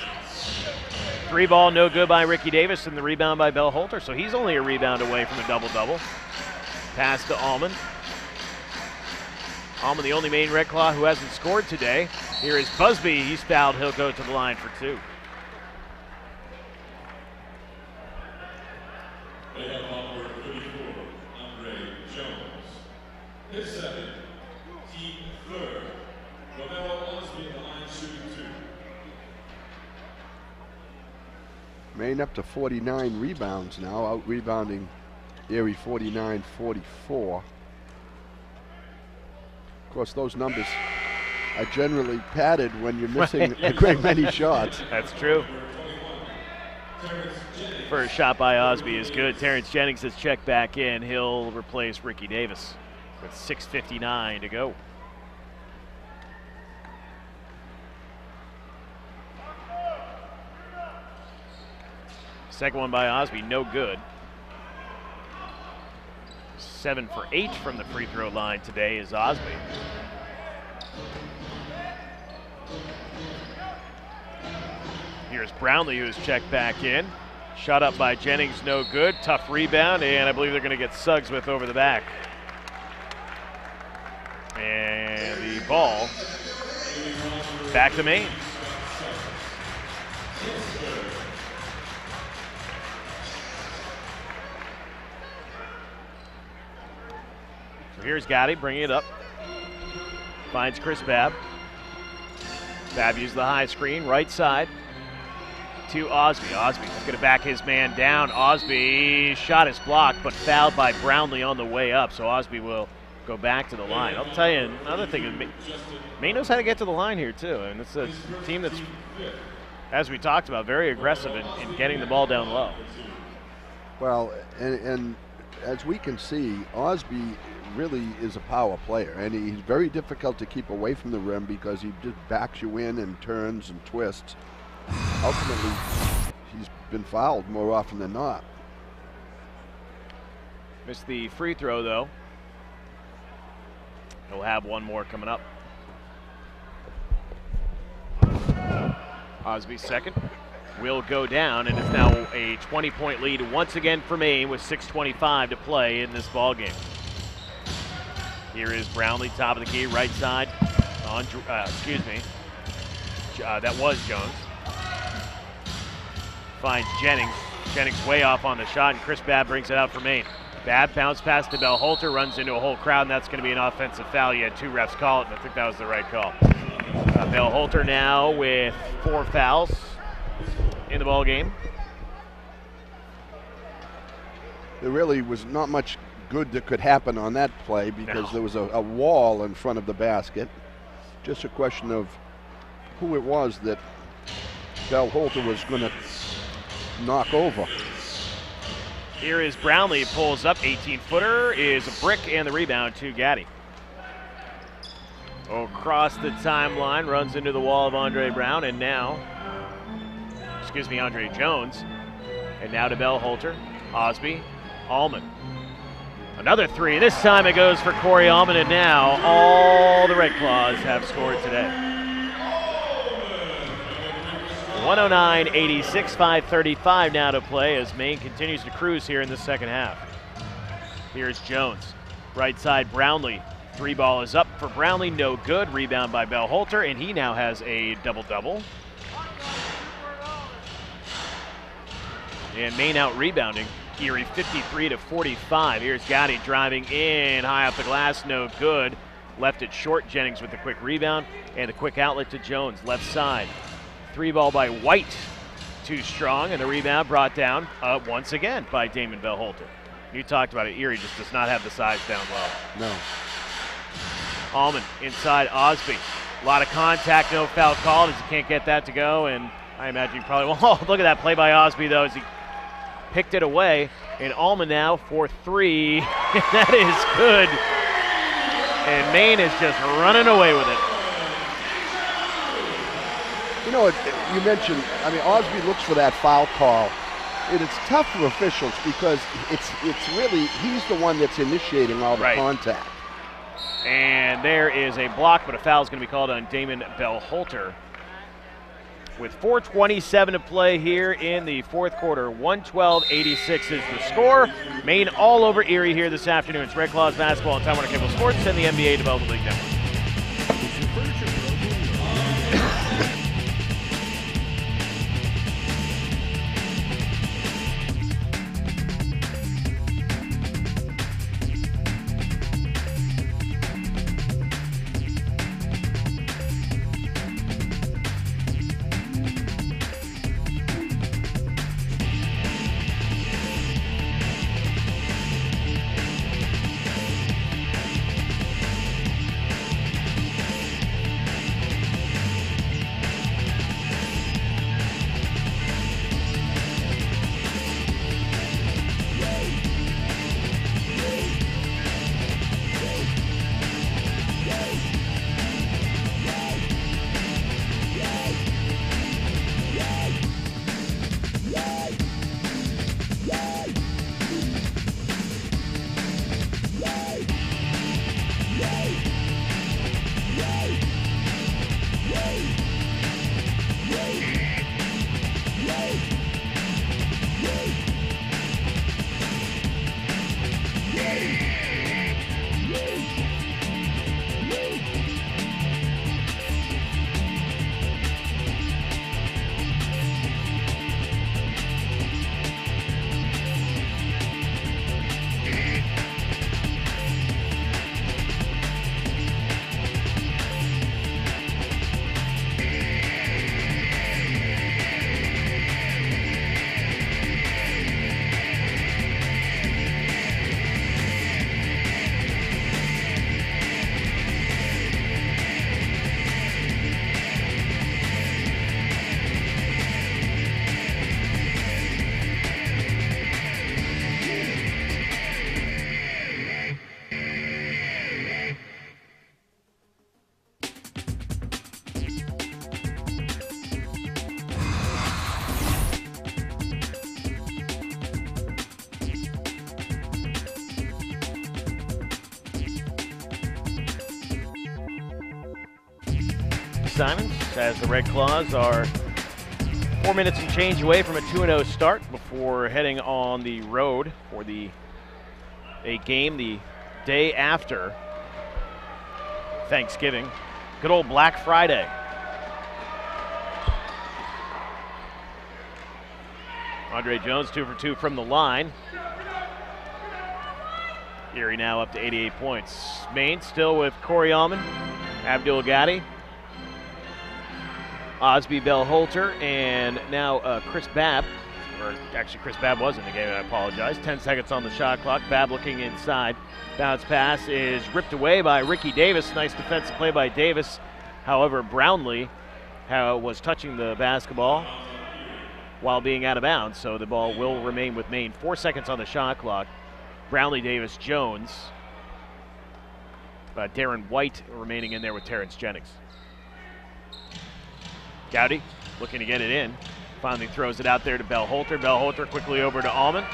3 ball, no good by Ricky Davis, and the rebound by Bell-Holter, so he's only a rebound away from a double-double. Pass to Allman. Allman, the only Maine Red Claw who hasn't scored today. Here is Busby. He's fouled. He'll go to the line for 2. His second, team third. Romero Osby in the line shooting 2. Maine up to 49 rebounds now, out rebounding Erie 49-44. Of course, those numbers are generally padded when you're missing a great many shots. That's true. First shot by Osby is good. Terrence Jennings has checked back in. He'll replace Ricky Davis with 6:59 to go. Second one by Osby, no good. 7 for 8 from the free throw line today is Osby. Here's Brownlee, who's checked back in. Shot up by Jennings, no good. Tough rebound, and I believe they're going to get Suggs with over the back. And the ball back to Maine. So here's Gotti bringing it up. Finds Chris Babb. Babb used the high screen, right side to Osby. Osby's going to back his man down. Osby shot is blocked, but fouled by Brownlee on the way up, so Osby will go back to the line. I'll tell you another thing. Maine knows how to get to the line here, too. And it's a team that's, as we talked about, very aggressive in getting the ball down low. Well, and as we can see, Osby really is a power player, and he's very difficult to keep away from the rim because he just backs you in and turns and twists. Ultimately, he's been fouled more often than not. Missed the free throw, though. He'll have one more coming up. Osby's second will go down, and it's now a 20-point lead once again for Maine with 6:25 to play in this ball game. Here is Brownlee, top of the key, right side. That was Jones. Finds Jennings. Jennings way off on the shot, and Chris Babb brings it out for Maine. Babb bounce pass to Bell Holter, runs into a whole crowd, and that's going to be an offensive foul. You had two refs call it, and I think that was the right call. Bell Holter now with 4 fouls in the ball game. There really was not much good that could happen on that play because there was a wall in front of the basket. Just a question of who it was that Bell Holter was going to knock over. Here is Brownlee, pulls up, 18-footer is a brick, and the rebound to Gaddy. Across the timeline, runs into the wall of Andre Brown, and now, Andre Jones. And now to Bell Holter, Osby, Allman. Another three, this time it goes for Corey Allman, and now all the Red Claws have scored today. 109-86, 5:35 now to play as Maine continues to cruise here in the second half. Here's Jones, right side Brownlee. 3 ball is up for Brownlee, no good. Rebound by Bell Holter, and he now has a double-double. And Maine out rebounding Erie 53-45. Here's Gotti driving in, high up the glass, no good. Left it short, Jennings with the quick rebound, and a quick outlet to Jones, left side. 3 ball by White, too strong, and the rebound brought down once again by Damon Bell Holter. You talked about it, Erie just does not have the size down low. No. Allman inside Osby. A lot of contact, no foul called as he can't get that to go, and I imagine you probably won't. Oh, look at that play by Osby, though, as he picked it away. And Allman now for 3. That is good. And Maine is just running away with it. You know, you mentioned, Osby looks for that foul call. And it's tough for officials because it's really, he's the one that's initiating all the contact. And there is a block, but a foul is going to be called on Damon Bell Holter. With 4:27 to play here in the fourth quarter, 112-86 is the score. Maine all over Erie here this afternoon. It's Red Claws basketball on Time Warner Cable Sports and the NBA Development League Network. Simons, as the Red Claws are 4 minutes and change away from a 2-0 start before heading on the road for a game the day after Thanksgiving. Good old Black Friday. Andre Jones 2 for 2 from the line. Erie now up to 88 points. Maine still with Corey Allman, Abdul Gatti, Osby Bell-Holter, and now Chris Babb. Or actually, Chris Babb was in the game, I apologize. 10 seconds on the shot clock. Babb looking inside. Bounce pass is ripped away by Ricky Davis. Nice defensive play by Davis. However, Brownlee was touching the basketball while being out of bounds, so the ball will remain with Maine. 4 seconds on the shot clock. Brownlee, Davis, Jones. Darren White remaining in there with Terrence Jennings. Gowdy looking to get it in. Finally throws it out there to Bell-Holter. Bell-Holter quickly over to Allman.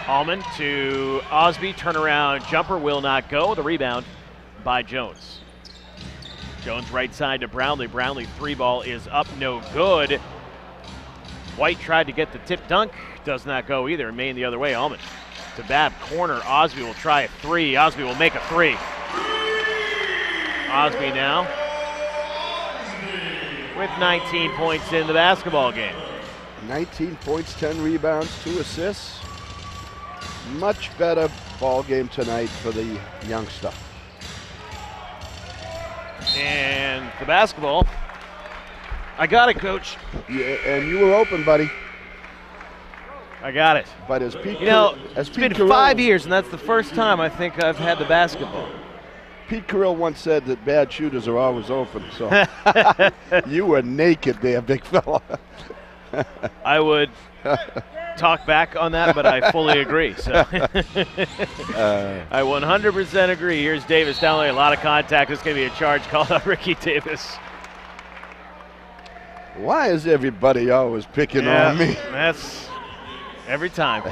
Allman to Osby. Turnaround jumper will not go. The rebound by Jones. Jones right side to Brownlee. Brownlee 3-ball is up, no good. White tried to get the tip dunk. Does not go either. Maine the other way. Allman to Babb, corner. Osby will try a 3. Osby will make a 3. Osby now with 19 points in the basketball game. 19 points, 10 rebounds, 2 assists. Much better ball game tonight for the youngster. And the basketball. I got it, Coach. Yeah, and you were open, buddy. I got it. But as Pete, it's been 5 years, and that's the first time I think I've had the basketball. Pete Carrill once said that bad shooters are always open, so you were naked there, big fella. I would talk back on that, but I fully agree. So I 100% agree. Here's Davis down there, a lot of contact. There's going to be a charge called on Ricky Davis. Why is everybody always picking on me? That's every time.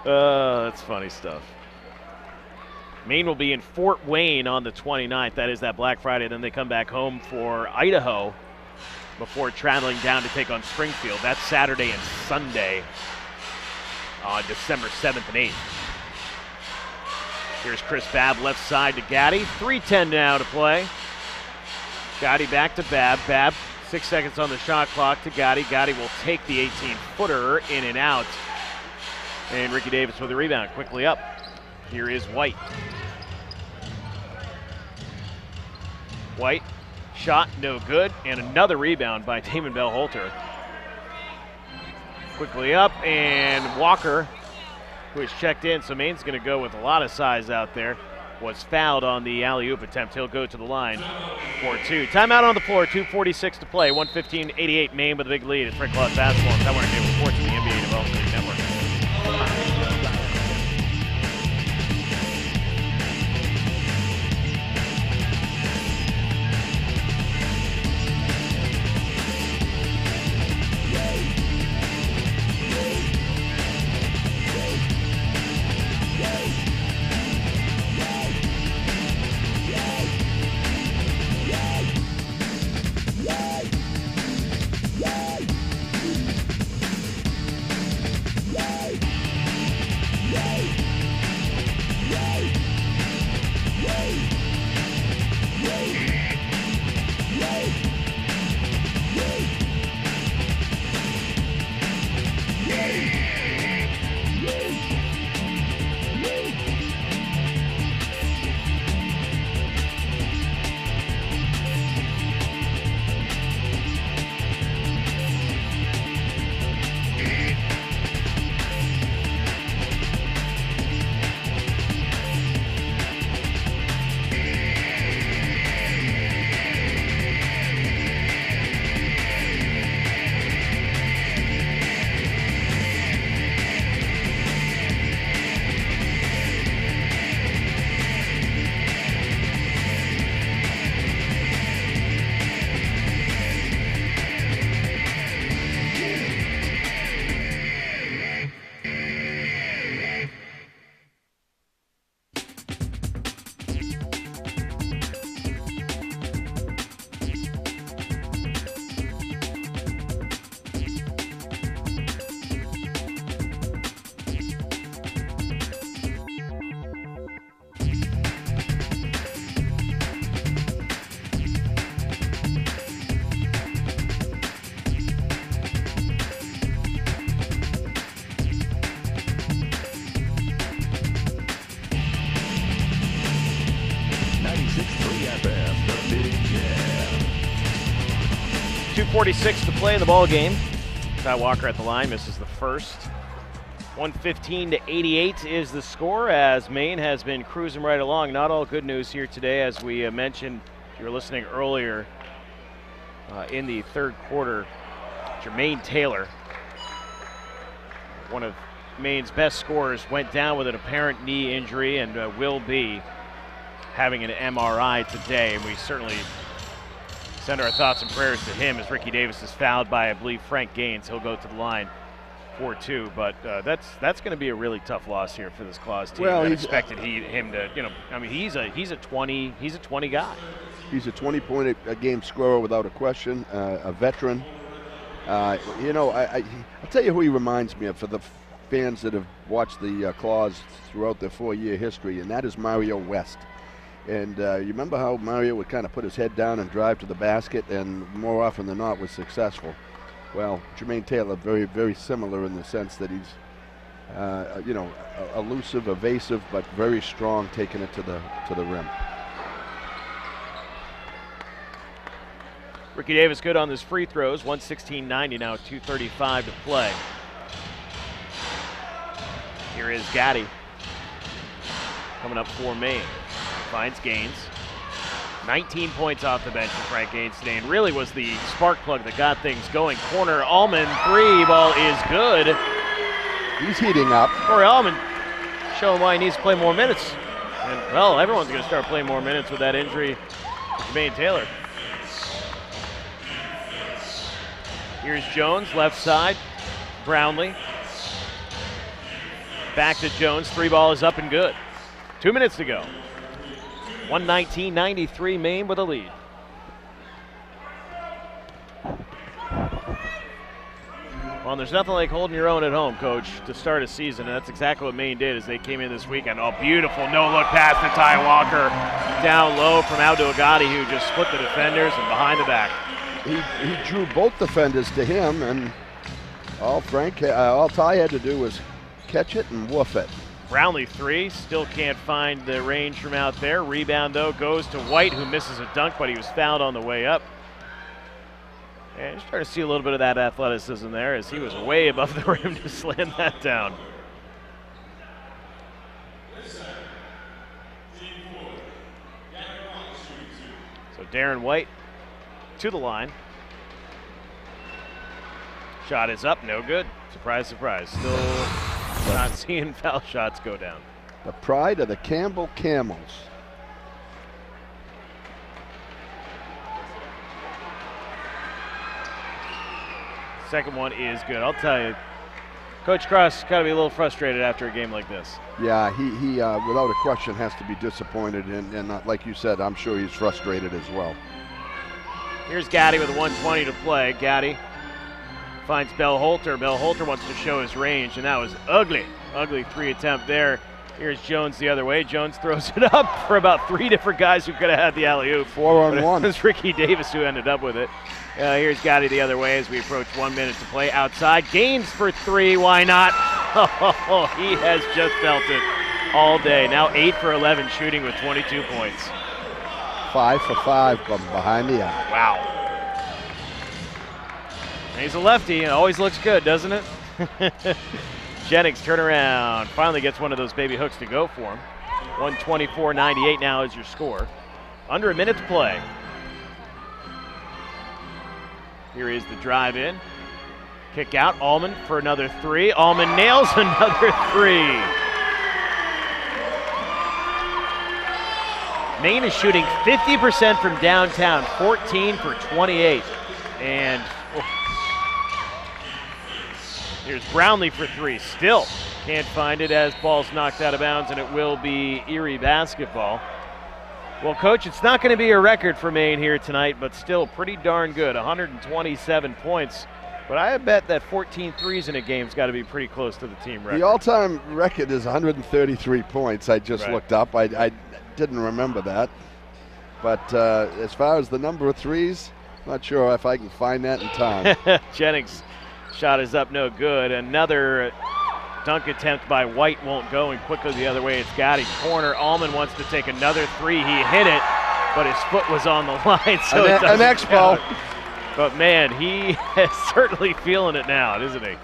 That's funny stuff. Maine will be in Fort Wayne on the 29th. That is that Black Friday. Then they come back home for Idaho before traveling down to take on Springfield. That's Saturday and Sunday on December 7th and 8th. Here's Chris Babb left side to Gatti. 3:10 now to play. Gatti back to Babb. Babb, 6 seconds on the shot clock to Gatti. Gatti will take the 18-footer in and out. And Ricky Davis with the rebound quickly up. Here is White. White, shot no good, and another rebound by Damon Bell-Holter. Quickly up, and Walker, who is checked in, so Maine's going to go with a lot of size out there, was fouled on the alley-oop attempt. He'll go to the line for 2. Timeout on the floor, 2:46 to play, 115-88, Maine with a big lead. It's Red Claws basketball. Time Warner Cable Sports and the NBA Development League Network. 2:46 to play in the ball game. Kyle Walker at the line, misses the first. 115-88 is the score as Maine has been cruising right along. Not all good news here today, as we mentioned, if you were listening earlier in the third quarter. Jermaine Taylor, one of Maine's best scorers, went down with an apparent knee injury and will be having an MRI today. And we certainly send our thoughts and prayers to him as Ricky Davis is fouled by, I believe, Frank Gaines. He'll go to the line 4-2, but that's going to be a really tough loss here for this Claws team. Well, I expected him to, I mean, he's a 20 guy. He's a 20-point-a-game scorer without a question, a veteran. I'll tell you who he reminds me of for the fans that have watched the Claws throughout their 4-year history, and that is Mario West. And you remember how Mario would kind of put his head down and drive to the basket, and more often than not was successful. Well, Jermaine Taylor, very, very similar in the sense that he's, elusive, evasive, but very strong, taking it to the rim. Ricky Davis good on his free throws, 116-90 now, 2:35 to play. Here is Gaddy coming up for Maine. Finds Gaines. 19 points off the bench for Frank Gaines today, and really was the spark plug that got things going. Corner, Allman, three ball is good. He's heating up. Corey Allman showing why he needs to play more minutes. And, well, everyone's going to start playing more minutes with that injury to Jermaine Taylor. Here's Jones, left side. Brownlee. Back to Jones. Three ball is up and good. 2 minutes to go. 119-93, Maine with a lead. Well, there's nothing like holding your own at home, Coach, to start a season, and that's exactly what Maine did as they came in this weekend. Oh, beautiful no-look pass to Ty Walker. Down low from Aldo Agati, who just split the defenders and behind the back. He drew both defenders to him, and all Ty had to do was catch it and woof it. Brownlee three, still can't find the range from out there. Rebound, though, goes to White, who misses a dunk, but he was fouled on the way up. And you're starting to see a little bit of that athleticism there as he was way above the rim to slam that down. So Darren White to the line. Shot is up, no good. Surprise, surprise. Still not seeing foul shots go down. The pride of the Campbell Camels. Second one is good. I'll tell you, Coach Cross got to be a little frustrated after a game like this. Yeah, he without a question has to be disappointed, and like you said, I'm sure he's frustrated as well. Here's Gaddy with a 1:20 to play. Gaddy finds Bell Holter. Bell Holter wants to show his range, and that was ugly. Ugly three attempt there. Here's Jones the other way. Jones throws it up for about three different guys who could have had the alley-oop. 4-on-1. It was Ricky Davis who ended up with it. Here's Gaddy the other way as we approach 1 minute to play outside. Gaines for three, why not? Oh, he has just felt it all day. Now 8 for 11 shooting with 22 points. 5 for 5 from behind the arc. Wow. He's a lefty, and always looks good, doesn't it? Jennings turnaround, finally gets one of those baby hooks to go for him. 124-98 now is your score. Under a minute to play. Here is the drive in. Kick out, Allman for another three. Allman nails another three. Maine is shooting 50% from downtown, 14 for 28. And here's Brownlee for three. Still can't find it as ball's knocked out of bounds, and it will be Erie basketball. Well, Coach, it's not going to be a record for Maine here tonight, but still pretty darn good. 127 points. But I bet that 14 threes in a game's got to be pretty close to the team record. The all-time record is 133 points. I just looked up. I didn't remember that. But as far as the number of threes, not sure if I can find that in time. Jennings shot is up, no good. Another dunk attempt by White won't go, and quickly the other way it's Gotti. Corner, Allman wants to take another three. He hit it, but his foot was on the line, so an expo. But, man, he is certainly feeling it now, isn't he?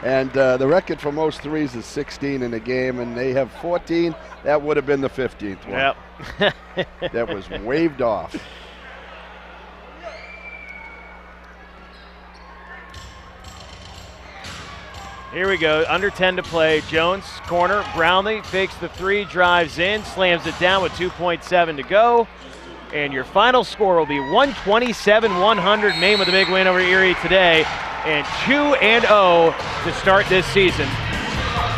And the record for most threes is 16 in a game, and they have 14. That would have been the 15th one. Yep. That was waved off. Here we go, under 10 to play. Jones, corner, Brownlee fakes the three, drives in, slams it down with 2.7 to go. And your final score will be 127-100. Maine with a big win over Erie today. And 2-0 to start this season.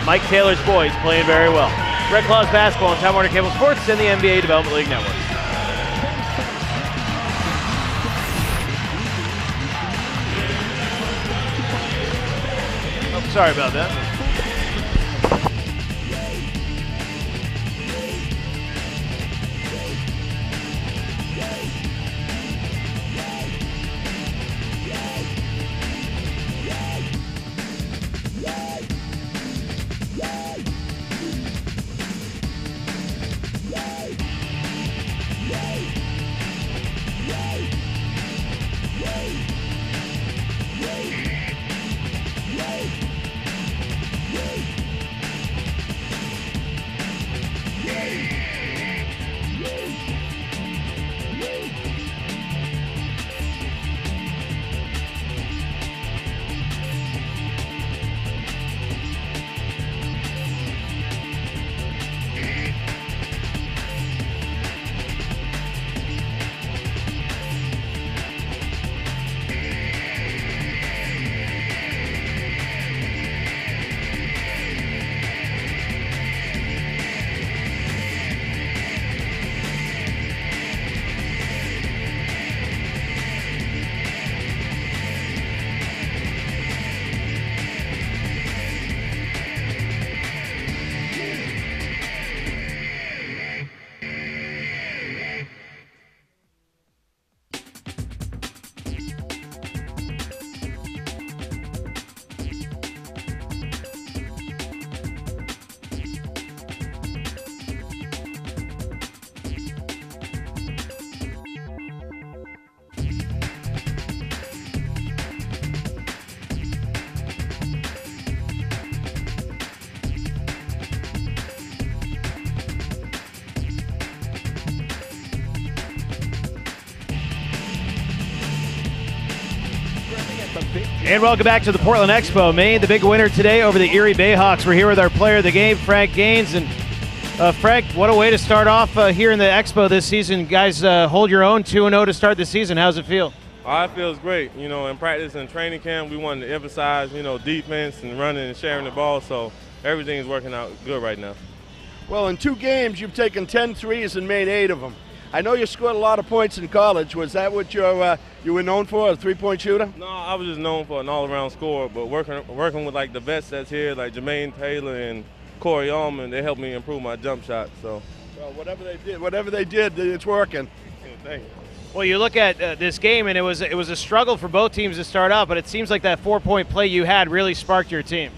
Mike Taylor's boys playing very well. Red Claws basketball on Time Warner Cable Sports and the NBA Development League Network. Oh, sorry about that. And welcome back to the Portland Expo. Maine, the big winner today over the Erie BayHawks. We're here with our player of the game, Frank Gaines. And Frank, what a way to start off here in the Expo this season. Guys, hold your own, 2-0 to start the season. How's it feel? It feels great. You know, in practice and training camp, we wanted to emphasize, defense and running and sharing the ball. So everything is working out good right now. Well, in 2 games, you've taken 10 threes and made 8 of them. I know you scored a lot of points in college. Was that what you were known for, a three-point shooter? No, I was just known for an all-around scorer, but working with like the vets that's here, like Jermaine Taylor and Corey Allman, they helped me improve my jump shot. So, well, whatever they did, it's working. Thank you. Well, you look at this game, and it was a struggle for both teams to start out, but it seems like that 4-point play you had really sparked your team.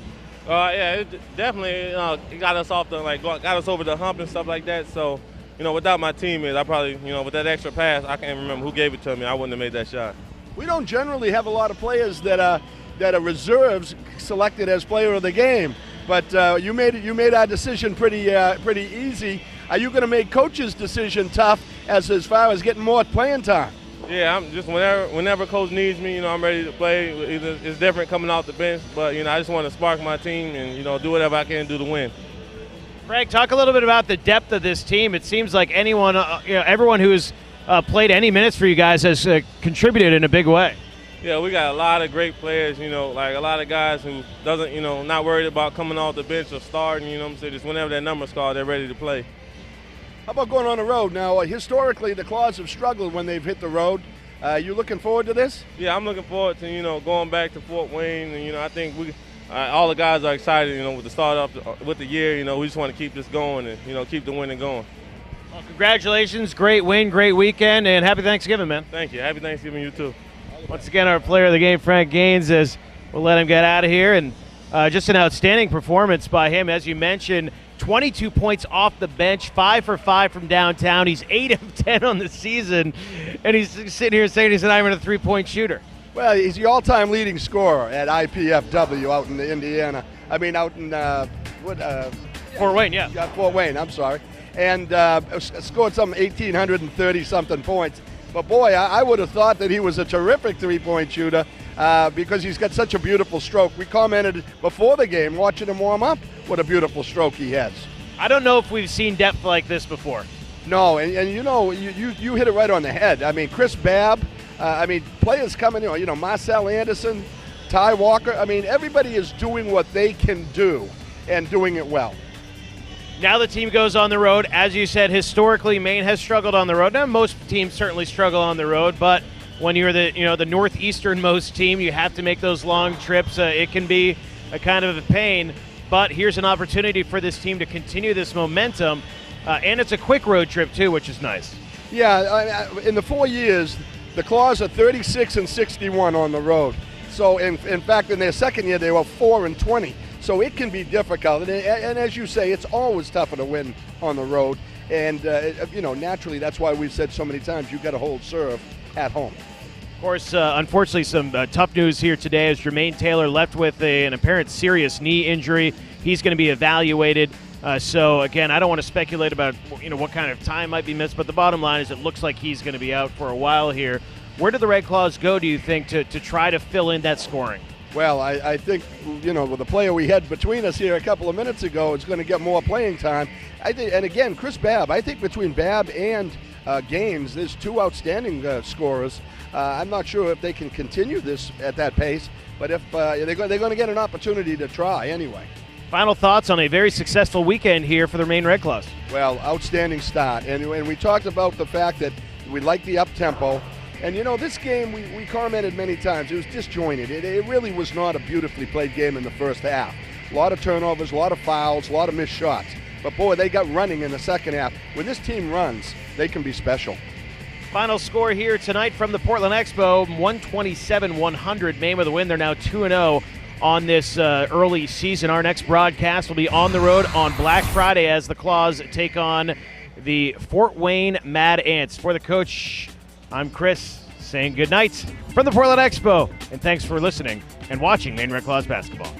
Yeah, it definitely it got us off got us over the hump and stuff like that. So, without my teammates, I probably, with that extra pass, I can't remember who gave it to me. I wouldn't have made that shot. We don't generally have a lot of players that are reserves selected as player of the game, but you made our decision pretty easy. Are you going to make coach's decision tough as far as getting more playing time? Yeah, I'm just whenever coach needs me, I'm ready to play. It's different coming off the bench, but I just want to spark my team and do whatever I can do to win. Frank, talk a little bit about the depth of this team. It seems like everyone who's played any minutes for you guys has contributed in a big way. Yeah, we got a lot of great players, like a lot of guys who doesn't, not worried about coming off the bench or starting, just whenever that number's called, they're ready to play. How about going on the road? Now, historically, the Claws have struggled when they've hit the road. You looking forward to this? Yeah, I'm looking forward to, going back to Fort Wayne. And, I think all the guys are excited, with the start off with the year. We just want to keep this going and, keep the winning going. Well, congratulations. Great win, great weekend, and happy Thanksgiving, man. Thank you. Happy Thanksgiving, you too. Once again, our player of the game, Frank Gaines, as we'll let him get out of here. And just an outstanding performance by him. As you mentioned, 22 points off the bench, 5 for 5 from downtown. He's 8 of 10 on the season, and he's sitting here saying he's not even a three-point shooter. Well, he's the all-time leading scorer at IPFW out in Indiana. I mean, out in Fort Wayne, yeah. Fort Wayne, I'm sorry. And scored some 1,830-something points. But, boy, I would have thought that he was a terrific three-point shooter because he's got such a beautiful stroke. We commented before the game, watching him warm up, what a beautiful stroke he has. I don't know if we've seen depth like this before. No, and you know, you hit it right on the head. I mean, Chris Babb, players coming in, Marcel Anderson, Ty Walker. I mean, everybody is doing what they can do and doing it well. Now the team goes on the road. As you said, historically, Maine has struggled on the road. Now, most teams certainly struggle on the road, but when you're the northeasternmost team, you have to make those long trips. It can be a kind of a pain, but here's an opportunity for this team to continue this momentum, and it's a quick road trip too, which is nice. Yeah, in the 4 years, the Claws are 36-61 on the road. So, in fact, in their second year, they were 4-20. So it can be difficult, and as you say, it's always tougher to win on the road. And naturally, that's why we've said so many times you've got to hold serve at home. Of course, unfortunately, some tough news here today as Jermaine Taylor left with an apparent serious knee injury. He's going to be evaluated. So again, I don't want to speculate about what kind of time might be missed, but the bottom line is it looks like he's going to be out for a while here. Where do the Red Claws go, do you think, to try to fill in that scoring? Well, I think, with the player we had between us here a couple of minutes ago is going to get more playing time. I think, and again, Chris Babb, I think between Babb and Gaines, there's two outstanding scorers. I'm not sure if they can continue this at that pace, but if they're going to get an opportunity to try anyway. Final thoughts on a very successful weekend here for the Maine Red Claws. Well, outstanding start. And we talked about the fact that we like the up-tempo. And, this game, we commented many times, it was disjointed. It really was not a beautifully played game in the first half. A lot of turnovers, a lot of fouls, a lot of missed shots. But, boy, they got running in the second half. When this team runs, they can be special. Final score here tonight from the Portland Expo, 127-100. Maine with a win. They're now 2-0 on this early season. Our next broadcast will be on the road on Black Friday as the Claws take on the Fort Wayne Mad Ants. For the coach, I'm Chris, saying good night from the Portland Expo, and thanks for listening and watching Maine Red Claws basketball.